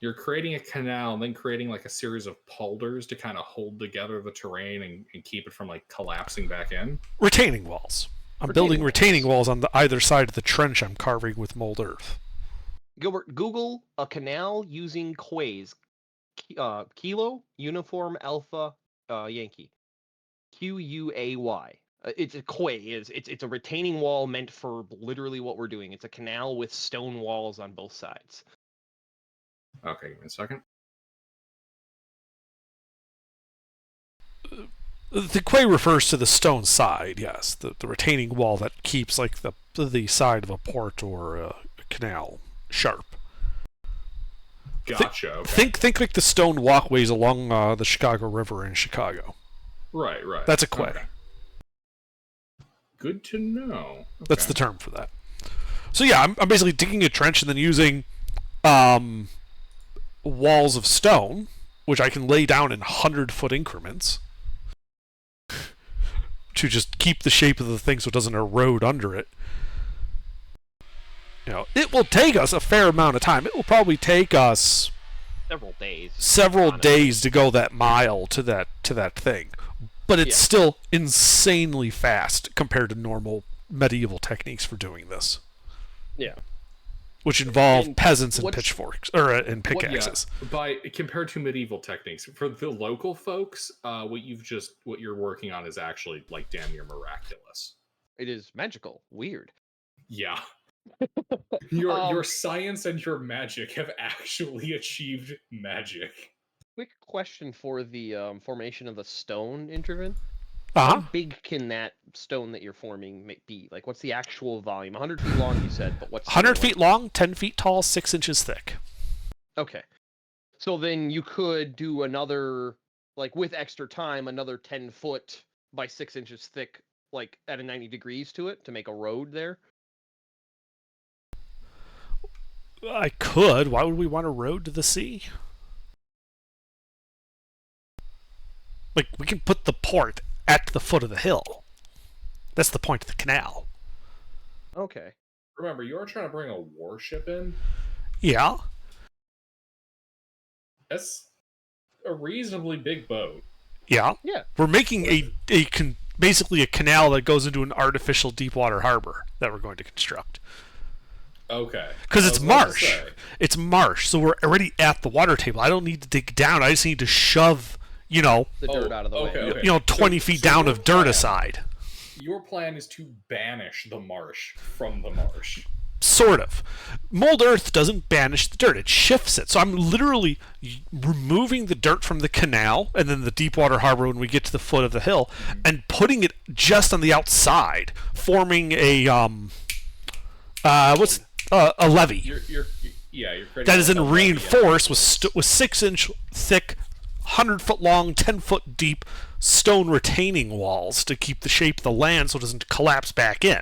you're creating a canal and then creating like a series of polders to kind of hold together the terrain and keep it from like collapsing back in. Retaining walls. I'm building retaining walls on the either side of the trench I'm carving with mold earth. Gilbert, Google a canal using quays. Kilo Uniform Alpha Yankee. QUAY. It's a quay. It's a retaining wall meant for literally what we're doing. It's a canal with stone walls on both sides. Okay, give me a second. The quay refers to the stone side, yes, the retaining wall that keeps like the side of a port or a canal sharp. Gotcha. Okay. Think like the stone walkways along the Chicago River in Chicago. Right. That's a quay. Okay. Good to know. Okay. That's the term for that. So yeah, I'm basically digging a trench and then using walls of stone, which I can lay down in 100-foot increments to just keep the shape of the thing so it doesn't erode under it. You know, it will take us a fair amount of time. It will probably take us several days to go that mile to that thing. But it's still insanely fast compared to normal medieval techniques for doing this. Yeah. Which involve peasants and pitchforks and pickaxes. By compared to medieval techniques, for the local folks, what you're working on is actually like damn near miraculous. It is magical, weird. Yeah. Your science and your magic have actually achieved magic. Quick question for the formation of the stone interval. Uh-huh. How big can that stone that you're forming be? Like, what's the actual volume? 100 feet long, you said, but what's 100 feet long, 10 feet tall, 6 inches thick. Okay. So then you could do another, like, with extra time, another 10 foot by 6 inches thick, like, at a 90 degrees to it to make a road there? I could. Why would we want a road to the sea? Like, we can put the port at the foot of the hill. That's the point of the canal. Okay. Remember, you are trying to bring a warship in? Yeah. That's a reasonably big boat. Yeah. Yeah. We're making basically a canal that goes into an artificial deep water harbor that we're going to construct. Okay. Because it's marsh. It's marsh, so we're already at the water table. I don't need to dig down. I just need to shove, the dirt out of the way. Okay. 20 feet down of dirt aside. Your plan is to banish the marsh from the marsh. Sort of. Mold earth doesn't banish the dirt. It shifts it. So I'm literally removing the dirt from the canal and then the deep water harbor when we get to the foot of the hill and putting it just on the outside, forming a a levee. You're that is then reinforced with 6-inch thick, 100-foot long, 10-foot deep stone retaining walls to keep the shape of the land so it doesn't collapse back in.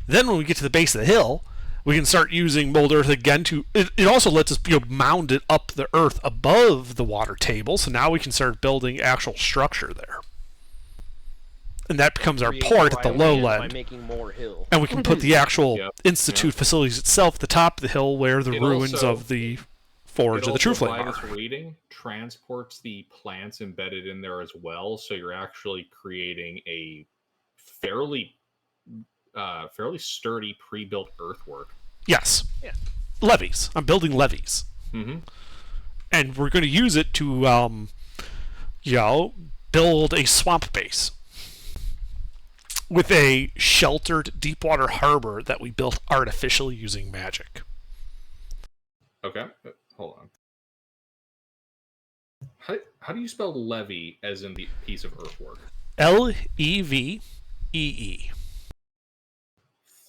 Then when we get to the base of the hill, we can start using mold earth again to... It also lets us mound it up the earth above the water table, so now we can start building actual structure there. And that becomes our port at the lowland. By making more hill. And we can put the actual institute facilities itself at the top of the hill where the ruins of the forge of the True Flame are. Its rating transports the plants embedded in there as well, so you're actually creating a fairly sturdy pre-built earthwork. Yes. Yeah. Levees. I'm building levees. Mm-hmm. And we're going to use it to, build a swamp base with a sheltered deep-water harbor that we built artificially using magic. Okay. Hold on. How do you spell levee as in the piece of earthwork? Levee.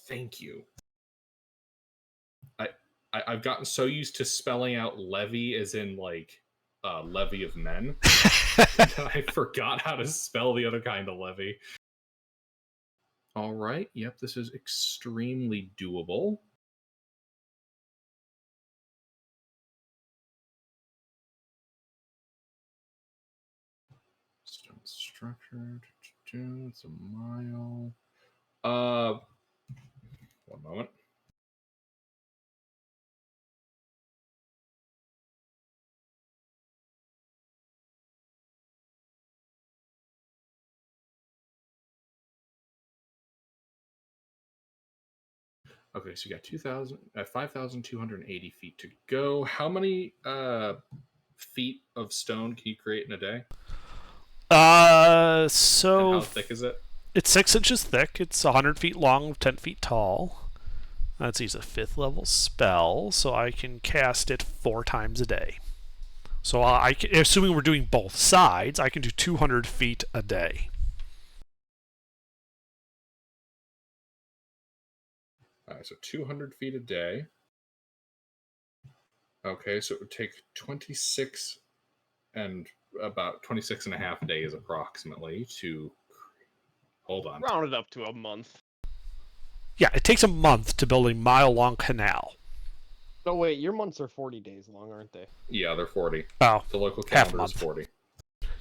Thank you. I've gotten so used to spelling out levy as in like levy of men that I forgot how to spell the other kind of levy. All right. Yep, this is extremely doable. structure. It's a mile. 1 moment. Okay, so you got 5,280 feet to go. How many feet of stone can you create in a day? And So how thick is it? it's 6 inches thick. It's 100 feet long, 10 feet tall. Let's use a 5th level spell, so I can cast it 4 times a day. So assuming we're doing both sides, I can do 200 feet a day. All right, so 200 feet a day. Okay, so it would take 26 and about 26 and a half days approximately to hold on. Round it up to a month. Yeah, it takes a month to build a mile-long canal. No, wait, your months are 40 days long, aren't they? Yeah, they're 40. Oh, The local half a calendar is month. 40.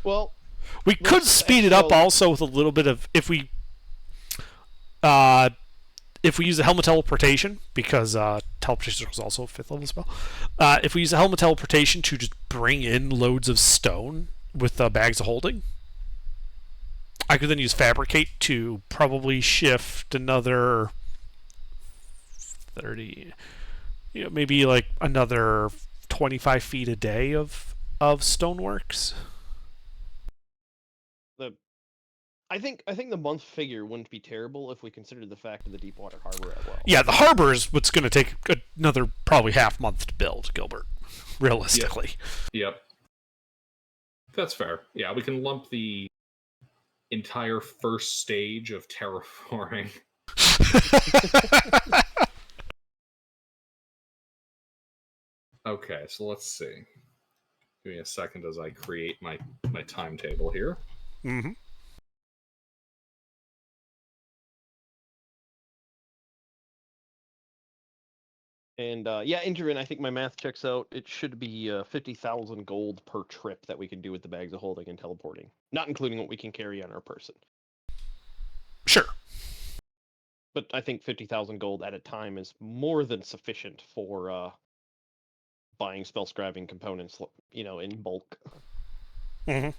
Well, We could speed it up also with a little bit of if we use the helmet teleportation, because teleportation is also a 5th level spell. If we use the helmet teleportation to just bring in loads of stone with bags of holding, I could then use fabricate to probably shift another 30, maybe like another 25 feet a day of stoneworks. I think the month figure wouldn't be terrible if we considered the fact of the Deepwater Harbor as well. Yeah, the harbor is what's going to take another probably half month to build, Gilbert. Realistically. Yep. That's fair. Yeah, we can lump the entire first stage of terraforming. Okay, so let's see. Give me a second as I create my timetable here. Mm-hmm. And yeah, Injurin, I think my math checks out. It should be 50,000 gold per trip that we can do with the bags of holding and teleporting, not including what we can carry on our person. Sure. But I think 50,000 gold at a time is more than sufficient for buying spell scribing components, in bulk. Mm-hmm.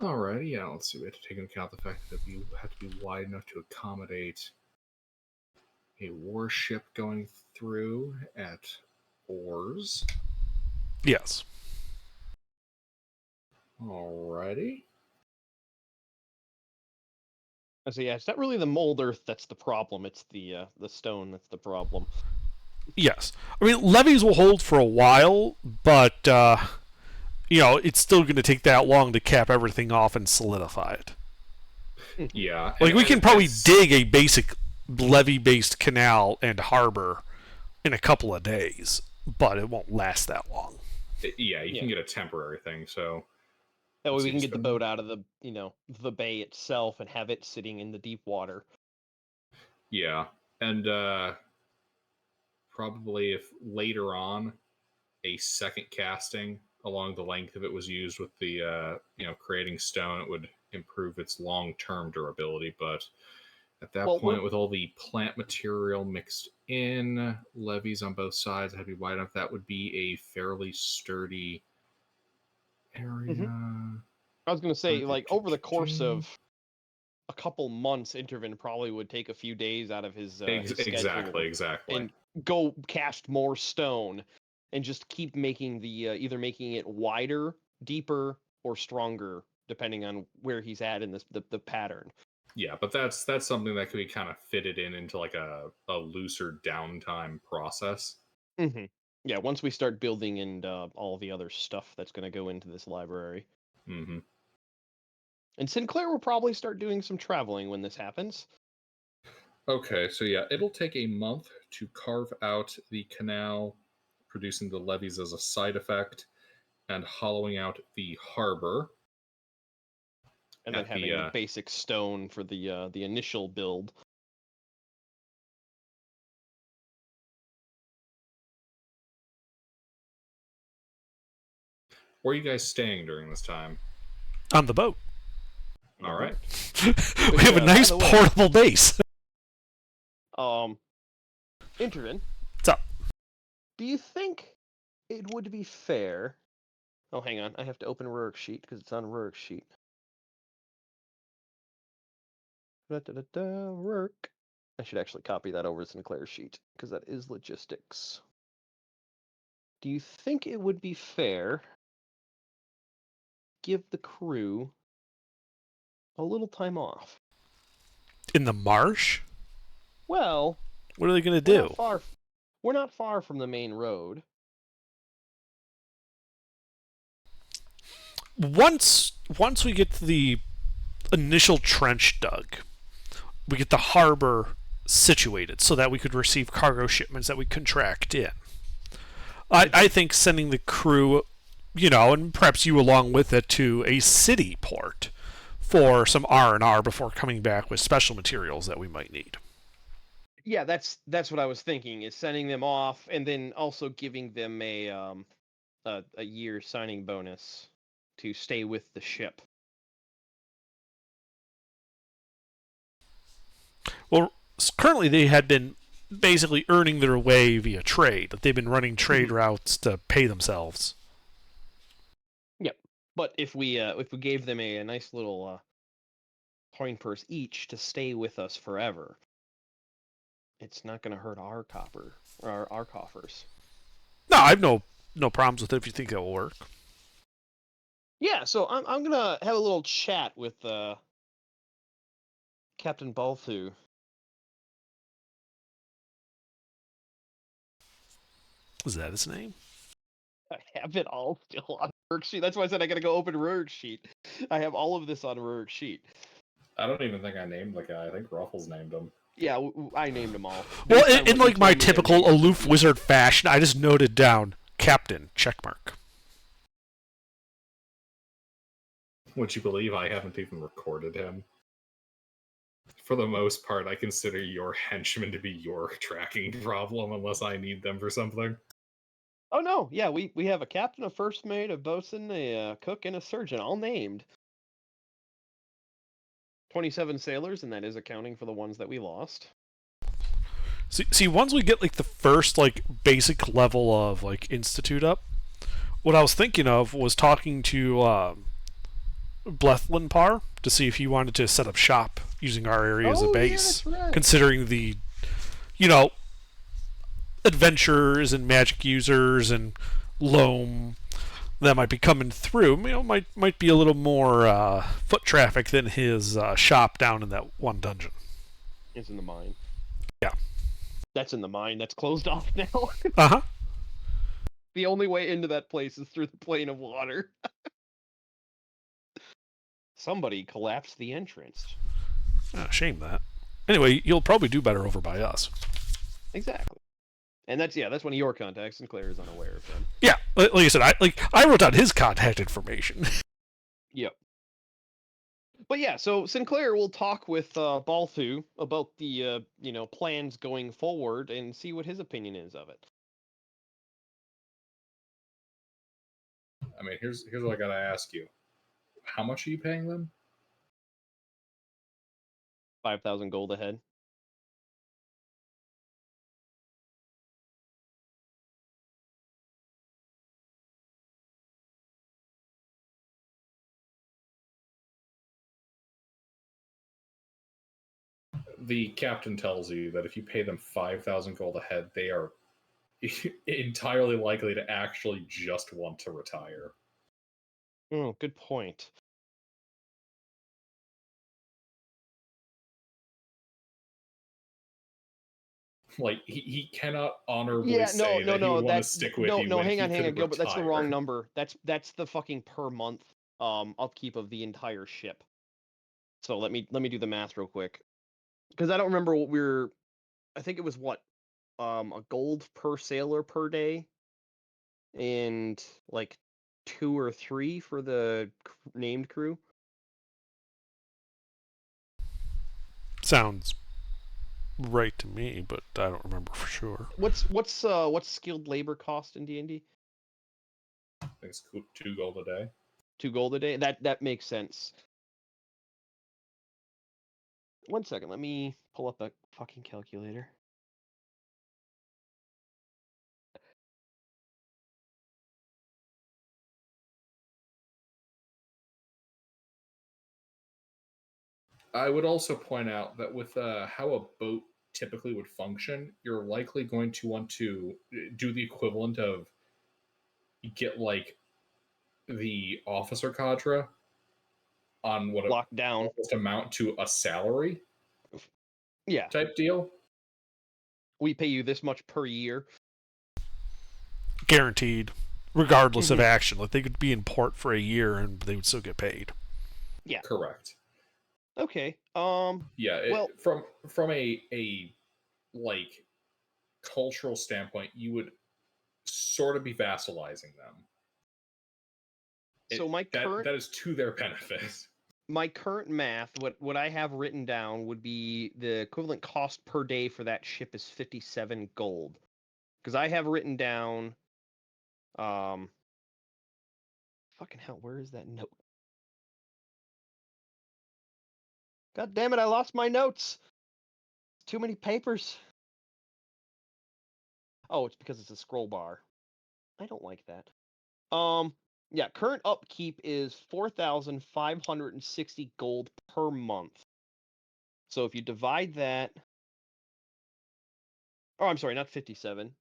Alrighty, yeah, let's see. We have to take into account the fact that we have to be wide enough to accommodate a warship going through at oars. Yes. Alrighty. So yeah, it's not really the mold earth that's the problem. It's the stone that's the problem. Yes. I mean, levees will hold for a while, but it's still going to take that long to cap everything off and solidify it. Yeah. Like, we can probably dig a basic levee-based canal and harbor in a couple of days, but it won't last that long. Yeah, you can get a temporary thing, so... That way we can get the boat out of the, the bay itself and have it sitting in the deep water. Yeah, and probably if later on a second casting along the length of it was used with the, creating stone, it would improve its long-term durability, but... At that point, with all the plant material mixed in, levees on both sides had to be wide enough, that would be a fairly sturdy area. Mm-hmm. I was going to say, like, over the course of a couple months, Intervin probably would take a few days out of his schedule. Exactly. And go cast more stone and just keep making the, either making it wider, deeper, or stronger, depending on where he's at in the pattern. Yeah, but that's something that could be kind of fitted into like a looser downtime process. Mm-hmm. Yeah, once we start building and all the other stuff that's going to go into this library. Mm-hmm. And Sinclair will probably start doing some traveling when this happens. Okay, so yeah, it'll take a month to carve out the canal, producing the levees as a side effect, and hollowing out the harbor. And then having the basic stone for the initial build. Where are you guys staying during this time? On the boat. All right. We have a by nice the way- portable base. Intervin, What's up? do you think it would be fair? Oh, hang on. I have to open Rurik's sheet because it's on Rurik's sheet. Rurik. I should actually copy that over to Sinclair's sheet because that is logistics. Do you think it would be fair give the crew a little time off? In the marsh? Well, What are they going to we're do? not far. We're not far from the main road. Once we get to the initial trench dug, we get the harbor situated so that we could receive cargo shipments that we contract in. I think sending the crew, and perhaps you along with it, to a city port for some R&R before coming back with special materials that we might need. Yeah, that's what I was thinking, is sending them off and then also giving them a year signing bonus to stay with the ship. Well, currently they had been basically earning their way via trade. They've been running trade routes to pay themselves. Yep. But if we gave them a nice little coin purse each to stay with us forever, it's not going to hurt our copper or our coffers. No, I have no problems with it if you think that will work. Yeah, so I'm gonna have a little chat with Captain Balthu. Is that his name? I have it all still on Rurik's sheet. That's why I said I gotta go open Rurik's sheet. I have all of this on Rurik's sheet. I don't even think I named the guy. I think Ruffles named him. Yeah, I named them all. Well, Based on in what like you my told me their typical names would aloof be. wizard fashion, I just noted down Captain checkmark. Would you believe I haven't even recorded him? For the most part, I consider your henchmen to be your tracking problem unless I need them for something. Oh no, yeah, we have a captain, a first mate, a bosun, a cook, and a surgeon, all named. 27 sailors, and that is accounting for the ones that we lost. See, once we get like the first like basic level of like institute up, what I was thinking of was talking to Blethlin Par to see if he wanted to set up shop using our area as a base, yeah, that's right. considering the, adventurers and magic users and loam that might be coming through. Might be a little more foot traffic than his shop down in that one dungeon. It's in the mine. Yeah. That's in the mine. That's closed off now. Uh-huh. The only way into that place is through the plane of water. Somebody collapsed the entrance. Shame that. Anyway, you'll probably do better over by us. Exactly. And that's one of your contacts, and Claire is unaware of them. Yeah, like I said, I wrote down his contact information. Yep. But yeah, so Sinclair will talk with Balthu about the plans going forward and see what his opinion is of it. I mean, here's what I gotta ask you: how much are you paying them? 5,000 gold ahead. The captain tells you that if you pay them 5,000 gold ahead, they are entirely likely to actually just want to retire. Oh, good point. Like he cannot honorably Yeah, say that he would want to that's stick with no, you. no. when Hang he on, could Gilbert. That's the wrong retire. number. That's the fucking per month upkeep of the entire ship. So let me do the math real quick, because I don't remember what I think it was a gold per sailor per day, and like 2 or 3 for the named crew. Sounds right to me, but I don't remember for sure. What's skilled labor cost in D&D? I think it's 2 gold a day. 2 gold a day. That makes sense. 1 second, let me pull up a fucking calculator. I would also point out that with how a boat typically would function, you're likely going to want to do the equivalent of get like the officer cadre on what Locked down. almost amount to a salary Yeah. type deal. We pay you this much per year. Guaranteed, regardless of Mhm. action. Like they could be in port for a year and they would still get paid. Yeah. Correct. Okay. Yeah. Well- from a like cultural standpoint, you would sort of be vassalizing them. So that is to their benefit. My current math, what I have written down would be the equivalent cost per day for that ship is 57 gold. Because I have written down, fucking hell, where is that note? God damn it, I lost my notes. Too many papers. Oh, it's because it's a scroll bar. I don't like that. Yeah, current upkeep is 4,560 gold per month. So if you divide that, oh, I'm sorry, not 57.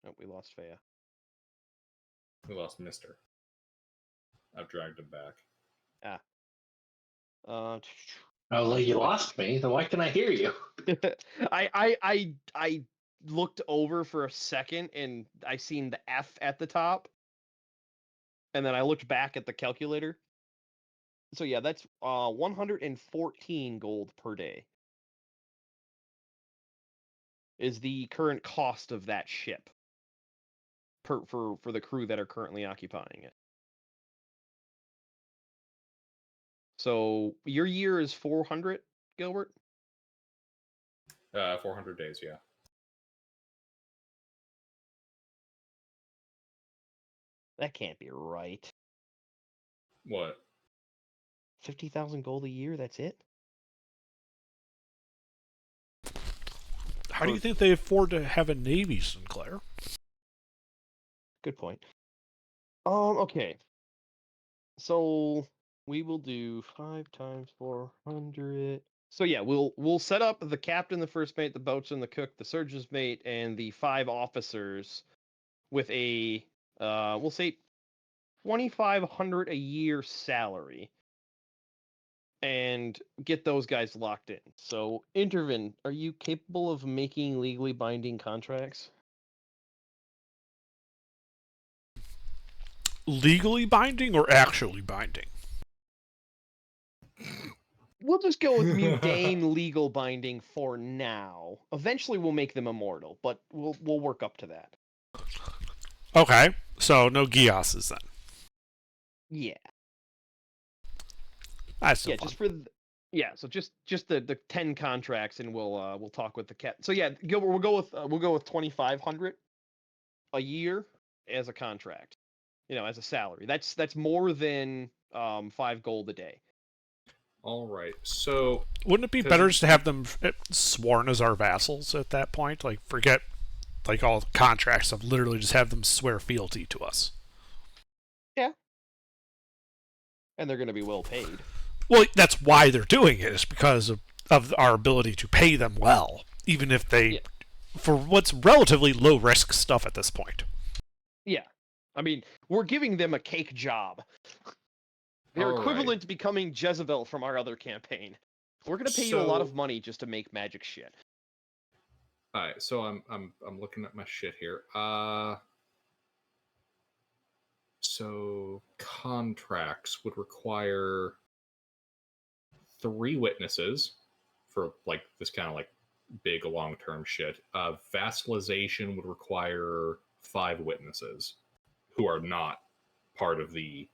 Oh, we lost Faya. We lost Mister. I've dragged him back. Ah. Oh, you lost me. Then why can I hear you? I looked over for a second and I seen the F at the top, and then I looked back at the calculator. So yeah, that's 114 gold per day is the current cost of that ship for the crew that are currently occupying it. So your year is 400, Gilbert? 400 days, yeah. That can't be right. What? 50,000 gold a year, that's it? How do you think they afford to have a navy, Sinclair? Good point. Okay. So we will do 5 times 400. So yeah, we'll set up the captain, the first mate, the boatswain, the cook, the surgeon's mate, and the 5 officers with a we'll say 2,500 a year salary, and get those guys locked in. So Intervin, are you capable of making legally binding contracts? Legally binding or actually binding? We'll just go with mundane legal binding for now. Eventually, we'll make them immortal, but we'll work up to that. Okay, so no Gias's then. Yeah, That's still yeah, fun. just for so just the 10 contracts, and we'll talk with the cat. So yeah, Gilbert, we'll go with 2,500 a year as a contract. As a salary. That's more than 5 gold a day. All right. So wouldn't it be better just to have them sworn as our vassals at that point? Like forget like all contracts of literally just have them swear fealty to us. Yeah. And they're going to be well paid. Well, that's why they're doing it, is because of our ability to pay them well, even if they, for what's relatively low risk stuff at this point. Yeah. I mean, we're giving them a cake job. They're equivalent to becoming Jezebel from our other campaign. We're going to pay you a lot of money just to make magic shit. All right, so I'm looking at my shit here. So contracts would require 3 witnesses for like this kind of like big long-term shit. Vassalization would require 5 witnesses who are not part of the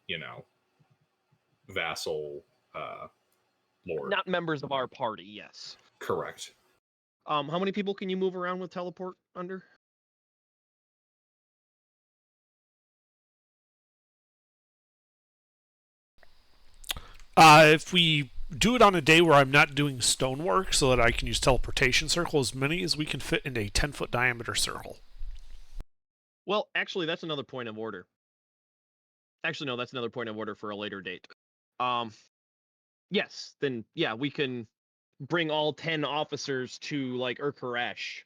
vassal lord. Not members of our party, yes. Correct. How many people can you move around with teleport under? If we do it on a day where I'm not doing stonework so that I can use teleportation circle, as many as we can fit in a 10-foot diameter circle. Well, actually, that's another point of order. Actually, no, that's another point of order for a later date. Yes, then, yeah, we can bring all 10 officers to, like, Urkaresh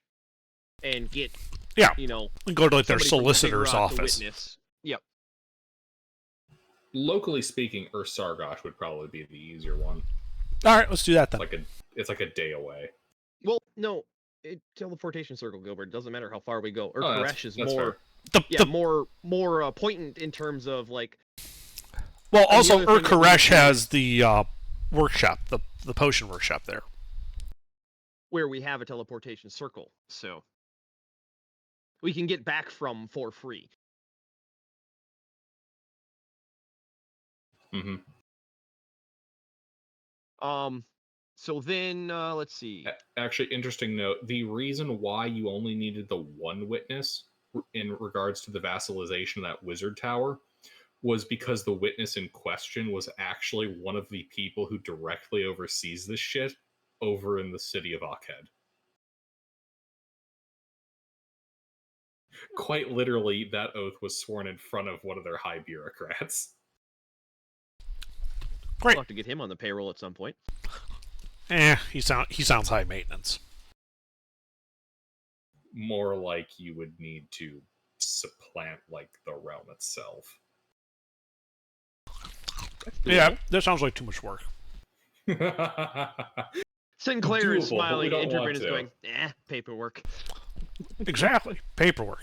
and get, Yeah. you know, And go to like their somebody from solicitor's Ziggurat to office. witness. Yep. Locally speaking, Sargosh would probably be the easier one. All right, let's do that then. It's like a day away. Well, no, teleportation circle, Gilbert. It doesn't matter how far we go. Oh, Urkaresh is that's more, fair. more poignant in terms of like. Well, and the also other thing that we Urkaresh do- has the workshop, the potion workshop there. where we have a teleportation circle, so we can get back from for free. Mm-hmm. So then let's see. Actually, interesting note: the reason why you only needed the one witness in regards to the vassalization of that wizard tower was because the witness in question was actually one of the people who directly oversees this shit over in the city of Akhed. Quite literally, that oath was sworn in front of one of their high bureaucrats. Great. We'll have to get him on the payroll at some point. He sounds high maintenance. More like you would need to supplant like the realm itself. Yeah, that sounds like too much work. Sinclair is Doable, but we smiling. don't Intervin want is to. going, paperwork. Exactly, paperwork,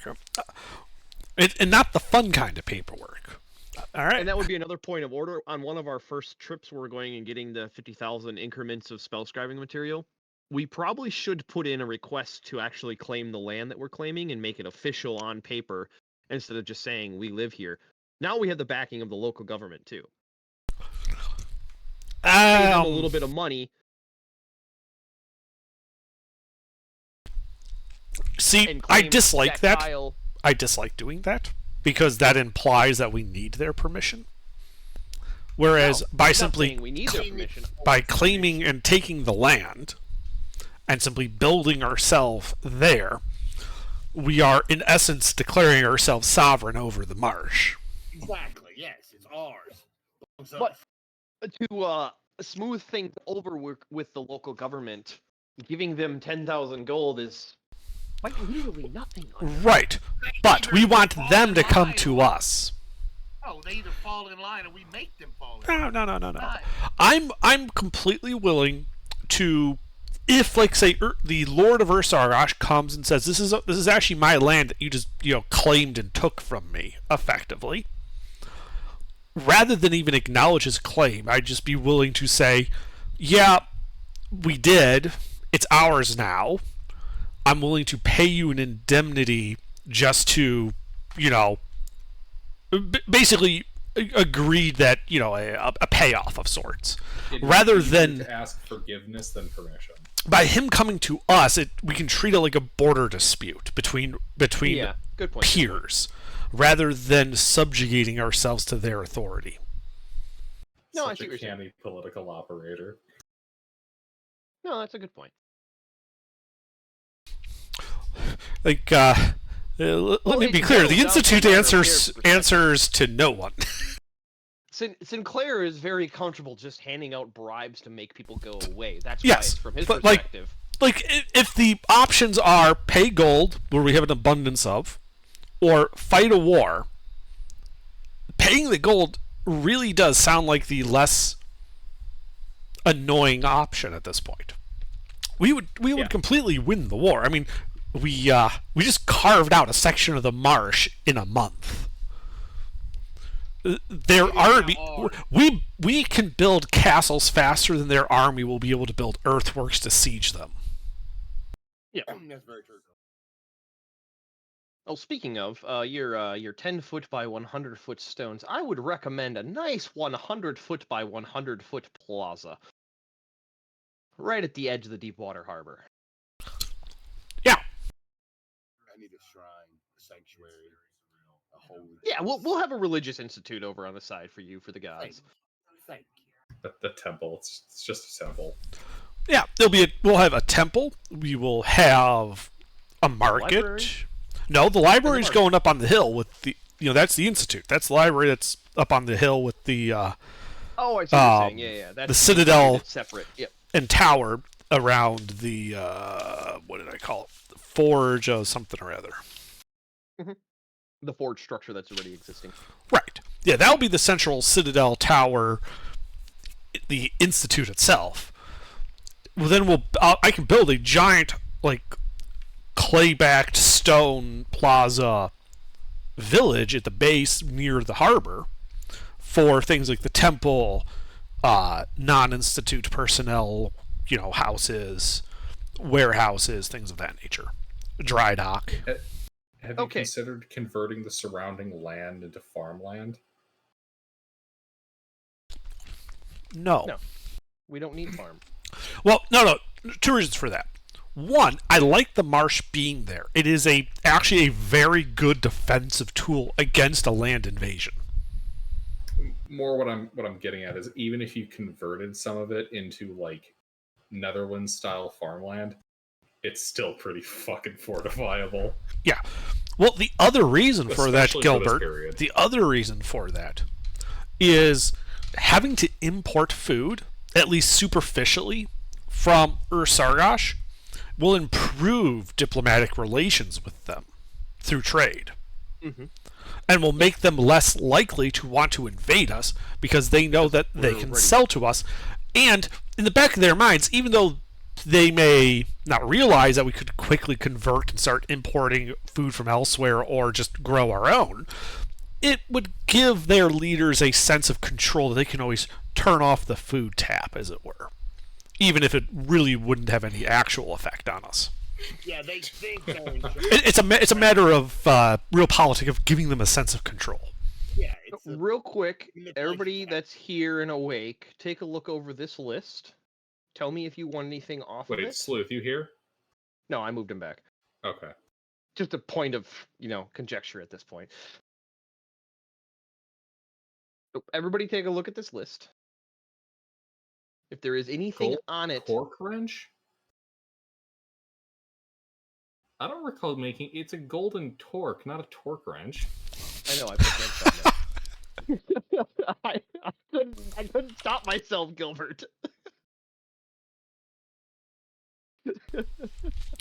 and not the fun kind of paperwork. All right, And that would be another point of order. On one of our first trips, we're going and getting the 50,000 increments of spell scribing material. We probably should put in a request to actually claim the land that we're claiming and make it official on paper instead of just saying we live here. Now we have the backing of the local government too. Pay them a little bit of money. See, and I claim dislike that. tile. I dislike doing that because that implies that we need their permission. Whereas by I'm not simply saying we need their permission. by claiming and taking the land and simply building ourselves there, we are in essence declaring ourselves sovereign over the marsh. Exactly. Yes, it's ours. So, But to smooth things over with the local government, giving them 10,000 gold is like literally nothing. Right. But we want them to come to us. oh, they either fall in line or we make them fall in line. No. I'm completely willing to, if like say the Lord of Ursargosh comes and says this is actually my land that you just claimed and took from me effectively. Rather than even acknowledge his claim, I'd just be willing to say, yeah, we did. It's ours now. I'm willing to pay you an indemnity just to, basically agree that, a payoff of sorts. Rather than to ask forgiveness than permission. By him coming to us, we can treat it like a border dispute between good point. peers, rather than subjugating ourselves to their authority. No, Such I see a what you're saying. canny political operator. No, that's a good point. Like, let me be clear: the Institute answers to no one. Sinclair is very comfortable just handing out bribes to make people go away. That's why Yes, it's from his but perspective. like if the options are pay gold, where we have an abundance of, or fight a war, paying the gold really does sound like the less annoying option at this point. We would completely win the war. I mean, we just carved out a section of the marsh in a month. Their army, we can build castles faster than their army will be able to build earthworks to siege them. Yeah, That's very true. Oh, speaking of your 10-foot by 100-foot stones, I would recommend a nice 100-foot by 100-foot plaza, right at the edge of the Deepwater Harbor. Yeah. I need a shrine, a sanctuary, a holy. Yeah, we'll have a religious institute over on the side for you for the gods. Thank you. The temple. It's just a temple. Yeah, we'll have a temple. We will have a market. library? No, the library's market. going up on the hill with the. That's the institute. That's the library that's up on the hill with the. Oh, I see what you're saying. Yeah. That's the citadel. It's separate. Yep. And tower around the what did I call it? The forge of something or other. The forge structure that's already existing. Right. Yeah, that'll be the central citadel tower. The institute itself. Well, then I can build a giant clay-backed stone plaza village at the base near the harbor for things like the temple, non-institute personnel, houses, warehouses, things of that nature. Dry dock. Have you considered converting the surrounding land into farmland? No. We don't need farm. Well, no. 2 reasons for that. One, I like the marsh being there. It is actually a very good defensive tool against a land invasion. More what I'm getting at is even if you converted some of it into Netherlands style farmland, it's still pretty fucking fortifiable. Yeah. Well, the other reason for that, Gilbert, the other reason for that is having to import food, at least superficially, from Ur-Sargosh will improve diplomatic relations with them through trade. Mm-hmm. And will make them less likely to want to invade us because they know that they can sell to us. And in the back of their minds, even though they may not realize that we could quickly convert and start importing food from elsewhere or just grow our own, it would give their leaders a sense of control that they can always turn off the food tap, as it were, even if it really wouldn't have any actual effect on us. Yeah, they think it's a matter of realpolitik of giving them a sense of control. Yeah. Real quick, everybody that's here and awake, take a look over this list. Tell me if you want anything off of it. Wait, Sleuth, you here? No, I moved him back. Okay. Just a point of, conjecture at this point. So everybody take a look at this list. If there is anything on it... Torque wrench? I don't recall making... It's a golden torque, not a torque wrench. I know, I put wrench on there. I couldn't stop myself, Gilbert.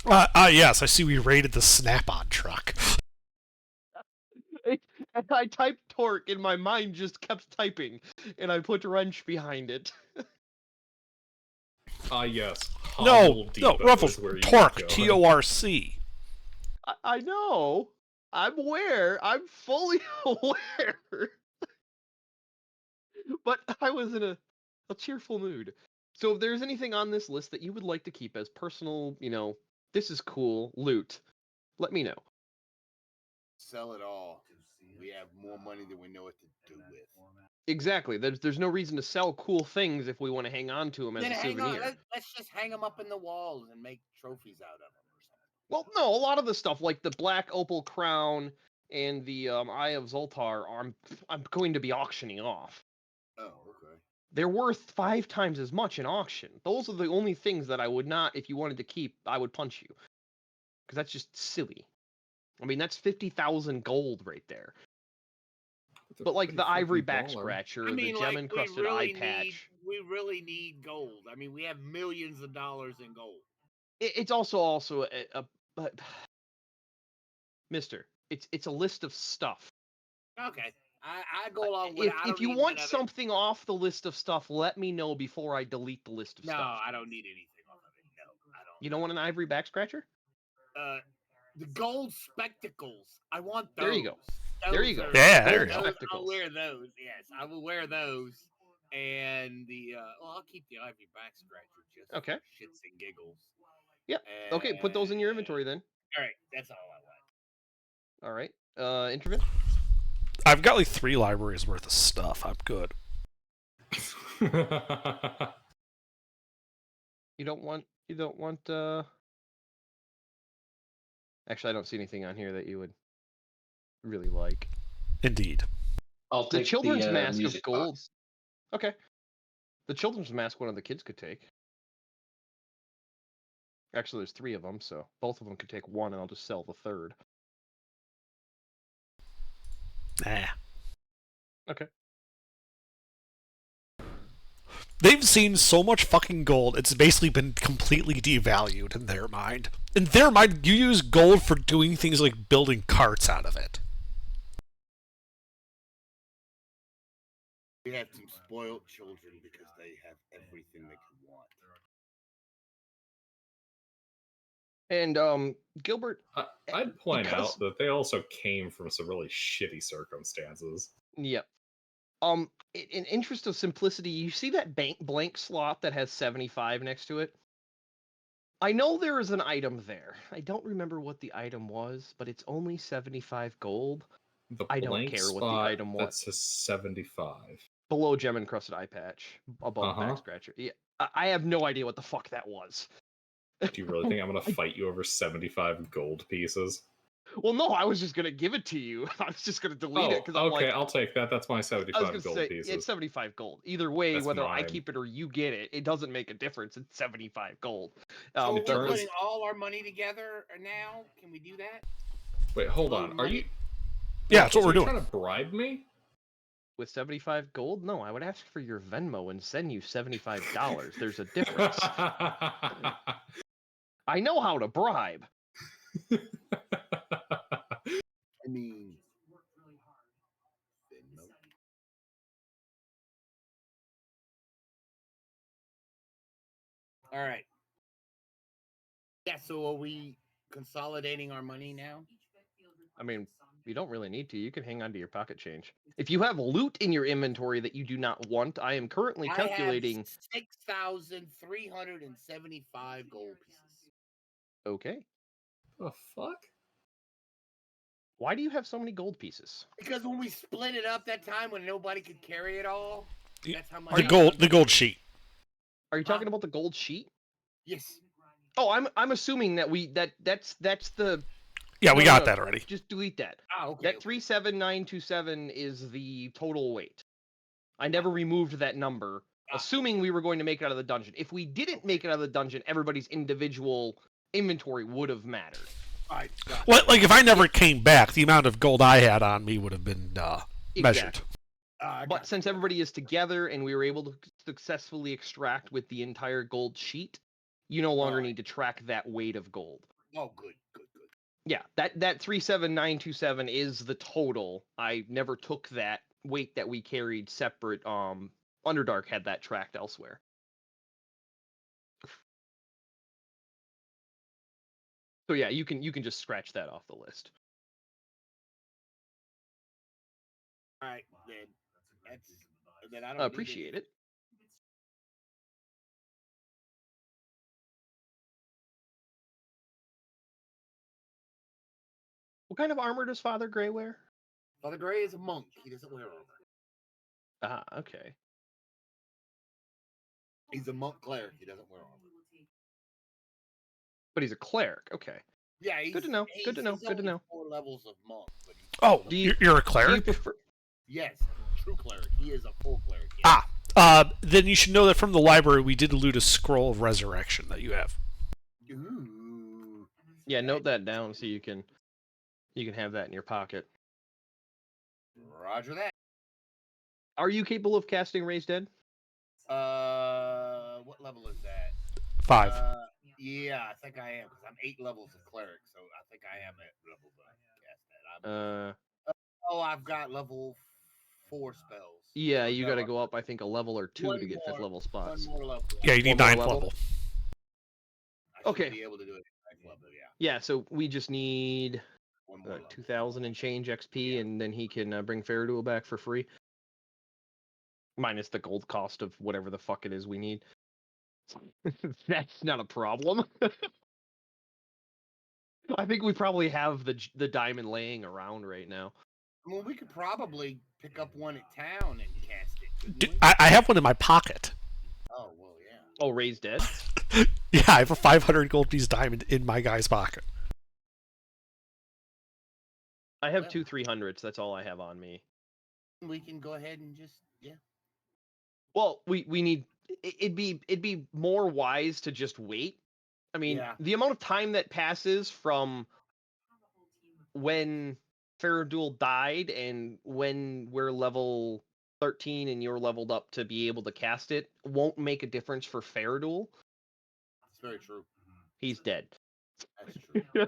Yes, I see we raided the Snap-on truck. And I typed torque and my mind just kept typing, and I put wrench behind it. Yes. No, Ruffles, torque, T-O-R-C. I know. I'm aware. I'm fully aware. But I was in a cheerful mood. So if there's anything on this list that you would like to keep as personal, this is cool, loot, let me know. Sell it all. We have more money than we know what to do with. Exactly. There's no reason to sell cool things if we want to hang on to them as a souvenir. Let's just hang them up in the walls and make trophies out of them or something. Well, no, a lot of the stuff like the Black Opal Crown and the Eye of Zoltar, I'm going to be auctioning off. Oh, okay. They're worth 5 times as much in auction. Those are the only things that I would not, if you wanted to keep, I would punch you. Because that's just silly. I mean, that's 50,000 gold right there. But like the ivory back scratcher, the gem encrusted eye patch. We really need gold. I mean, we have millions of dollars in gold. It's also Mister. It's a list of stuff. Okay, I go along with it. If you want something off the list of stuff, let me know before I delete the list of stuff. No, I don't need anything off of it. No, I don't. You don't want an ivory back scratcher? The gold spectacles. I want those. There you go. There you go. Yeah, there you go. I'll wear those. Yes, I will wear those. And I'll keep the ivory back scratcher just for shits and giggles. Yep. Okay, put those in your inventory then. All right, that's all I want. All right. Intervent? I've got like 3 libraries worth of stuff. I'm good. You don't want Actually, I don't see anything on here that you would really like. Indeed. I'll take the children's mask of music gold. box. Okay. The children's mask one of the kids could take. Actually, there's 3 of them, so both of them could take one, and I'll just sell the third. Nah. Okay. They've seen so much fucking gold, it's basically been completely devalued in their mind. In their mind, you use gold for doing things like building carts out of it. We have some spoiled children because they have everything they could want. And Gilbert, I'd point because- out that they also came from some really shitty circumstances. Yep. In interest of simplicity, you see that blank slot that has 75 next to it? I know there is an item there. I don't remember what the item was, but it's only 75 gold. The I don't blank care what the spot item that was. says 75. Below gem encrusted eye patch, above back scratcher. Yeah, I have no idea what the fuck that was. Do you really think I'm gonna fight you over 75 gold pieces? Well, no, I was just gonna give it to you. I was just gonna delete it because I'm okay, like, I'll take that. That's my I was 75 gonna gold say pieces. it's 75 gold. Either way, That's whether I mine. keep it or you get it, it doesn't make a difference. It's 75 gold. So we're turns- putting all our money together now. Can we do that? Wait, hold All on. the Are money- you? Yeah, that's what we're Are you doing. trying to bribe me? With 75 gold? No, I would ask for your Venmo and send you $75. There's a difference. I know how to bribe. I mean, Venmo. All right. Yeah. So are we consolidating our money now? I mean, you don't really need to. You can hang on to your pocket change. If you have loot in your inventory that you do not want, I am currently calculating. I have 6,375 gold pieces. Okay. The fuck? Why do you have so many gold pieces? Because when we split it up that time when nobody could carry it all, that's how much. The gold sheet. Are you talking about the gold sheet? Yes. Oh, I'm assuming that that's the. Yeah, we no, got no, that already. Just delete that. Ah, okay. That 37927 is the total weight. I never removed that number, assuming we were going to make it out of the dungeon. If we didn't make it out of the dungeon, everybody's individual inventory would have mattered. All right. Like if I never came back, the amount of gold I had on me would have been measured. But since everybody is together and we were able to successfully extract with the entire gold sheet, you no longer need to track that weight of gold. Oh, good. Yeah, that 37927 is the total. I never took that weight that we carried separate. Underdark had that tracked elsewhere. So yeah, you can just scratch that off the list. All right, then I don't I appreciate it. What kind of armor does Father Grey wear? Father Grey is a monk. He doesn't wear armor. Ah, okay. He's a monk cleric. He doesn't wear armor. But he's a cleric. Okay. Yeah, good to know. Good to know. Good to know. 4 levels of monk. But Oh, you're a cleric? Yes, true cleric. He is a full cleric. Yes. Then you should know that from the library we did loot a scroll of resurrection that you have. Ooh. Yeah, note that down so you can have that in your pocket. Roger that. Are you capable of casting Raise Dead? What level is that? 5. Yeah, I think I am because I'm 8 levels of cleric, so I think I am at level to cast that. I've got level 4 spells. Yeah, you got to go up, I think, a level or 2 to get 5th level spots. One more level. Yeah, you need 9th level. I should be able to do it at 9th level, yeah. Yeah, so we just need 2,000 and change XP, and then he can bring Faradul back for free. Minus the gold cost of whatever the fuck it is we need. That's not a problem. I think we probably have the diamond laying around right now. Well, we could probably pick up one at town and cast it. Dude, I have one in my pocket. Oh, well, yeah. Oh, Raise Dead? Yeah, I have a 500 gold piece diamond in my guy's pocket. I have 2 300s. That's all I have on me. We can go ahead and just, yeah. Well, we need it'd be more wise to just wait. I mean, Yeah. the amount of time that passes from when Faradul died and when we're level 13 and you're leveled up to be able to cast it won't make a difference for Faradul. It's very true. He's dead. That's true.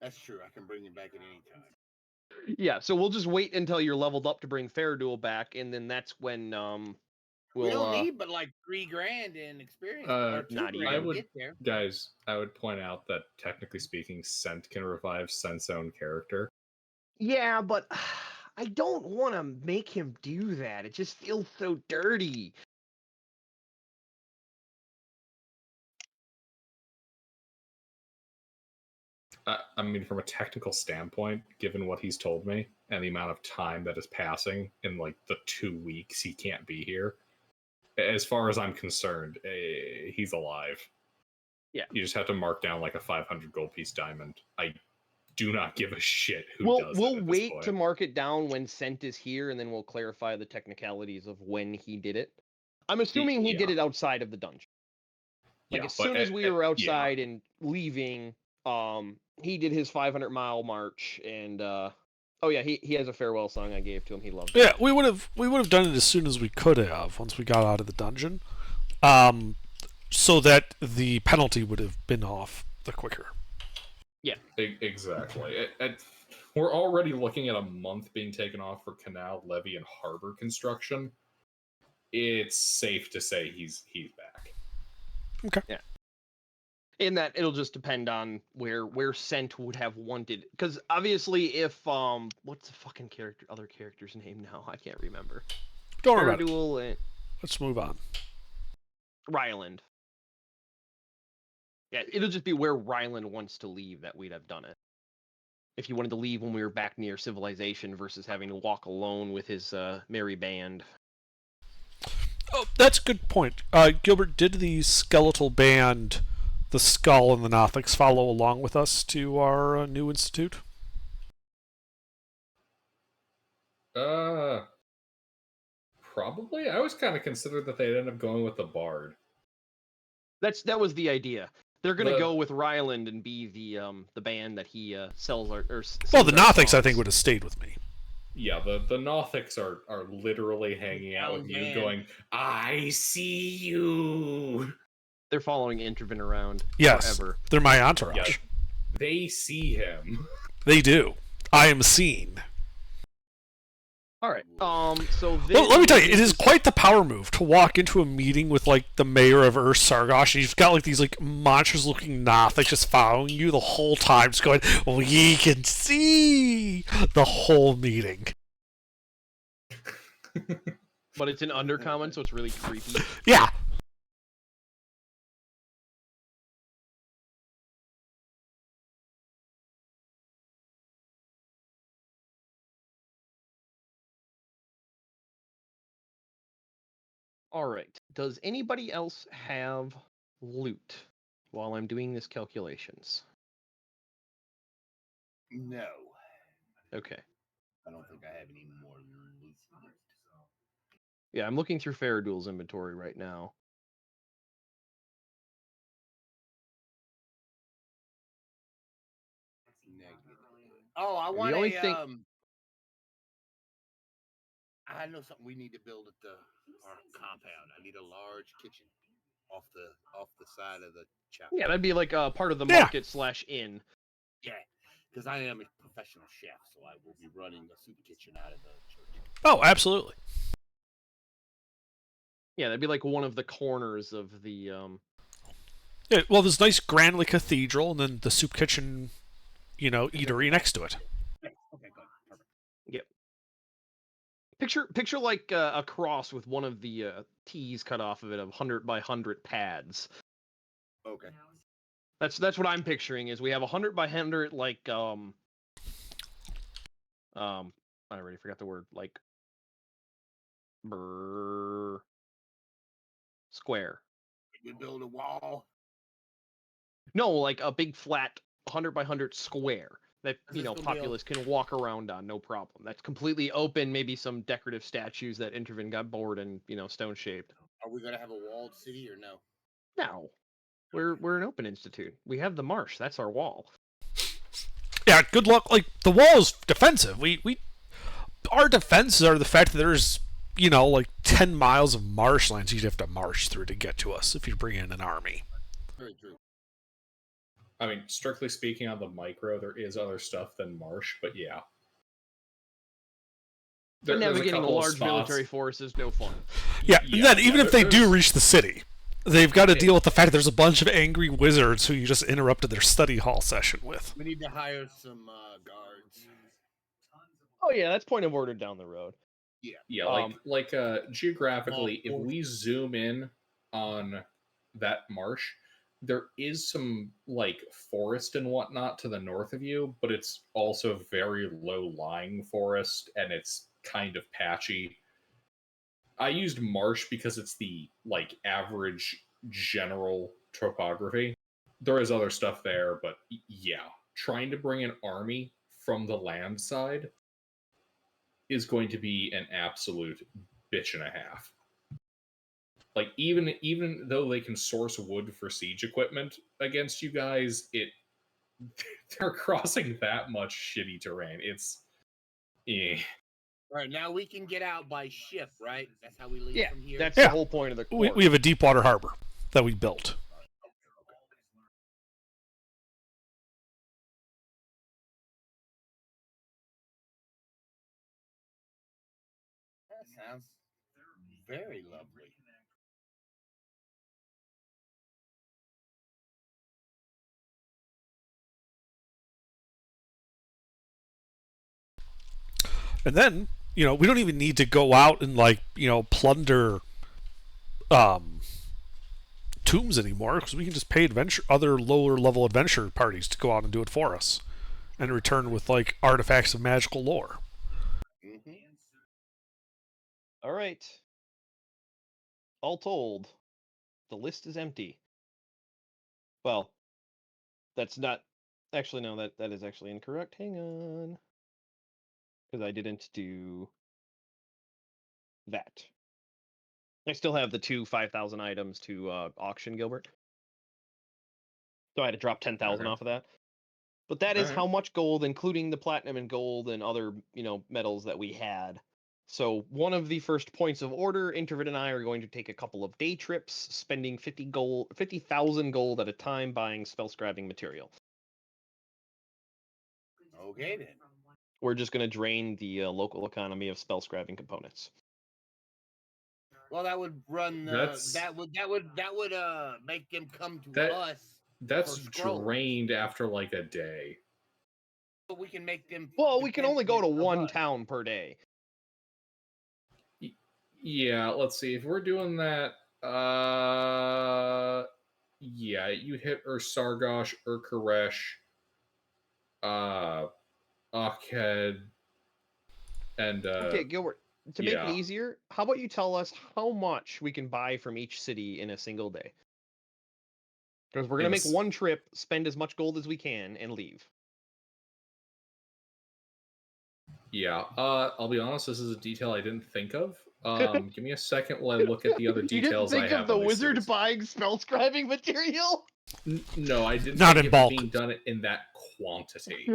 That's true. I can bring him back at any time. Yeah, so we'll just wait until you're leveled up to bring Faradul back, and then that's when We we'll don't need but like $3,000 in experience, or Not $2,000 even. to would- get there. Guys, I would point out that technically speaking, Scent can revive Scent's own character. Yeah, but I don't want to make him do that. It just feels so dirty. I mean, from a technical standpoint, given what he's told me and the amount of time that is passing in like the 2 weeks he can't be here, as far as I'm concerned, he's alive. Yeah. You just have to mark down like a 500 gold piece diamond. I do not give a shit who We'll does it we'll at this wait point. to mark it down when Scent is here, and then we'll clarify the technicalities of when he did it. I'm assuming he did Yeah. it outside of the dungeon. Like Yeah, as but soon as we were yeah. outside and leaving, he did his 500-mile march, and oh yeah, he has a farewell song I gave to him. He loved it. Yeah, we would have done it as soon as we could have once we got out of the dungeon, so that the penalty would have been off the quicker. Exactly. We're already looking at a month being taken off for canal, levee, and harbor construction. It's safe to say he's back. Okay. Yeah. In that it'll just depend on where Scent would have wanted, because obviously if what's the fucking other character's name now? I can't remember. Don't worry about it. Faradul and Let's move on. Ryland. Yeah, it'll just be where Ryland wants to leave that we'd have done it. If he wanted to leave when we were back near civilization versus having to walk alone with his merry band. Oh, that's a good point. Gilbert, did the skeletal band, the Skull and the Nothics, follow along with us to our new institute? Probably. I always kind of considered that they'd end up going with the Bard. That was the idea. They're gonna go with Ryland and be the band that he sells our. Well, the Nothics I think would have stayed with me. Yeah, the Nothics are literally hanging out with you, going, "I see you." They're following Intervin around forever. They're my entourage. Yeah, they see him. They do. I am seen. All right. So Well, let me tell you, it is quite the power move to walk into a meeting with like the mayor of Ur Sargosh, and you've got like these like monstrous-looking Nothics just following you the whole time, just going, "We can see," the whole meeting. But it's an undercommon, so it's really creepy. Yeah. All right. Does anybody else have loot while I'm doing this calculations? No. Okay. I don't think I have any more loot. Yeah, I'm looking through Faradul's inventory right now. Oh, I want the only a thing... I know something we need to build at our compound. I need a large kitchen off the side of the chapel. Yeah, that'd be like part of the market / inn. Yeah, because I am a professional chef, so I will be running a soup kitchen out of the church. Oh, absolutely. Yeah, that'd be like one of the corners of the. Yeah, well, there's a nice grandly cathedral, and then the soup kitchen, eatery next to it. Okay, good, perfect. Yep. Picture like a cross with one of the T's cut off of it, of 100 by 100 pads. Okay. That's what I'm picturing. Is we have 100 by 100 like I already forgot the word, like square. We build a wall. No, like a big flat 100 by 100 square that populace can walk around on, no problem. That's completely open. Maybe some decorative statues that Intervin got bored and stone shaped. Are we gonna have a walled city or no? No, we're an open institute. We have the marsh. That's our wall. Yeah, good luck. Like, the wall is defensive. Our defenses are the fact that there's, like 10 miles of marshlands you'd have to march through to get to us if you bring in an army. Very true. I mean, strictly speaking, on the micro, there is other stuff than marsh, but yeah. But There's navigating a couple of large spots. military force is no fun. Yeah, and then even if they do there's- reach the city, they've got to deal with the fact that there's a bunch of angry wizards who you just interrupted their study hall session with. We need to hire some guards. Oh yeah, that's point of order down the road. Yeah, geographically, if force. we zoom in on that marsh, there is some forest and whatnot to the north of you, but it's also very low-lying forest and it's kind of patchy. I used marsh because it's the average general topography. There is other stuff there, but yeah, trying to bring an army from the land side is going to be an absolute bitch and a half. Even though they can source wood for siege equipment against you guys, they're crossing that much shitty terrain. It's All right, now we can get out by ship, right? That's how we leave Yeah, from here. that's Yeah. the whole point of the course. We have a deep water harbor that we built. That sounds very lovely. And then, we don't even need to go out and plunder tombs anymore, because we can just pay other lower level adventure parties to go out and do it for us and return with artifacts of magical lore. Mm-hmm. All right. All told, the list is empty. Well, that's not actually no, that is actually incorrect. Hang on. Because I didn't do that. I still have the two 5,000 items to auction, Gilbert. So I had to drop 10,000 Okay. off of that. But that is Alright. how much gold, including the platinum and gold and other, metals that we had. So one of the first points of order, Intervid and I are going to take a couple of day trips, spending 50,000 gold at a time buying spell-scribing material. Okay then. We're just going to drain the local economy of spell-scribing components. Well, that would run. That's- That would make them come to That- us. That's For scrolls. drained after a day. But we can make them. Well, we can only go to dependent one of us. town per day. Yeah, let's see. If we're doing that, yeah, you hit Sargosh, Koresh, Akhed, and Okay, Gilbert, to make it yeah. easier, how about you tell us how much we can buy from each city in a single day? Because we're going to make Yes. one trip, spend as much gold as we can, and leave. Yeah, I'll be honest, this is a detail I didn't think of. Give me a second while I look at the other details I have. on these cities. buying spell-scribing material? No, I didn't Not think in of bulk. it being done in that quantity.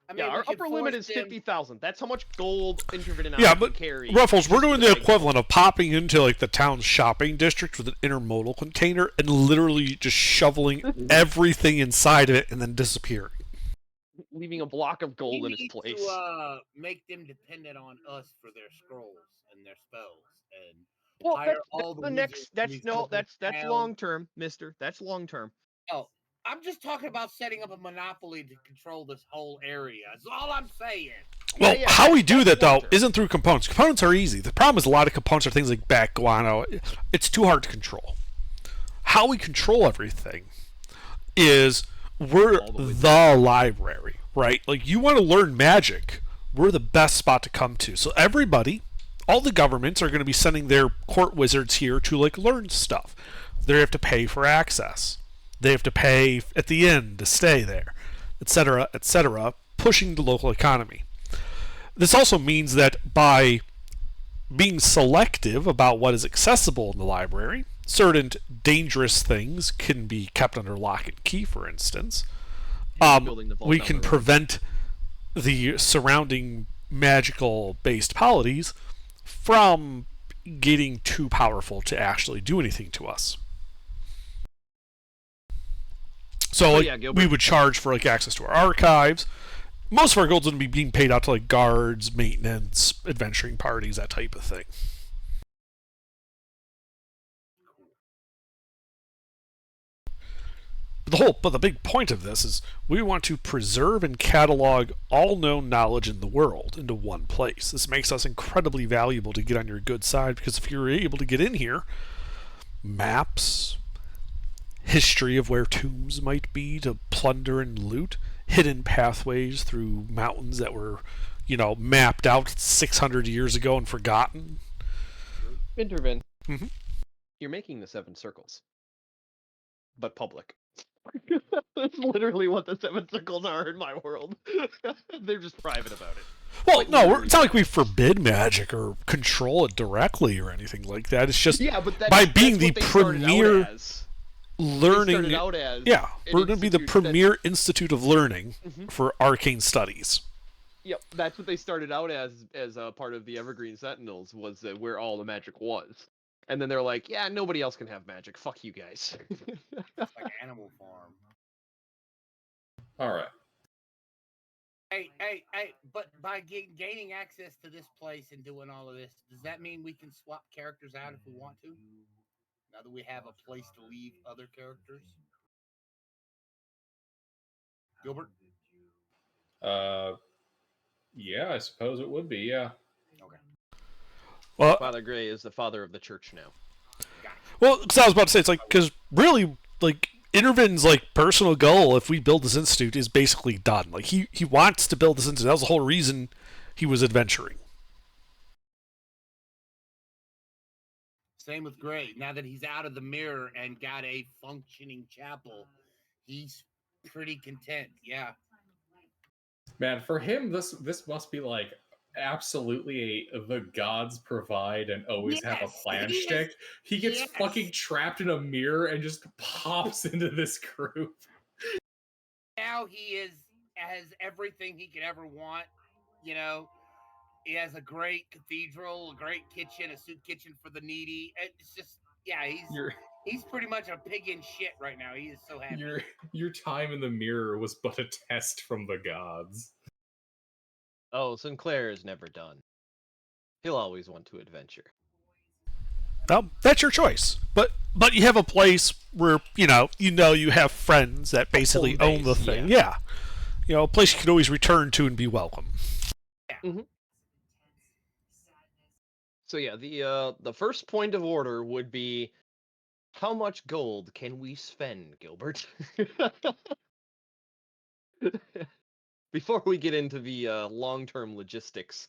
I mean, Yeah, we our could upper limit force is them- 50,000. That's how much gold Intervid and I Yeah, can but carry. Ruffles, we're just doing to the make equivalent of popping into the town's shopping district with an intermodal container and literally just shoveling everything inside of it and then disappearing. leaving a block of We gold in its need place. to make them dependent on us for their scrolls and their spells, and Well, hire that's all the the wizards next. in That's these no. little That's towns. long term, Mister. That's long term. Oh, I'm just talking about setting up a monopoly to control this whole area. That's all I'm saying. Well, yeah, how we do that's that, though, long-term. isn't through components. Components are easy. The problem is a lot of components are things like bat guano. It's too hard to control. How we control everything is we're the library, right? You want to learn magic, we're the best spot to come to. So everybody, all the governments are going to be sending their court wizards here to learn stuff. They have to pay for access. They have to pay at the end to stay there, etc., pushing the local economy. This also means that by being selective about what is accessible in the library. Certain dangerous things can be kept under lock and key, for instance. Building the vault We down can the road. prevent the surrounding magical based polities from getting too powerful to actually do anything to us. So like, yeah, Gilbert. we would charge for like access to our archives. Most of our gold would be being paid out to like guards, maintenance, adventuring parties, that type of thing. But the big point of this is we want to preserve and catalog all known knowledge in the world into one place. This makes us incredibly valuable to get on your good side, because if you're able to get in here, maps, history of where tombs might be to plunder and loot, hidden pathways through mountains that were, mapped out 600 years ago and forgotten. Intervin. Mhm. You're making the 7 circles, but public. That's literally what the 7 circles are in my world. They're just private about it. Well, Like, no, literally it's not like we forbid magic or control it directly or anything like that. It's just Yeah, but by being that's the what they started out premier as. learning. They started out as Yeah, an we're going to be the institute that- premier institute of learning Mhm. for arcane studies. Yep, that's what they started out as a part of the Evergreen Sentinels, was where all the magic was. And then they're like, yeah, nobody else can have magic. Fuck you guys. It's like Animal Farm. All right. Hey! But by gaining access to this place and doing all of this, does that mean we can swap characters out if we want to? Now that we have a place to leave other characters, Gilbert. Yeah, I suppose it would be. Yeah. Okay. Well, Father Gray is the father of the church now. Gotcha. well, because I was about to say, it's like, because really, like, Intervin's like personal goal, if we build this institute, is basically done. Like he wants to build this institute. That was the whole reason he was adventuring. Same with Gray. Now that he's out of the mirror and got a functioning chapel, he's pretty content. Yeah. Man, for him, this must be like absolutely the gods provide and always have a Yes, plan he is. shtick. He gets Yes. fucking trapped in a mirror and just pops into this group. Now he has everything he could ever want. You know, he has a great cathedral, a great kitchen, a soup kitchen for the needy. It's just, yeah, he's pretty much a pig in shit right now. He is so happy. Your time in the mirror was but a test from the gods. Oh, Sinclair is never done. He'll always want to adventure. Well, that's your choice. But you have a place where you have friends that basically home own the base, thing. Yeah. A place you can always return to and be welcome. So yeah, the first point of order would be, how much gold can we spend, Gilbert? Before we get into the long-term logistics,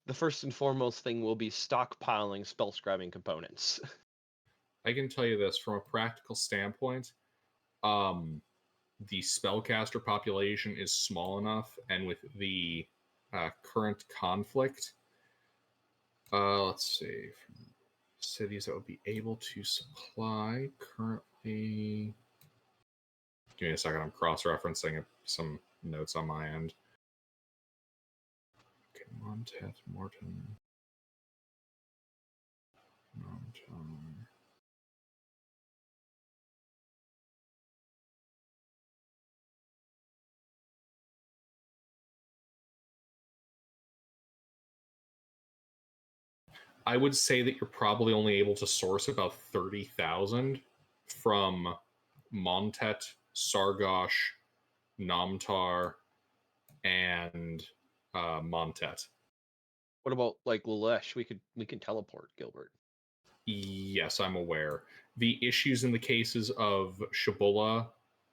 the first and foremost thing will be stockpiling spell-scribing components. I can tell you this from a practical standpoint. The spellcaster population is small enough, and with the current conflict, let's see, cities that would be able to supply currently. Give me a second. I'm cross-referencing some notes on my end. Okay, Montet, Morton, Monton. I would say that you're probably only able to source about 30,000 from Montet, Sargosh, Namtar, and Montet. What about like Lalesh? We can teleport, Gilbert. Yes, I'm aware. The issues in the cases of Shabula,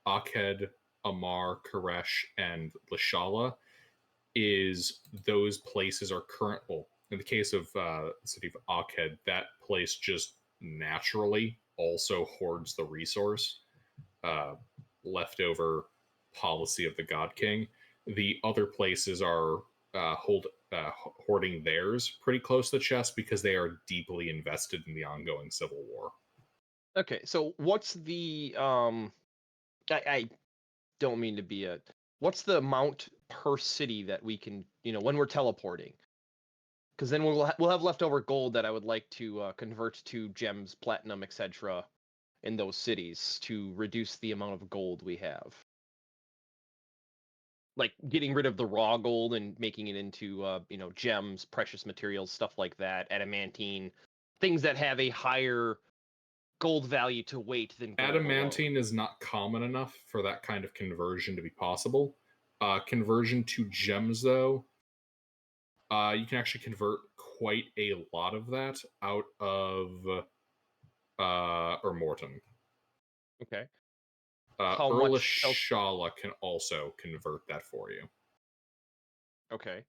Akhed, Amar, Koresh, and Lashala is those places are current. Well, in the case of the city of Akhed, that place just naturally also hoards the resource. Leftover policy of the God King. The other places are hoarding theirs pretty close to the chest because they are deeply invested in the ongoing civil war. Okay, so what's the I don't mean to be what's the amount per city that we can, when we're teleporting? Because then we'll have leftover gold that I would like to convert to gems, platinum, etc. in those cities to reduce the amount of gold we have. Like getting rid of the raw gold and making it into gems, precious materials, stuff like that, adamantine, things that have a higher gold value to weight than gold Adamantine alone. is not common enough for that kind of conversion to be possible. Conversion to gems, though, you can actually convert quite a lot of that out of Morton. Okay. How much else? Shala can also convert that for you. Okay.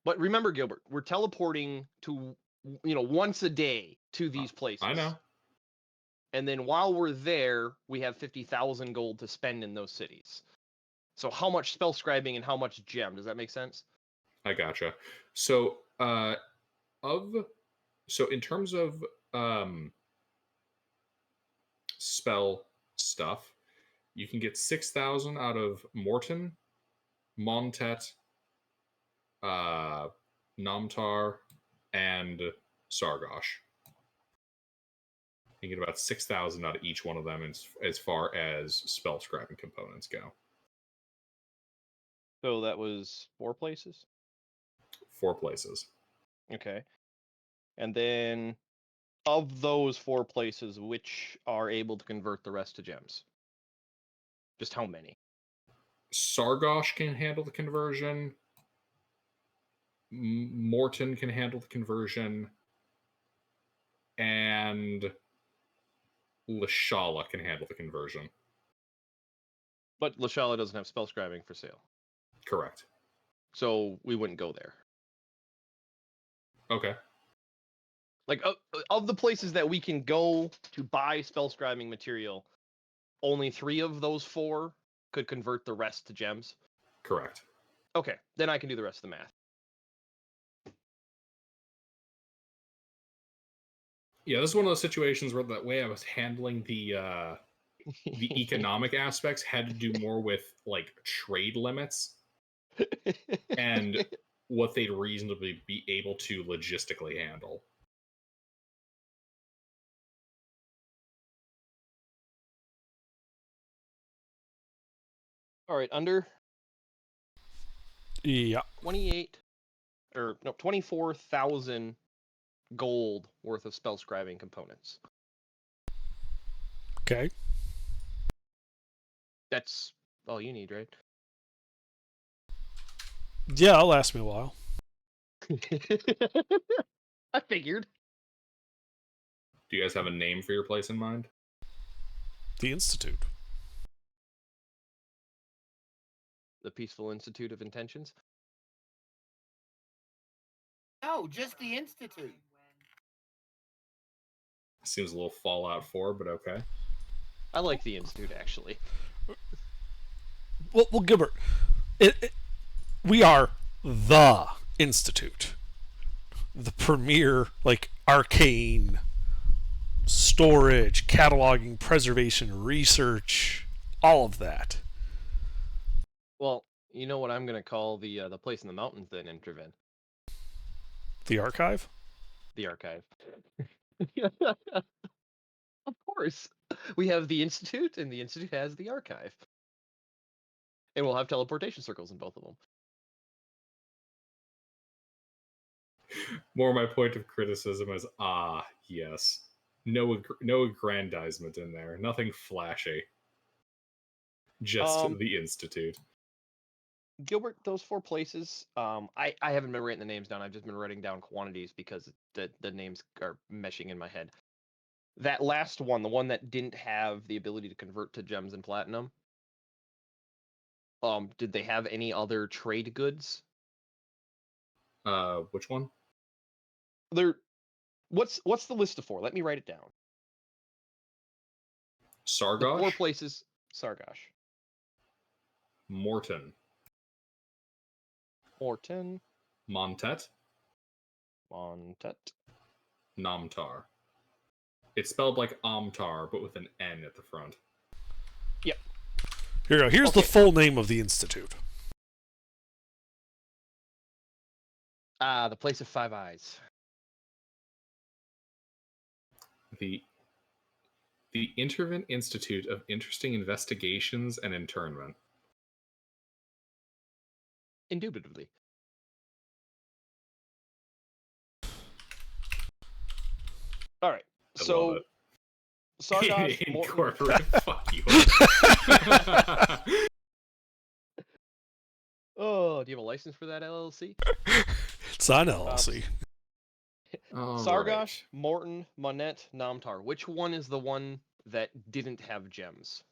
But remember, Gilbert, we're teleporting to, once a day to these places. I know. And then while we're there, we have 50,000 gold to spend in those cities. So how much spell scribing and how much gem? Does that make sense? I gotcha. So, in terms of spell stuff, you can get 6,000 out of Morton, Montet, Namtar, and Sargosh. You get about 6,000 out of each one of them as far as spell scribing components go. So that was 4 places? 4 places. Okay. And then of those 4 places, which are able to convert the rest to gems? Just how many? Sargosh can handle the conversion. Morton can handle the conversion. And Lashala can handle the conversion. But Lashala doesn't have spell scribing for sale. Correct. So we wouldn't go there. Okay. Like, of the places that we can go to buy spell scribing material, only 3 of those 4 could convert the rest to gems? Correct. Okay, then I can do the rest of the math. Yeah, this is one of those situations where the way I was handling the economic aspects had to do more with like trade limits and what they'd reasonably be able to logistically handle. All right, under Yeah. 24,000 gold worth of spell scribing components. Okay. That's all you need, right? Yeah, it'll last me a while. I figured. Do you guys have a name for your place in mind? The Institute. The Peaceful Institute of Intentions? No, just the Institute. Seems a little Fallout 4, but okay. I like the Institute, actually. Well, Gilbert, we are the Institute. The premier, like, arcane storage, cataloging, preservation, research, all of that. Well, you know what I'm going to call the place in the mountains then, Intervin? The archive? The archive. Of course. We have the Institute, and the Institute has the archive. And we'll have teleportation circles in both of them. More my point of criticism is, yes. No aggrandizement in there. Nothing flashy. Just the Institute. Gilbert, those 4 places, I haven't been writing the names down. I've just been writing down quantities because the names are meshing in my head. That last one, the one that didn't have the ability to convert to gems and platinum, did they have any other trade goods? Which one? What's the list of 4? Let me write it down. Sargosh? The 4 places, Sargosh. Morton. Morton. Montet. Montet. Namtar. It's spelled like Amtar, but with an N at the front. Yep. Here you go. Here's the full name of the institute. The Place of Five Eyes. The Intervent Institute of Interesting Investigations and Internment. Indubitably. All right. I love it. Sargosh, Incorporate. Fuck you. Oh, do you have a license for that LLC? It's not an LLC. Sargosh, right. Morton, Monet, Namtar. Which one is the one that didn't have gems?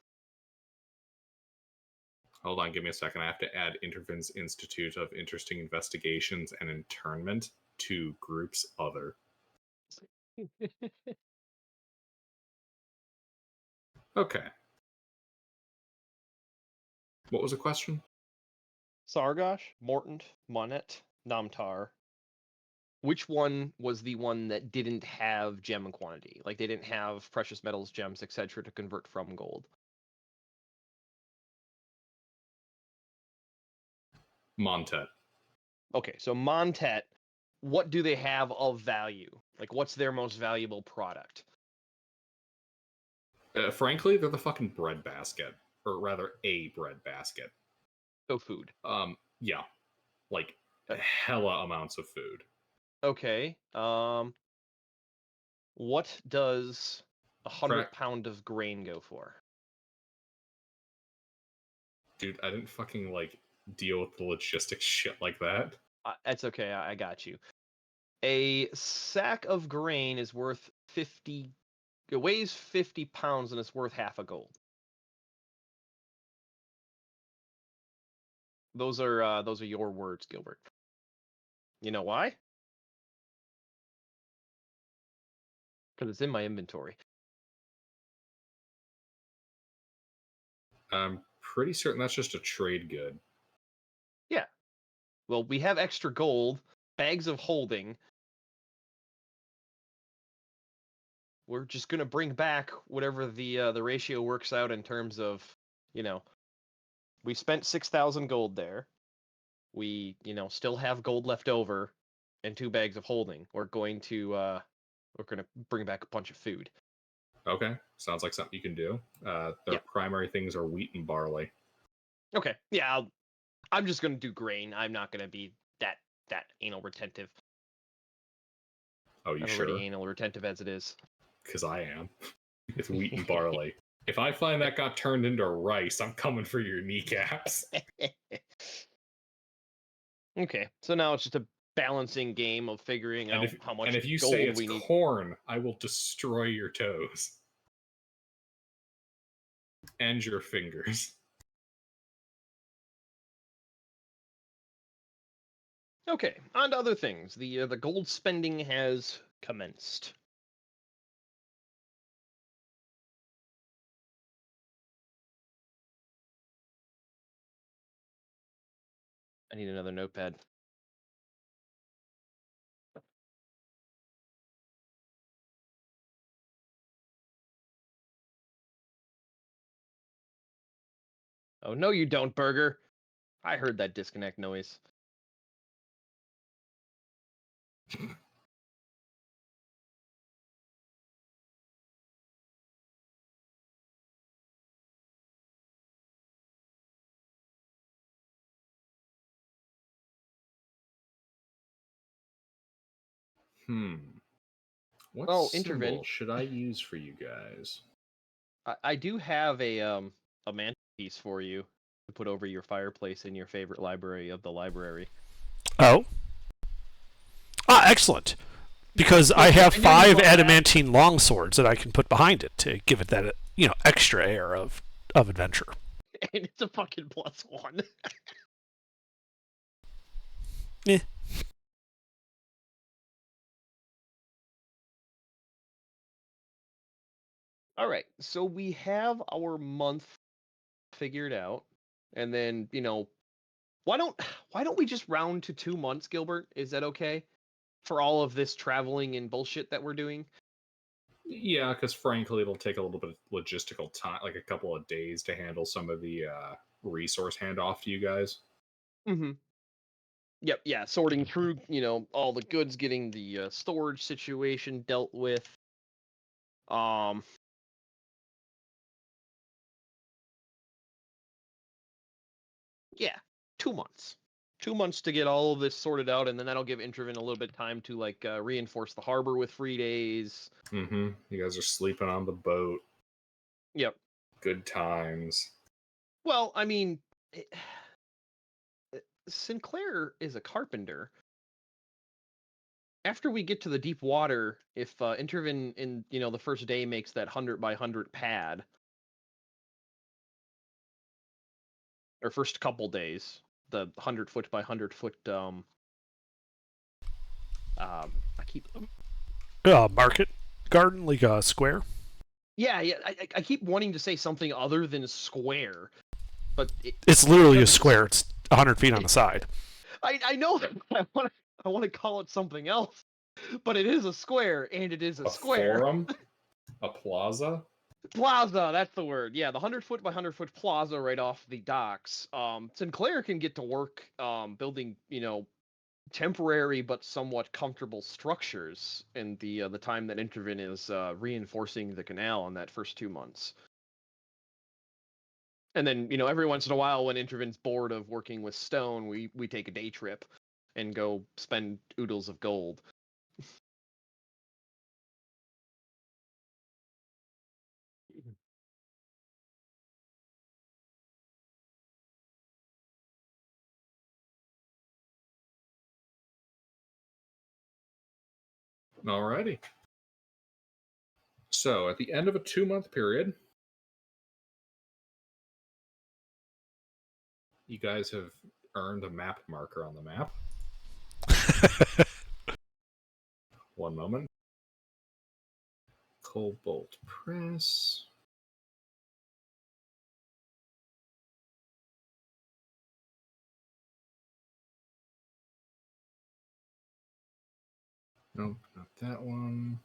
Hold on, give me a second. I have to add Interven's Institute of Interesting Investigations and Internment to groups other. Okay. What was the question? Sargosh, Morton, Monet, Namtar. Which one was the one that didn't have gem quantity? Like they didn't have precious metals, gems, etc. to convert from gold. Montet. Okay, so Montet, what do they have of value? Like what's their most valuable product? Frankly, they're the fucking bread basket. Or rather, a bread basket. So food. Yeah. Like, hella amounts of food. Okay. What does 100 pound of grain go for? Dude, I didn't fucking, like, deal with the logistics shit like that. That's okay, I got you. A sack of grain is worth 50... It weighs 50 pounds and it's worth half a gold. Those are your words, Gilbert. You know why? Because it's in my inventory. I'm pretty certain that's just a trade good. Yeah. Well, we have extra gold, bags of holding. We're just gonna bring back whatever the ratio works out in terms of, we spent 6,000 gold there. We, still have gold left over, and 2 bags of holding. We're gonna bring back a bunch of food. Okay, sounds like something you can do. Their primary things are wheat and barley. Okay, yeah, I'm just gonna do grain. I'm not gonna be that anal retentive. Oh, you I'm sure? already anal retentive as it is. Because I am. It's wheat and barley. If I find that got turned into rice, I'm coming for your kneecaps. Okay, so now it's just a balancing game of figuring out how much and if you gold say it's we need. corn, I will destroy your toes. And your fingers. Okay, on to other things. The gold spending has commenced. I need another notepad. Oh, no you don't, Burger. I heard that disconnect noise. What symbol Intervin. should I use for you guys? I do have a mantelpiece for you to put over your fireplace in your favorite library of the library. Oh. Excellent. Because I have 5 adamantine longswords that I can put behind it to give it that, extra air of adventure. And it's a fucking +1. Yeah. All right, so we have our month figured out, and then why don't why don't we just round to 2 months, Gilbert? Is that okay? For all of this traveling and bullshit that we're doing? Yeah, because frankly, it'll take a little bit of logistical time, like a couple of days to handle some of the resource handoff to you guys. Mm-hmm. Yep, yeah, sorting through, all the goods, getting the storage situation dealt with. Um, yeah, 2 months. 2 months to get all of this sorted out, and then that'll give Introven a little bit of time to reinforce the harbor with free days. Mm-hmm. You guys are sleeping on the boat. Yep. Good times. Well, I mean, Sinclair is a carpenter. After we get to the deep water, if Interven in the first day makes that 100 by 100 pad, or first couple days, the 100-foot by 100-foot I keep Market garden, like a square. yeah I keep wanting to say something other than square, but It's literally a square. It's 100 feet on the side. I know that I want to call it something else, but it is a square, and it is a square. Forum? A plaza? Plaza, that's the word. Yeah, the 100-foot by 100-foot plaza right off the docks. Sinclair can get to work building, temporary but somewhat comfortable structures in the time that Interven is reinforcing the canal in that first 2 months. And then, every once in a while when Interven's bored of working with stone, we take a day trip and go spend oodles of gold. Alrighty. So, at the end of a 2-month period, you guys have earned a map marker on the map. One moment. Cobalt Press. Nope, not that one.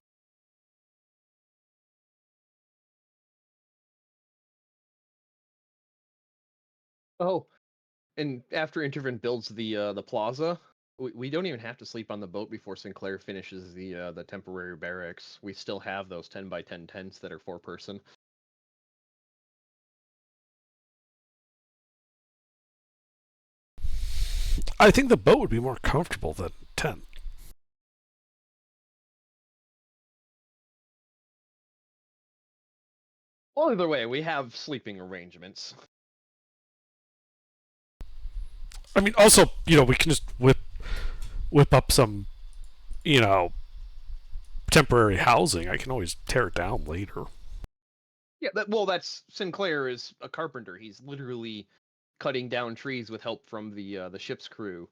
Oh, and after Interven builds the plaza, we don't even have to sleep on the boat before Sinclair finishes the temporary barracks. We still have those 10 by 10 tents that are 4-person. I think the boat would be more comfortable than tent. Well, either way, we have sleeping arrangements. I mean, also, we can just whip up some, temporary housing. I can always tear it down later. Yeah, that's Sinclair is a carpenter. He's literally cutting down trees with help from the ship's crew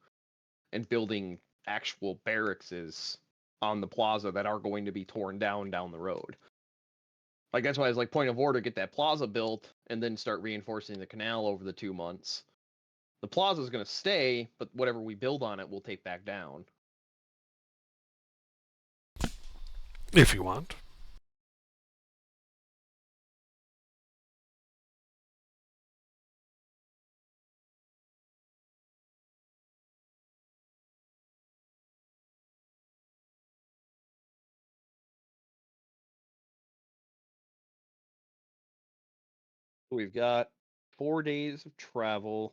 and building actual barracks on the plaza that are going to be torn down the road. Like, that's why it's like point of order, get that plaza built and then start reinforcing the canal over the 2 months. The plaza is going to stay, but whatever we build on it, we'll take back down. If you want. We've got 4 days of travel.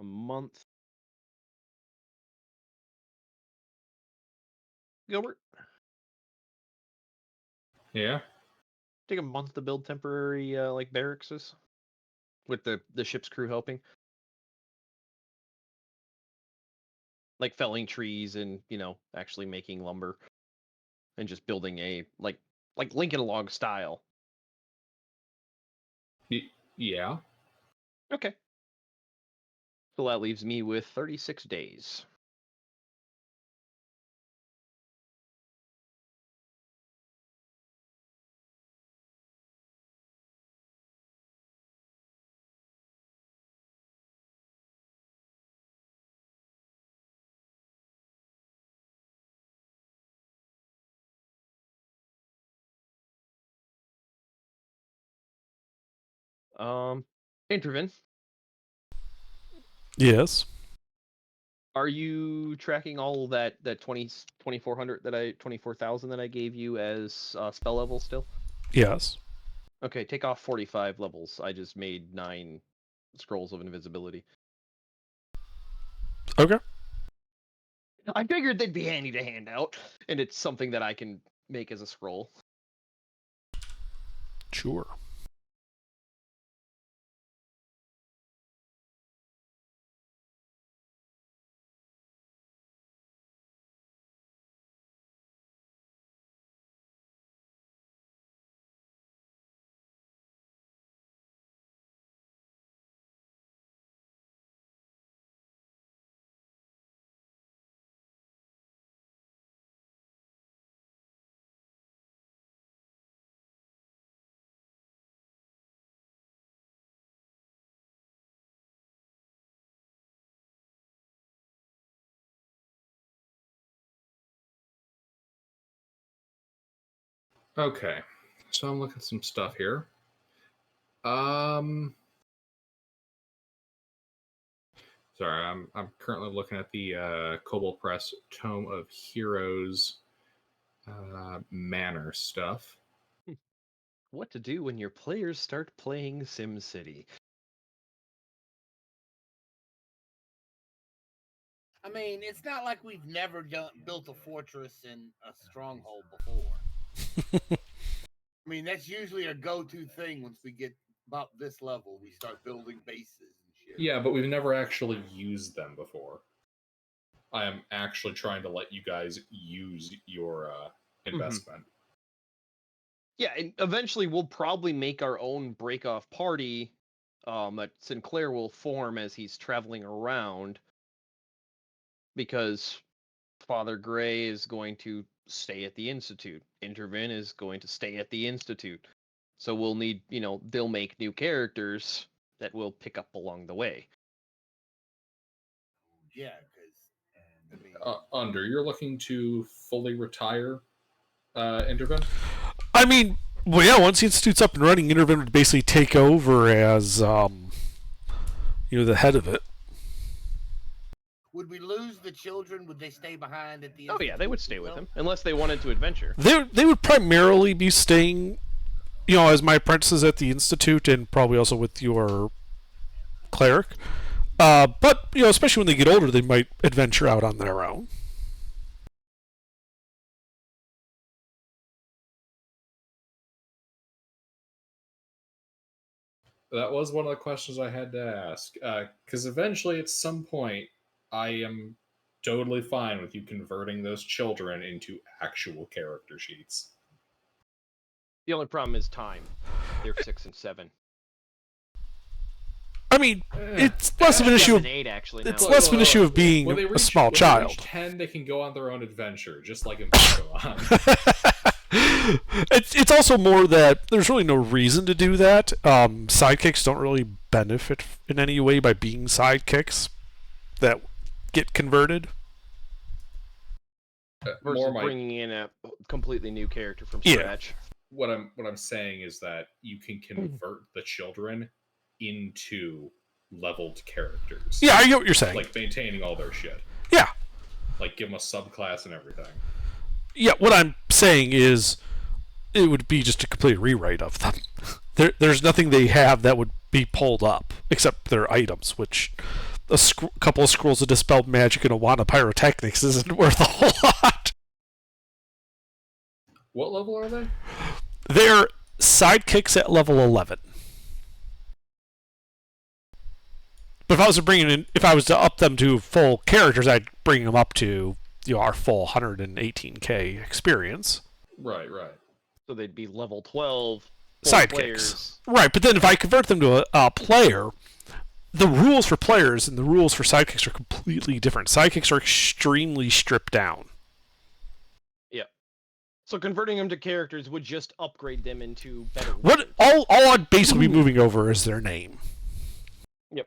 A month. Gilbert, Yeah. take a month to build temporary barracks with the ship's crew helping. Like felling trees and, actually making lumber and just building a like Lincoln log style. Yeah. Okay. So that leaves me with 36 days. Intervin, Yes. are you tracking all that 2400 24,000 that I gave you as spell level still? Yes. Okay, take off 45 levels. I just made 9 scrolls of invisibility. Okay. I figured they'd be handy to hand out, and it's something that I can make as a scroll. Sure. Okay, so I'm looking at some stuff here. Sorry, I'm currently looking at the Cobalt Press Tome of Heroes Manor stuff. What to do when your players start playing SimCity? I mean, it's not like we've never built a fortress in a stronghold before. I mean, that's usually a go-to thing once we get about this level. We start building bases and shit. Yeah, but we've never actually used them before. I am actually trying to let you guys use your investment. Yeah, and eventually we'll probably make our own break-off party that Sinclair will form as he's traveling around, because Father Gray is going to stay at the Institute. Intervin is going to stay at the Institute. So we'll need, they'll make new characters that we'll pick up along the way. Yeah, because Under, you're looking to fully retire Intervin? I mean, well, yeah. Once the institute's up and running, Intervin would basically take over as, the head of it. would we lose the children? Would they stay behind at the? Oh yeah, they would stay with him unless they wanted to adventure. They would primarily be staying, as my apprentices at the institute, and probably also with your cleric. But especially when they get older, they might adventure out on their own. That was one of the questions I had to ask. Because eventually, at some point, I am totally fine with you converting those children into actual character sheets. The only problem is time. They're 6 and 7. I mean, it's less of an issue. 8 actually. It's now. less of an issue of being a small child. When they reach 10, they can go on their own adventure, just like in Pokemon. It's also more that there's really no reason to do that. Sidekicks don't really benefit in any way by being sidekicks that get converted. Versus bringing in a completely new character from scratch. What I'm saying is that you can convert the children into leveled characters. Yeah, I get what you're saying. Like maintaining all their shit. Yeah. Like give them a subclass and everything. Yeah, what I'm saying is it would be just a complete rewrite of them. There's nothing they have that would be pulled up except their items, which a couple of scrolls of Dispelled Magic and a wand of Pyrotechnics isn't worth a whole lot. What level are they? They're sidekicks at level 11. But if I was to up them to full characters, I'd bring them up to our full 118k experience. Right. So they'd be level 12 sidekicks. Players. Right, but then if I convert them to a player, the rules for players and the rules for sidekicks are completely different. Sidekicks are extremely stripped down. Yeah. So converting them to characters would just upgrade them into better. All I'd basically be moving over is their name. Yep.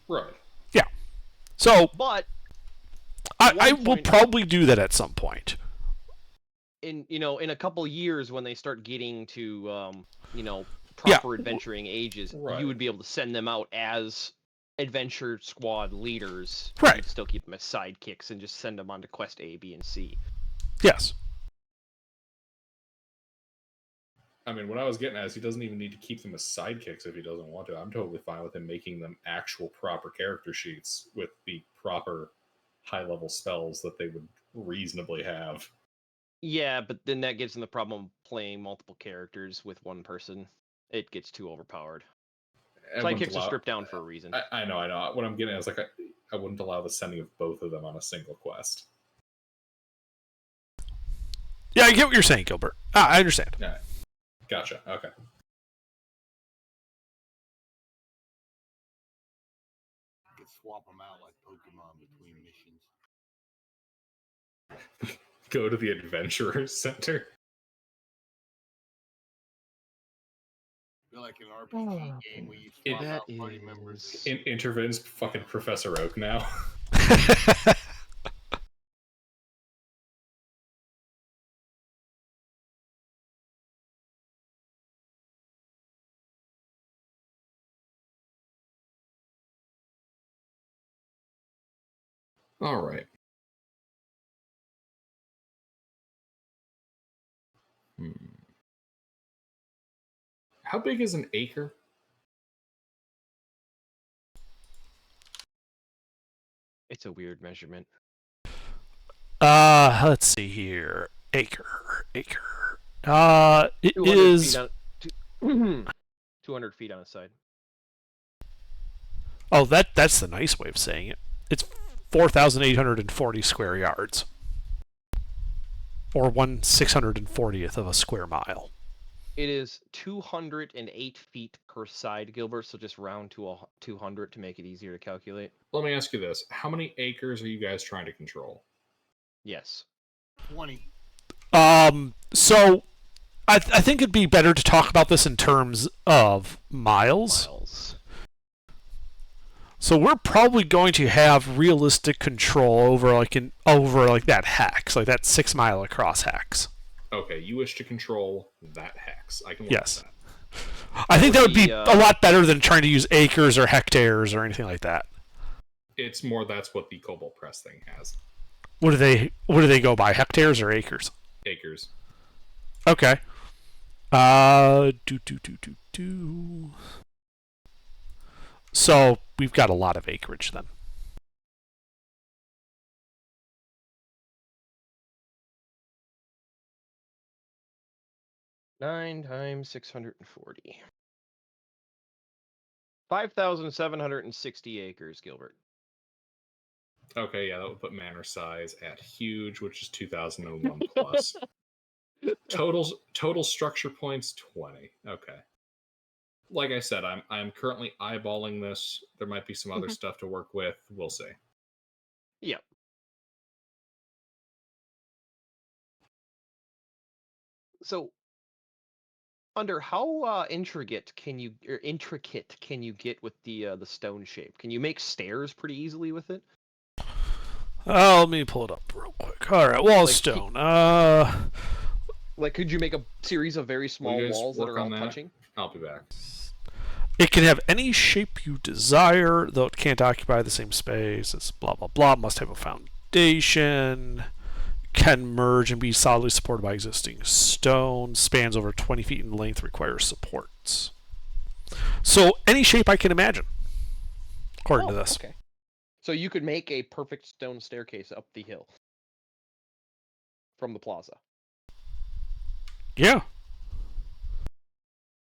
Right. Yeah. So, but I will probably do that at some point. in a couple years when they start getting to Yeah. proper adventuring ages, Right. you would be able to send them out as adventure squad leaders. Right. You'd still keep them as sidekicks and just send them on to quest A, B, and C. Yes. I mean, what I was getting at is he doesn't even need to keep them as sidekicks if he doesn't want to. I'm totally fine with him making them actual proper character sheets with the proper high-level spells that they would reasonably have. Yeah, but then that gives them the problem of playing multiple characters with one person. It gets too overpowered. Sidekicks are stripped down for a reason. I know. What I'm getting at is like I wouldn't allow the sending of both of them on a single quest. Yeah, I get what you're saying, Gilbert. I understand. Yeah. Gotcha. Okay. You could swap them out like Pokemon between missions. Go to the Adventurers Center. Feel like an RPG game where you swap That out party members. Intervens fucking Professor Oak now. All right. How big is an acre? It's a weird measurement. Let's see here. Acre. It 200 is. feet on, 200 feet on a side. Oh, that's the nice way of saying it. It's 4,840 square yards, or 1/640th of a square mile. It is 208 feet per side, Gilbert. So just round to 200 to make it easier to calculate. Let me ask you this: how many acres are you guys trying to control? Yes. 20. So I think it'd be better to talk about this in terms of miles. So we're probably going to have realistic control over that hex, like that 6 mile across hex. Okay, you wish to control that hex. I can work Yes. with that. I think that would be a lot better than trying to use acres or hectares or anything like that. It's more that's what the Cobalt Press thing has. What do they go by? Hectares or acres? Acres. Okay. So we've got a lot of acreage then. Nine times 640. 5,760 acres, Gilbert. Okay, yeah, that would put manor size at huge, which is 2,001 plus. Total structure points 20. Okay. Like I said, I'm currently eyeballing this. There might be some other stuff to work with. We'll see. Yep. So, under how intricate can you get with the stone shape? Can you make stairs pretty easily with it? Let me pull it up real quick. All right, wall of stone. Like, could you make a series of very small walls that are all touching? I'll be back. It can have any shape you desire, though it can't occupy the same space. It's blah blah blah. Must have a foundation. Can merge and be solidly supported by existing stone. Spans over 20 feet in length. Requires supports. So any shape I can imagine, according to this. Okay. So you could make a perfect stone staircase up the hill from the plaza. Yeah.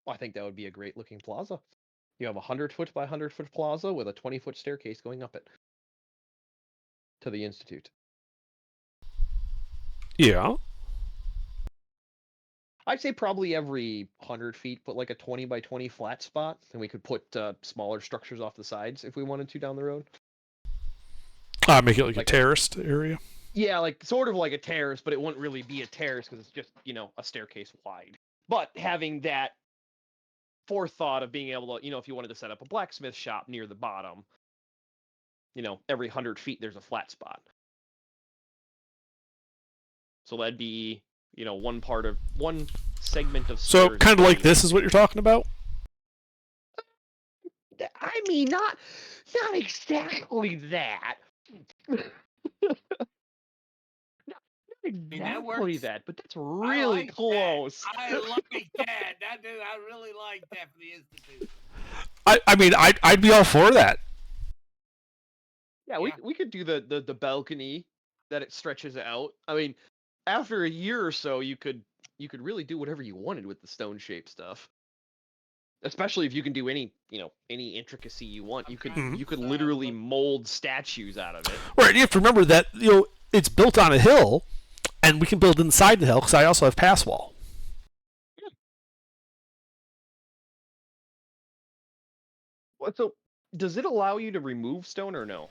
Well, I think that would be a great looking plaza. You have a 100-foot by 100-foot plaza with a 20-foot staircase going up it to the Institute. Yeah. I'd say probably every 100 feet, put like a 20 by 20 flat spot, and we could put smaller structures off the sides if we wanted to down the road. Make it like a terraced area. Yeah, like sort of like a terrace, but it wouldn't really be a terrace because it's just, a staircase wide. But having that forethought of being able to, if you wanted to set up a blacksmith shop near the bottom, every 100 feet there's a flat spot. So that'd be one segment of So stairs. kind of like this is what you're talking about? I mean, not exactly that. mean, that Exactly works. that, but that's really like close. I like that. That dude, I really like that for the Institute. I mean, I'd be all for that. Yeah, we could do the balcony that it stretches out. I mean, after a year or so, you could really do whatever you wanted with the stone shaped stuff. Especially if you can do any intricacy you want. You could Mhm. you could literally mold statues out of it. Right, you have to remember that it's built on a hill, and we can build inside the hill because I also have pass wall. So, does it allow you to remove stone or no?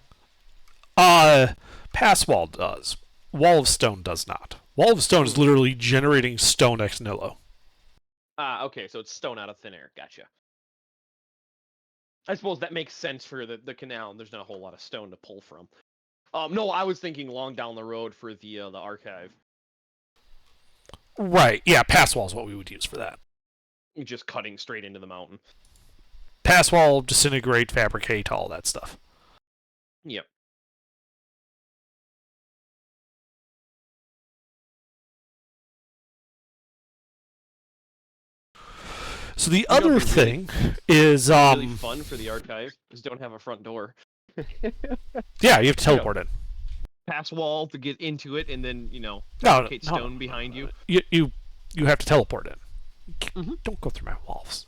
Pass wall does. Wall of stone does not. Wall of stone is literally generating stone ex nihilo. Ah, okay, so it's stone out of thin air. Gotcha. I suppose that makes sense for the canal, and there's not a whole lot of stone to pull from. No, I was thinking long down the road for the archive. Right, yeah, pass wall is what we would use for that. Just cutting straight into the mountain. Pass wall, disintegrate, fabricate, all that stuff. Yep. So the other thing is really fun for the archive is don't have a front door. Yeah, you have to teleport in. Pass wall to get into it, and then fabricate stone behind you. You have to teleport in. Don't go through my walls.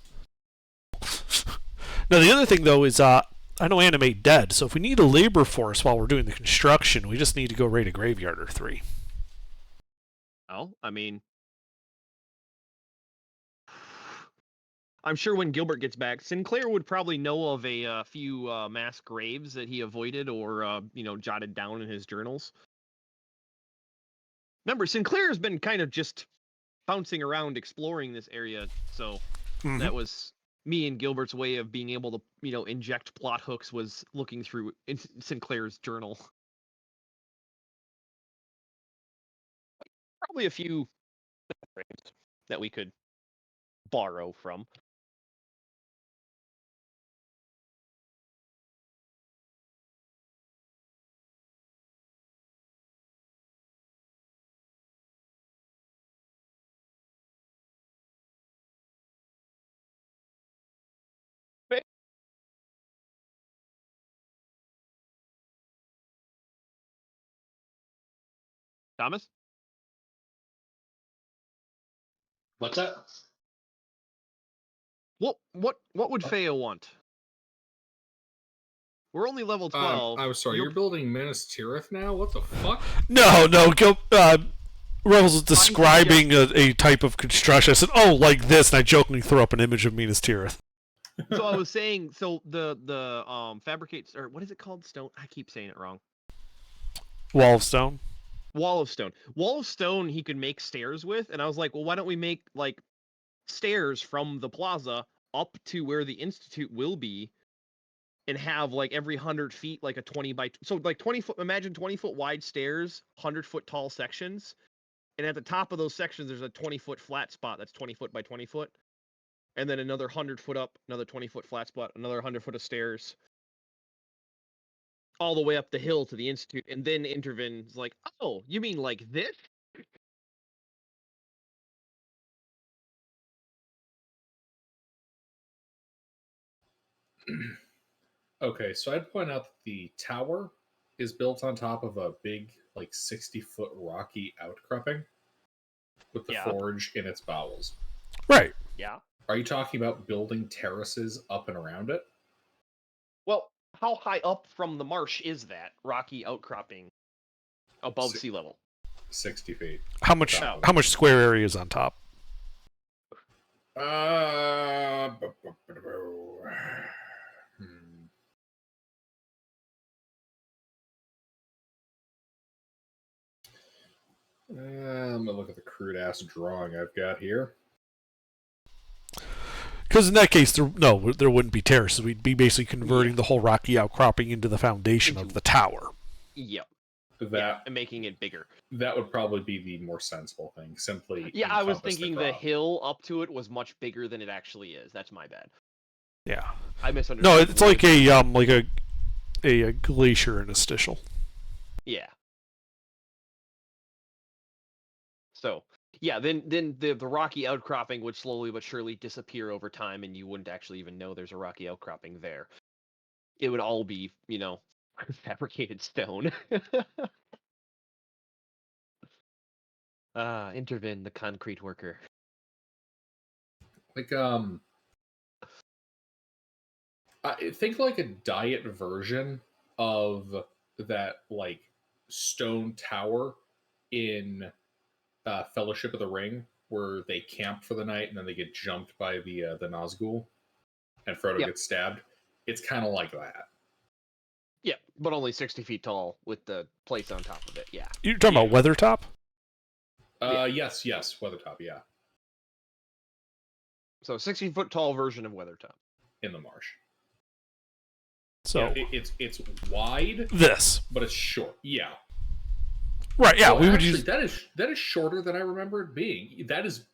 Now the other thing though is I know Animate dead, so if we need a labor force while we're doing the construction, we just need to go raid a graveyard or 3. Oh, I mean, I'm sure when Gilbert gets back, Sinclair would probably know of a few mass graves that he avoided or jotted down in his journals. Remember, Sinclair has been kind of just bouncing around exploring this area, so that was me and Gilbert's way of being able to inject plot hooks, was looking through Sinclair's journal. Probably a few graves that we could borrow from. Thomas? What's that? What would Feo want? We're only level 12. I'm sorry, you're building Minas Tirith now? What the fuck? No, Rebels was describing a type of construction. I said, "Oh, like this," and I jokingly threw up an image of Minas Tirith. So I was saying, the fabricates, or what is it called? Stone. I keep saying it wrong. Wall of stone. Wall of stone. Wall of stone. He could make stairs with, and I was like, well, why don't we make stairs from the plaza up to where the Institute will be, and have every 100 feet a 20 by 20 foot. Imagine 20-foot wide stairs, 100-foot tall sections. And at the top of those sections, there's a 20-foot flat spot that's 20 foot by 20 foot. And then another 100-foot up, another 20-foot flat spot, another 100-foot of stairs. All the way up the hill to the Institute. And then Intervin's like, oh, you mean like this? Okay, so I'd point out that the tower is built on top of a big, 60-foot rocky outcropping with the forge in its bowels. Right. Yeah. Are you talking about building terraces up and around it? Well, how high up from the marsh is that rocky outcropping above sea level? 60 feet. How much square area is on top? I'm gonna look at the crude ass drawing I've got here. Because in that case, there wouldn't be terraces. We'd be basically converting the whole rocky outcropping into the foundation of the tower. Yep. That and making it bigger. that would probably be the more sensible thing. Simply Yeah, I was encompass thinking the the crop. hill up to it was much bigger than it actually is. That's my bad. Yeah. I misunderstood. No, it's width. like a glacier interstitial. Yeah. So yeah, then the rocky outcropping would slowly but surely disappear over time, and you wouldn't actually even know there's a rocky outcropping there. It would all be, fabricated stone. Intervin, the concrete worker. Like I think like a diet version of that like stone tower in Fellowship of the Ring, where they camp for the night and then they get jumped by the Nazgul, and Frodo Yep. gets stabbed. It's kind of like that. Yeah, but only 60 feet tall with the place on top of it. Yeah. You're talking about Weathertop? Yes, Weathertop, yeah, So 60-foot tall version of Weathertop. in the marsh. So Yeah, it's wide, this. but it's short. Yeah. Right, yeah, Oh, we would actually, use that is shorter than I remember it being. That is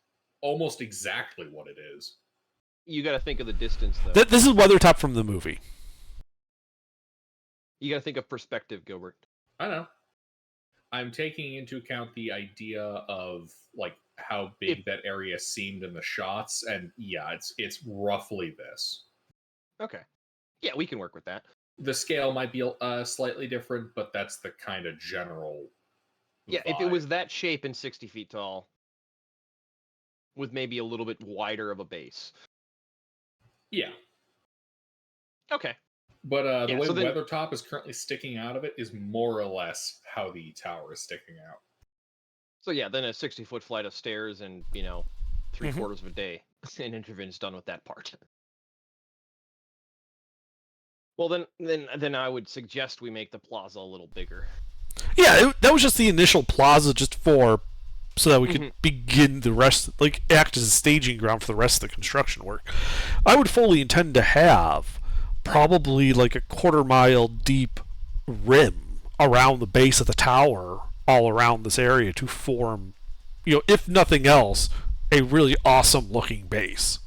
almost exactly what it is. You got to think of the distance, though. this is Weathertop from the movie. You got to think of perspective, Gilbert. I know. I'm taking into account the idea of like how big that area seemed in the shots, and yeah, it's roughly this. Okay. Yeah, we can work with that. The scale might be slightly different, but that's the kind of general. Yeah, vibe. if it was that shape and 60 feet tall, with maybe a little bit wider of a base. Yeah. Okay. But the Yeah, way so then- Weathertop is currently sticking out of it is more or less how the tower is sticking out. So yeah, then a 60-foot flight of stairs and, 3/4 of a day, and Intervin's done with that part. Well, then I would suggest we make the plaza a little bigger. Yeah, that was just the initial plaza, just so that we could begin the rest, like act as a staging ground for the rest of the construction work. I would fully intend to have probably like a 1/4 mile deep rim around the base of the tower, all around this area to form, if nothing else, a really awesome looking base.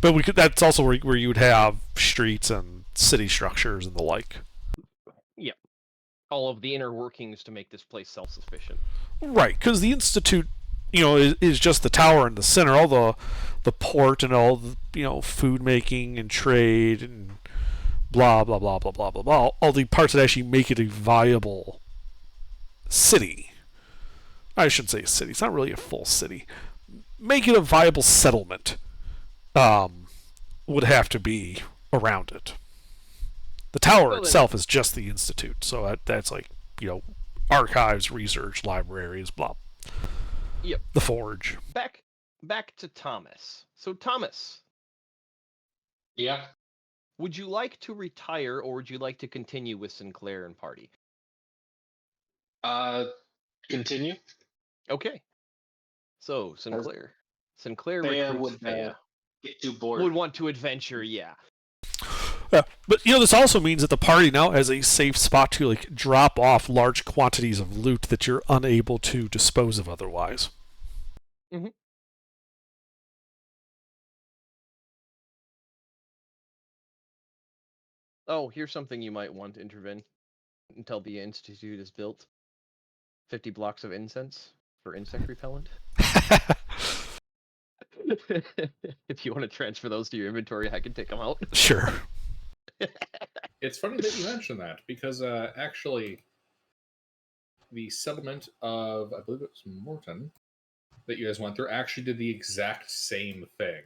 But that's also where you would have streets and city structures and the like. Yep. All of the inner workings to make this place self-sufficient. Right, because the Institute, is just the tower in the center. All the port and all the, food making and trade and blah blah blah blah blah blah blah. All the parts that actually make it a viable city. I shouldn't say a city. It's not really a full city. Make it a viable settlement. Would have to be around it. The tower itself is just the Institute, so that's like, archives, research, libraries, blah. Yep. The Forge. Back to Thomas. So Thomas. Yeah. Would you like to retire, or would you like to continue with Sinclair and party? Continue. Okay. So Sinclair Thea recruits would Thea. Get too bored. Would want to adventure, yeah. But this also means that the party now has a safe spot to like drop off large quantities of loot that you're unable to dispose of otherwise. Mm-hmm. Oh, here's something you might want to intervene until the Institute is built. 50 blocks of incense for insect repellent. If you want to transfer those to your inventory, I can take them out. Sure. It's funny that you mentioned that, because actually the settlement of, I believe it was Morton, that you guys went through actually did the exact same thing.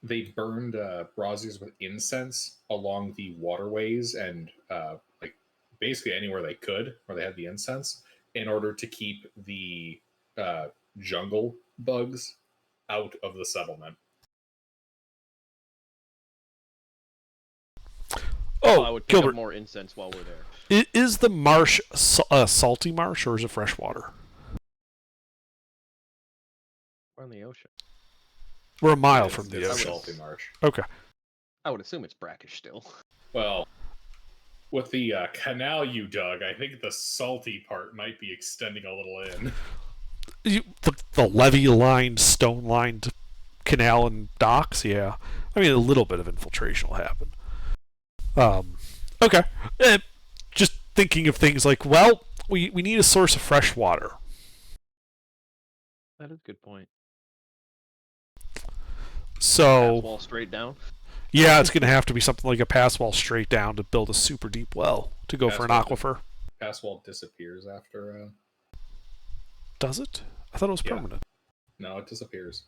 They burned braziers with incense along the waterways and like basically anywhere they could where they had the incense, in order to keep the jungle bugs out of the settlement. I would pick Gilbert, up more incense while we're there. Is the marsh salty marsh, or is it freshwater? We're on the ocean. We're a mile from the It's ocean. salty marsh. Okay. I would assume it's brackish still. Well, With the canal you dug, I think the salty part might be extending a little in. The levee-lined, stone-lined canal and docks, yeah. I mean, a little bit of infiltration will happen. Okay. Just thinking of things like, well, we need a source of fresh water. That is a good point. So Pass wall straight down. yeah, it's going to have to be something like a pass wall straight down to build a super deep well to go for an aquifer. Pass wall disappears after. Does it? I thought it was Yeah. permanent. No, it disappears.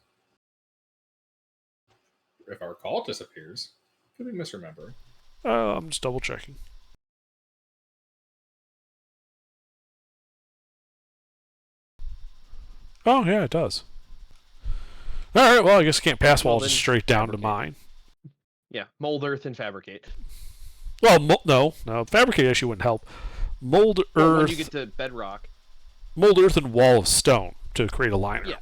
If I recall, it disappears. Could be misremembering. I'm just double checking. Oh yeah, it does. All right. Well, I guess I can't pass wall just straight down to mine. Yeah, mold earth and fabricate. Well, no. Fabricate actually wouldn't help. Mold earth. Well, when you get to bedrock. Mold earth and wall of stone to create a liner. Yeah.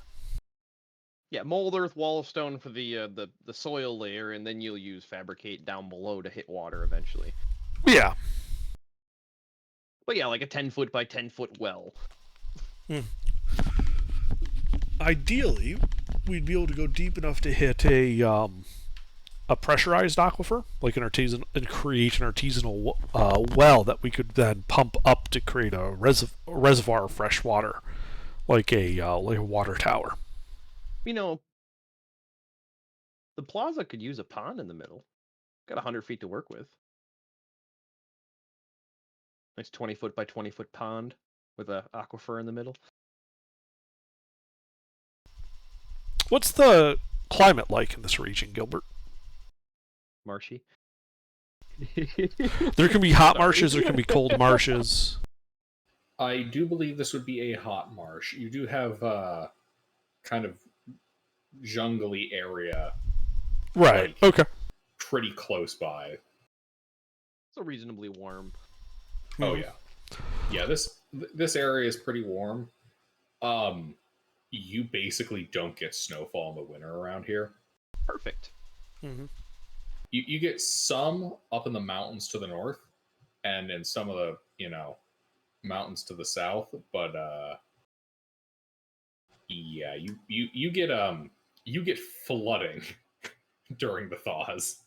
Yeah, mold earth, wall of stone for the soil layer, and then you'll use fabricate down below to hit water eventually. Yeah. But yeah, like a 10-foot by 10-foot well. Ideally, we'd be able to go deep enough to hit a pressurized aquifer, like an artisan, and create an artisanal well that we could then pump up to create a reservoir of fresh water, like a water tower. You know, the plaza could use a pond in the middle. Got 100 feet to work with. Nice 20-foot by 20-foot pond with an aquifer in the middle. What's the climate like in this region, Gilbert? Marshy. There can be hot marshes, there can be cold marshes. I do believe this would be a hot marsh. You do have kind of jungly area. Right, okay. Pretty close by. So reasonably warm. Oh yeah. Yeah, this area is pretty warm. You basically don't get snowfall in the winter around here. Perfect. Mm-hmm. You get some up in the mountains to the north, and in some of the mountains to the south. But yeah, you get flooding during the thaws.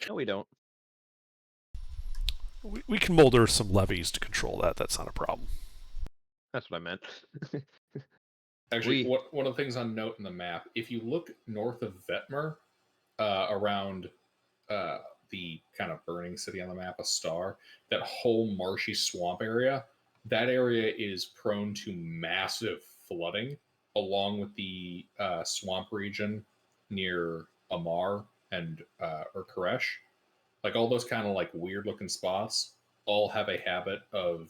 No, we don't. We can mold earth some levees to control that. That's not a problem. That's what I meant. Actually, one of the things on note in the map, if you look north of Vetmer, around the kind of burning city on the map, a star, that whole marshy swamp area, that area is prone to massive flooding, along with the swamp region near Amar and or Koresh. Like all those kind of like weird looking spots all have a habit of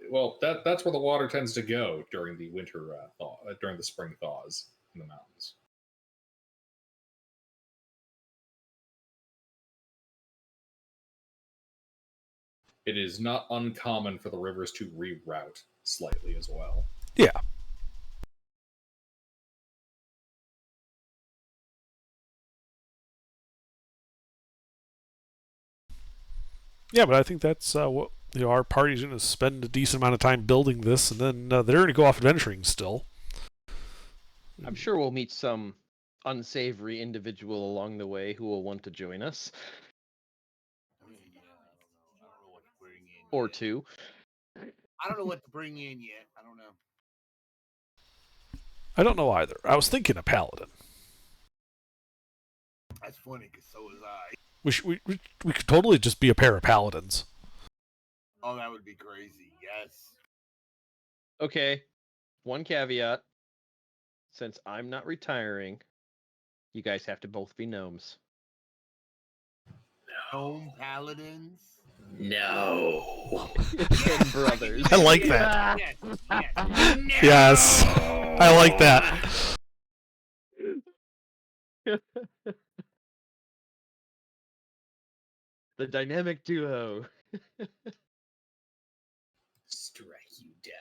well, that's where the water tends to go during the winter thaw, during the spring thaws in the mountains. It is not uncommon for the rivers to reroute slightly as well. Yeah. Yeah, but I think that's what our party's going to spend a decent amount of time building this, and then they're going to go off adventuring still. I'm sure we'll meet some unsavory individual along the way who will want to join us. Or two. I don't know what to bring in yet. I don't know. I don't know either. I was thinking a paladin. That's funny, because so was I. We could totally just be a pair of paladins. Oh, that would be crazy. Yes. Okay. One caveat. Since I'm not retiring, you guys have to both be gnomes. Gnome paladins? No. And brothers. I like that. Yes. No! Yes. I like that. The dynamic duo. Strike you down,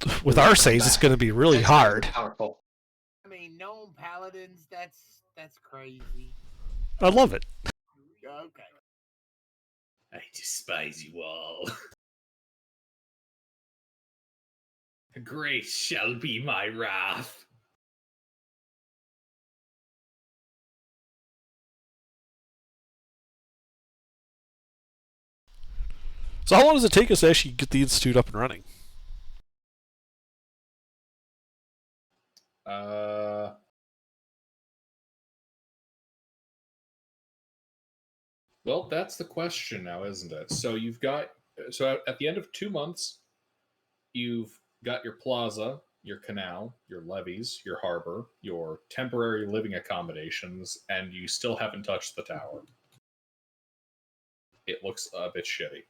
I With our saves, it's going to be really hard. Powerful. I mean, gnome paladins, that's That's crazy. I love it. Okay. I despise you all. Great shall be my wrath. So how long does it take us to actually get the institute up and running? Well, that's the question now, isn't it? So at the end of 2 months, you've got your plaza, your canal, your levees, your harbor, your temporary living accommodations, and you still haven't touched the tower. It looks a bit shitty.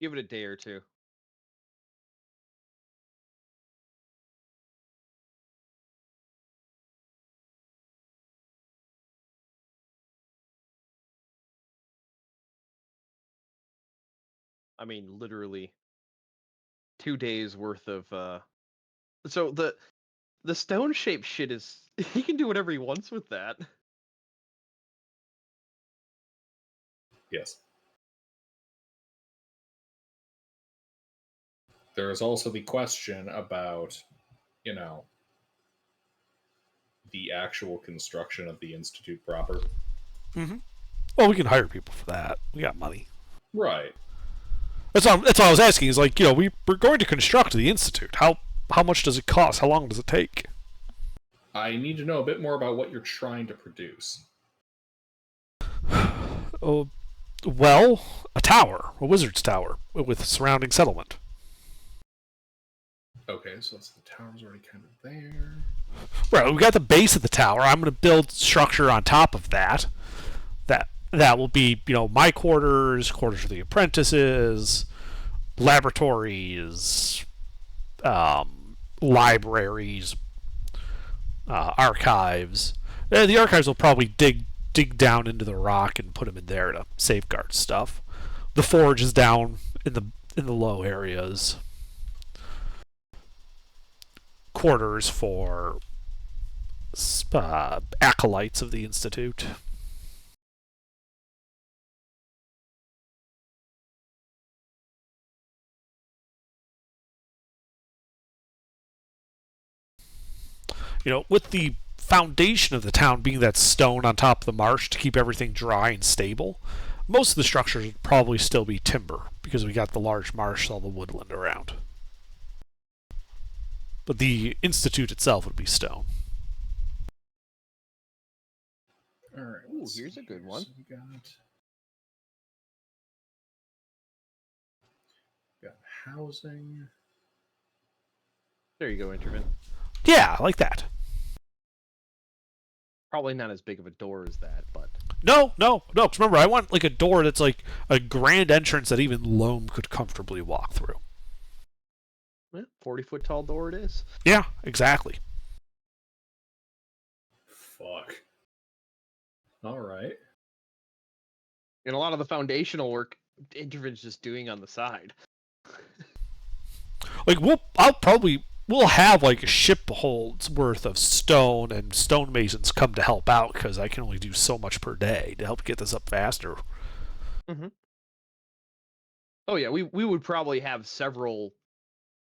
Give it a day or two. I mean, literally 2 days worth of. So the stone shaped shit is he can do whatever he wants with that. Yes. There is also the question about, you know, the actual construction of the institute proper. Mm-hmm. Well, we can hire people for that. We got money. Right. That's all I was asking. Is like, we're going to construct the institute. How much does it cost? How long does it take? I need to know a bit more about what you're trying to produce. Oh, well, a tower, a wizard's tower, with surrounding settlement. Okay, so the tower's already kind of there. Right, we got the base of the tower. I'm going to build structure on top of that. That will be, my quarters for the apprentices, laboratories, libraries, archives. The archives will probably dig down into the rock and put them in there to safeguard stuff. The forge is down in the low areas. Quarters for acolytes of the institute. With the foundation of the town being that stone on top of the marsh to keep everything dry and stable, most of the structures would probably still be timber because we got the large marsh, all the woodland around. But the institute itself would be stone. All right. Ooh, here's a good one. So we got housing. There you go, Intervin. Yeah, I like that. Probably not as big of a door as that, but No. Because remember, I want like a door that's like a grand entrance that even Loam could comfortably walk through. 40-foot tall door it is. Yeah, exactly. Fuck. All right. And a lot of the foundational work Intervin's just doing on the side. Like we'll have like a ship hold's worth of stone and stonemasons come to help out because I can only do so much per day to help get this up faster. Mm-hmm. Oh yeah, we would probably have several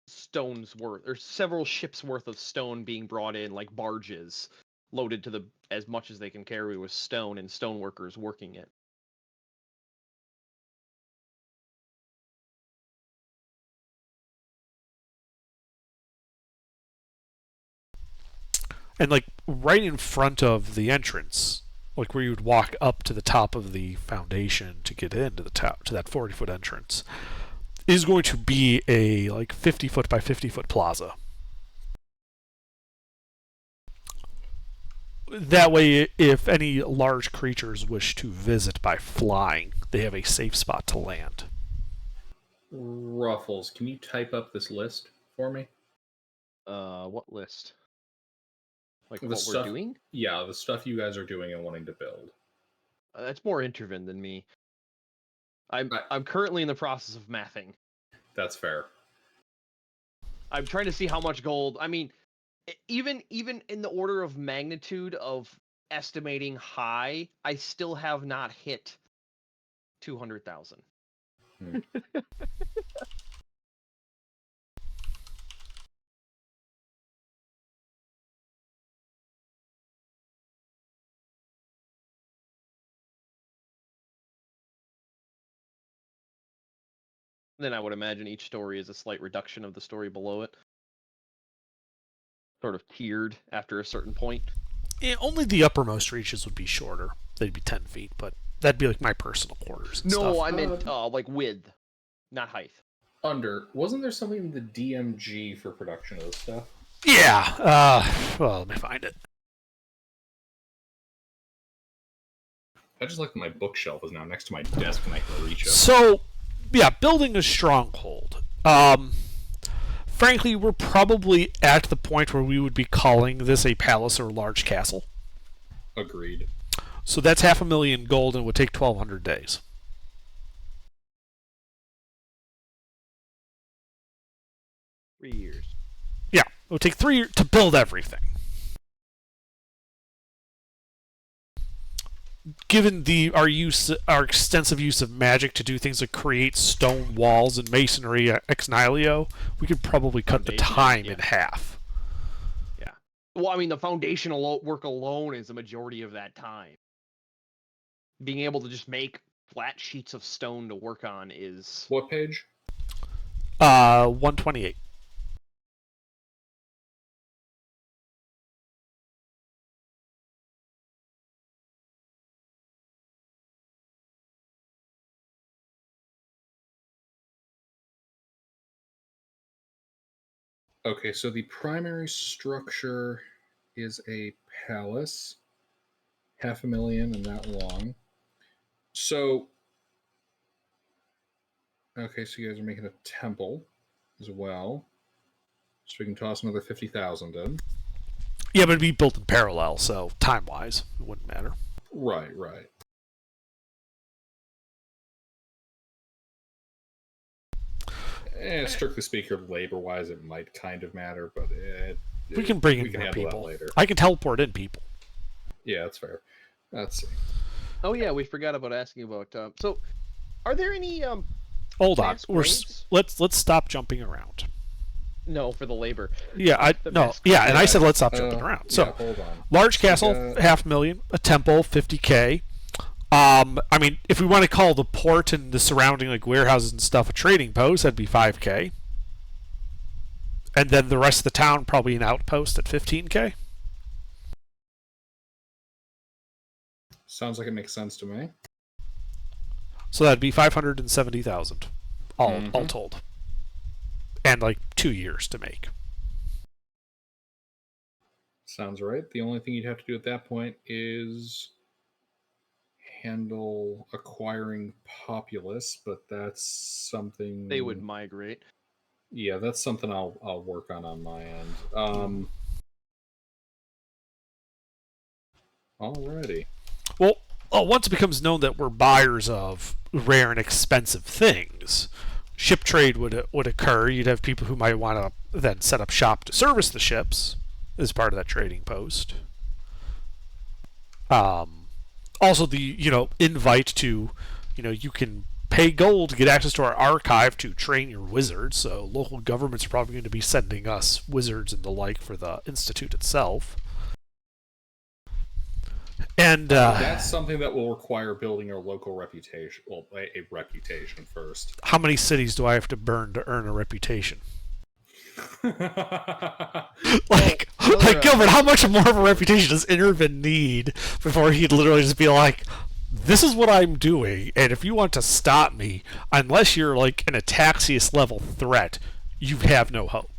stones worth or several ships worth of stone being brought in, like barges loaded to the as much as they can carry with stone and stone workers working it. And like right in front of the entrance, like where you would walk up to the top of the foundation to get into the to that 40-foot entrance, is going to be a like 50-foot by 50-foot plaza. That way, if any large creatures wish to visit by flying, they have a safe spot to land. Ruffles, can you type up this list for me? What list? Like The what stuff, we're doing? Yeah, the stuff you guys are doing and wanting to build. That's more Intervin than me. I'm currently in the process of mathing. That's fair. I'm trying to see how much gold. I mean, Even in the order of magnitude of estimating high, I still have not hit 200,000. Then I would imagine each story is a slight reduction of the story below it. Sort of tiered after a certain point. Yeah, only the uppermost reaches would be shorter. They'd be 10 feet, but that'd be like my personal quarters and No, stuff. I meant like width, not height. Wasn't there something in the DMG for production of this stuff? Yeah. Well, let me find it. I just like that my bookshelf is now next to my desk and I can reach it. So, yeah, building a stronghold. Frankly, we're probably at the point where we would be calling this a palace or a large castle. Agreed. So that's 500,000 gold and it would take 1,200 days. $3 years. Yeah, it would take 3 years to build everything. Given our extensive use of magic to do things like create stone walls and masonry ex nihilo, we could probably cut the time in half. Yeah. Well, I mean, the foundational work alone is the majority of that time. Being able to just make flat sheets of stone to work on is... What page? 128. Okay, so the primary structure is a palace, 500,000 and that long. So, okay, so you guys are making a temple as well. So we can toss another 50,000 in. Yeah, but it'd be built in parallel, so time-wise, it wouldn't matter. Right. Strictly speaking, labor-wise, it might kind of matter, but we can bring in more people. Later. I can teleport in people. Yeah, that's fair. Let's see. Oh yeah, we forgot about asking about. So, are there any Hold on. Let's stop jumping around. No, for the labor. Yeah, and I said let's stop jumping around. So, hold on. Large castle, 500,000. A temple, 50K. I mean, if we want to call the port and the surrounding like warehouses and stuff a trading post, that'd be 5K. And then the rest of the town probably an outpost at 15K. Sounds like it makes sense to me. So that'd be 570,000, all told, and like 2 years to make. Sounds right. The only thing you'd have to do at that point is handle acquiring populace, but that's something they would migrate. Yeah, that's something I'll work on my end. Alrighty. Well, once it becomes known that we're buyers of rare and expensive things, ship trade would occur. You'd have people who might want to then set up shop to service the ships as part of that trading post. Also, the invite to, you can pay gold to get access to our archive to train your wizards. So local governments are probably going to be sending us wizards and the like for the institute itself. And that's something that will require building a local reputation. Well, a reputation first. How many cities do I have to burn to earn a reputation? like Gilbert, how much more of a reputation does Intervin need before he'd literally just be like, this is what I'm doing, and if you want to stop me, unless you're like an Ataxius level threat, you have no hope.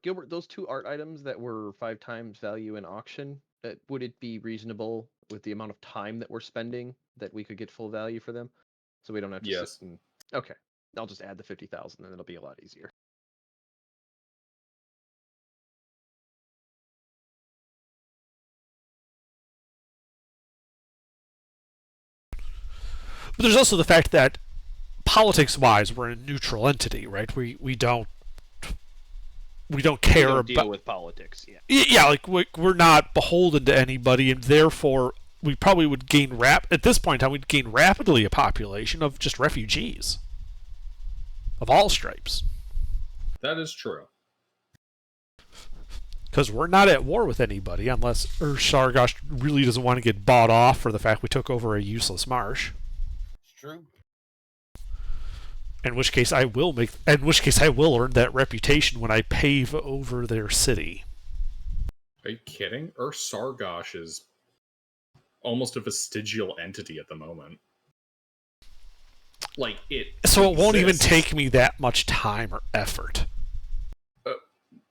Gilbert, those 2 art items that were 5 times value in auction, would it be reasonable with the amount of time that we're spending that we could get full value for them? So we don't have to sit and... Okay. I'll just add the 50,000 and it'll be a lot easier. But there's also the fact that politics-wise, we're a neutral entity, right? We don't we don't We care don't about. deal with politics. Yeah. Yeah, like we're not beholden to anybody, and therefore we probably would gain at this point in time we'd gain rapidly a population of just refugees of all stripes. That is true. Because we're not at war with anybody unless Sargosh really doesn't want to get bought off for the fact we took over a useless marsh. It's true. In which case I will earn that reputation when I pave over their city. Are you kidding? Sargosh is almost a vestigial entity at the moment. Like, it So it won't even exists. take me that much time or effort.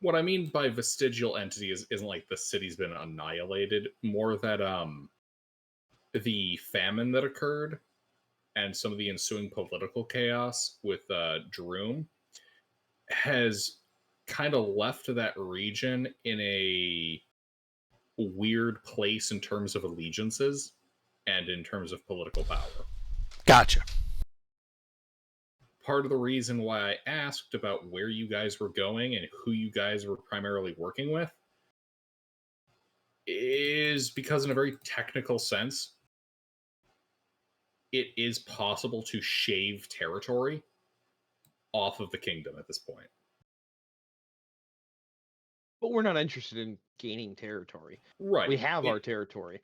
What I mean by vestigial entity isn't like the city's been annihilated. More that the famine that occurred and some of the ensuing political chaos with Droom has kind of left that region in a weird place in terms of allegiances and in terms of political power. Gotcha. Part of the reason why I asked about where you guys were going and who you guys were primarily working with is because, in a very technical sense, it is possible to shave territory off of the kingdom at this point. But we're not interested in gaining territory. Right. We have our territory.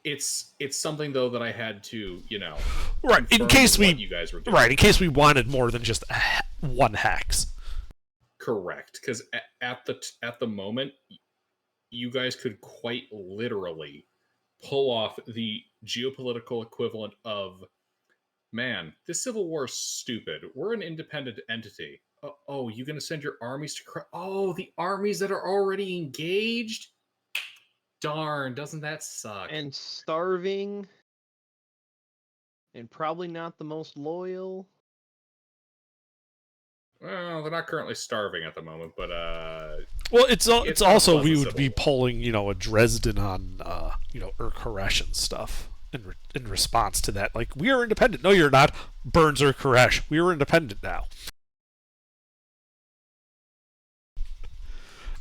It's something though that I had to, right, in case what you guys were doing. Right, in case we wanted more than just one hex. Correct, because at the moment, you guys could quite literally pull off the geopolitical equivalent of, man, this civil war is stupid. We're an independent entity. Oh, you gonna send your armies to? The armies that are already engaged. Darn, doesn't that suck? And starving. And probably not the most loyal. Well, they're not currently starving at the moment, but well, it's also we would be war. pulling a Dresden on Urkeresh and stuff in response to that. Like, we are independent. No, you're not. Burns Urkeresh. We are independent now.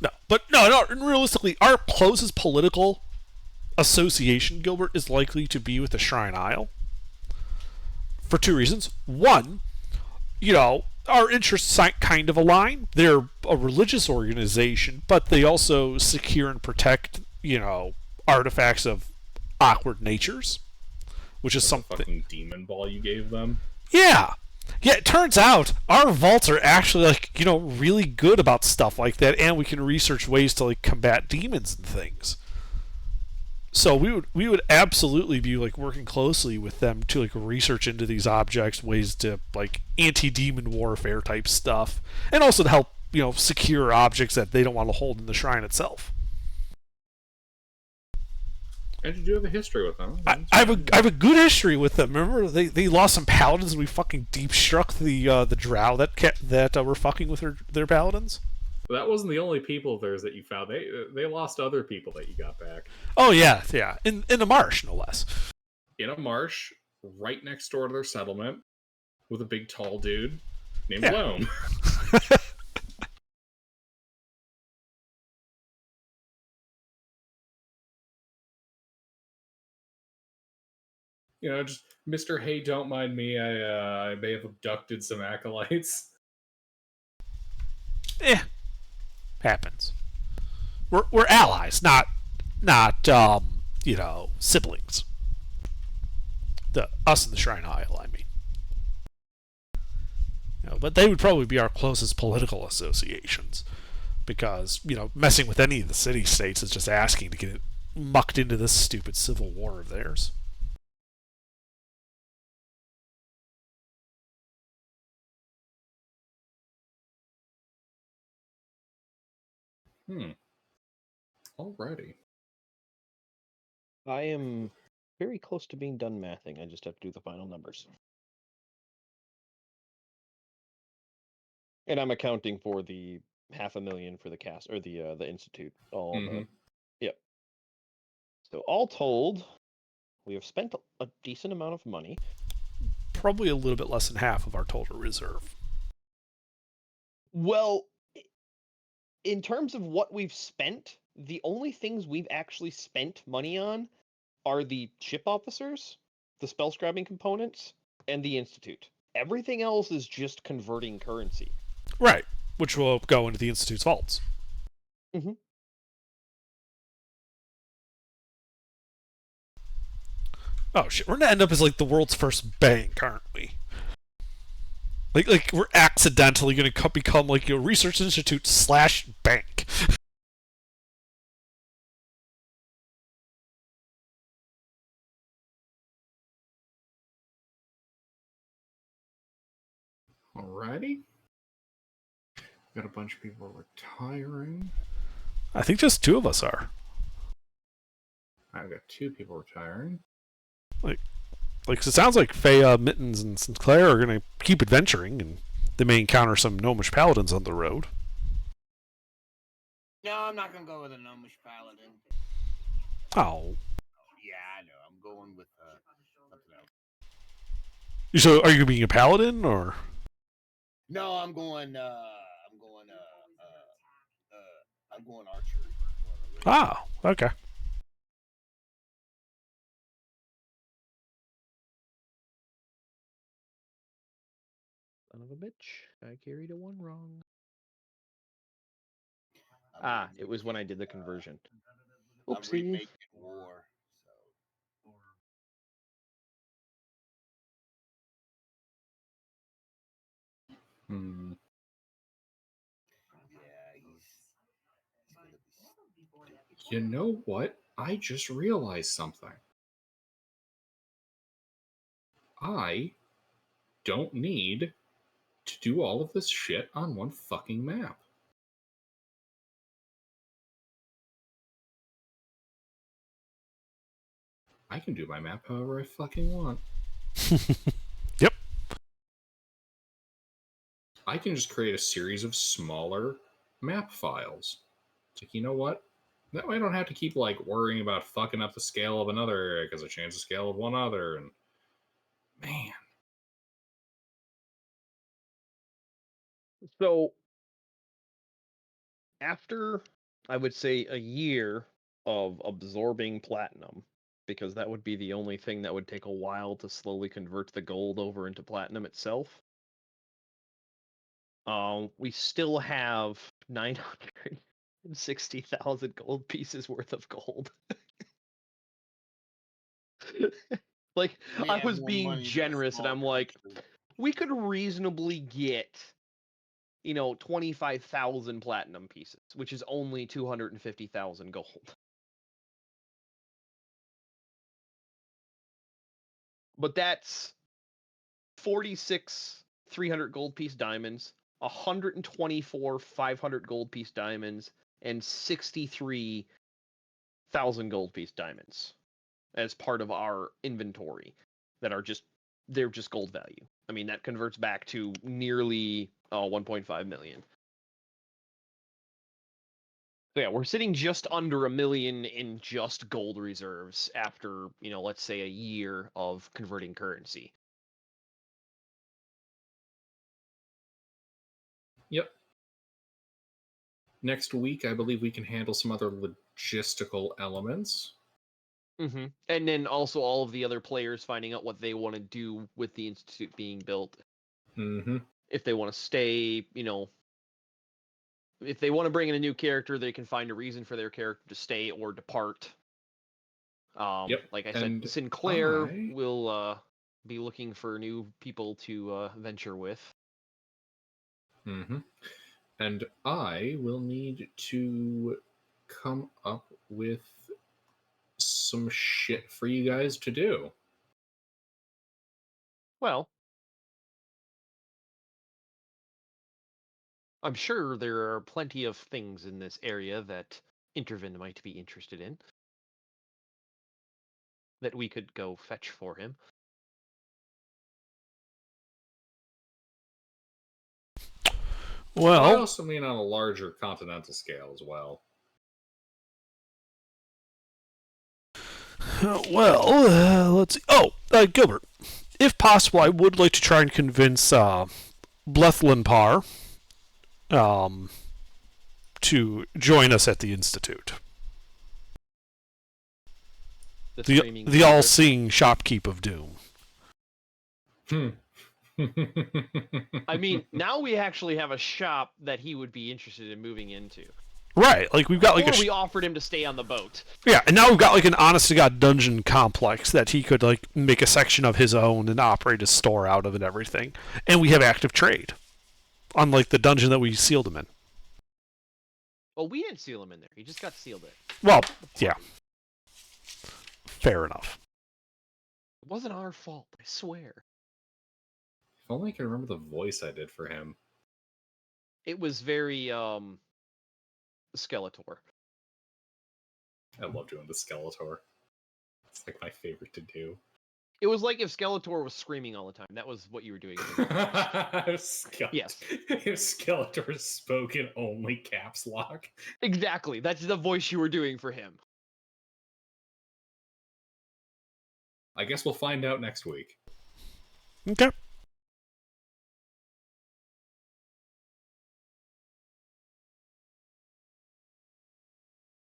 No, but no. And realistically, our closest political association, Gilbert, is likely to be with the Shrine Isle for two reasons. One, our interests kind of align. They're a religious organization, but they also secure and protect, artifacts of awkward natures, which is something. The fucking demon ball you gave them. Yeah. It turns out our vaults are actually really good about stuff like that, and we can research ways to combat demons and things. So we would absolutely be working closely with them to research into these objects, ways to anti-demon warfare type stuff, and also to help secure objects that they don't want to hold in the shrine itself. And you do have a history with them. I have a good history with them. Remember, they lost some paladins, and we fucking deep struck the drow that were fucking with their paladins. That wasn't the only people of theirs that you found. They lost other people that you got back. Oh yeah. In a marsh, no less. In a marsh, right next door to their settlement, with a big tall dude named Loam. Just Mr. Hey, don't mind me. I may have abducted some acolytes. Happens. We're allies, not siblings. Us and the Shrine Isle, I mean. But they would probably be our closest political associations, because messing with any of the city states is just asking to get mucked into this stupid civil war of theirs. Alrighty. I am very close to being done mathing. I just have to do the final numbers. And I'm accounting for the $500,000 for the cast or the institute. Yep. So all told, we have spent a decent amount of money. Probably a little bit less than half of our total reserve. Well, in terms of what we've spent, the only things we've actually spent money on are the ship officers, the spell scribing components, and the Institute. Everything else is just converting currency. Right, which will go into the Institute's vaults. Mm-hmm. Oh shit, we're gonna end up as like the world's first bank, aren't we? Like we're accidentally gonna become like a research institute / bank. Alrighty. Got a bunch of people retiring. I think just 2 of us are. I've got 2 people retiring. Like it sounds like Faya, Mittens, and Sinclair are gonna keep adventuring, and they may encounter some gnomish paladins on the road. No, I'm not gonna go with a gnomish paladin. Oh. Yeah, I know. I'm going with something else. So, are you being a paladin or? No, I'm going archer. Ah, okay. Son of a bitch. I carried a 1 wrong. It was when I did the conversion. Oopsie. I'm remaking war. Hmm. Yeah, he's gonna be stupid. You know what? I just realized something. I don't need to do all of this shit on one fucking map. I can do my map however I fucking want. Yep. I can just create a series of smaller map files. It's like, you know what? That way I don't have to keep like worrying about fucking up the scale of another area because I changed the scale of one other. And man, So, after, I would say, a year of absorbing platinum, because that would be the only thing that would take a while to slowly convert the gold over into platinum itself, we still have 960,000 gold pieces worth of gold. Like, I was being generous, and I'm like, we could reasonably get, 25,000 platinum pieces, which is only 250,000 gold. But that's 46 300 gold piece diamonds, 124 500 gold piece diamonds, and 63,000 gold piece diamonds as part of our inventory that are they're just gold value. I mean, that converts back to nearly 1.5 million. So yeah, we're sitting just under 1 million in just gold reserves after, let's say a year of converting currency. yep. Next week, I believe we can handle some other logistical elements. Mm-hmm. And then also all of the other players finding out what they want to do with the Institute being built. Mm-hmm. If they want to stay, if they want to bring in a new character, they can find a reason for their character to stay or depart. Yep. Like I And said, Sinclair will be looking for new people to venture with. Mm-hmm. And I will need to come up with some shit for you guys to do. Well, I'm sure there are plenty of things in this area that Intervin might be interested in that we could go fetch for him. I Well, also mean on a larger continental scale as well. let's see. Oh, Gilbert, if possible, I would like to try and convince Blethlinpar to join us at the Institute. screaming The all-seeing shopkeep of doom. I mean, now we actually have a shop that he would be interested in moving into. Right, like we've got like or we offered him to stay on the boat. Yeah, and now we've got like an honest-to-God dungeon complex that he could like make a section of his own and operate a store out of and everything. And we have active trade, unlike the dungeon that we sealed him in. Well, we didn't seal him in there. He just got sealed in. Well, yeah. Fair enough. It wasn't our fault, I swear. If only I can remember the voice I did for him. It was very, Skeletor. I love doing the Skeletor. It's like my favorite to do. It was like if Skeletor was screaming all the time. That was what you were doing. Yes. If Skeletor spoke in only caps lock. Exactly. That's the voice you were doing for him. I guess we'll find out next week. Okay.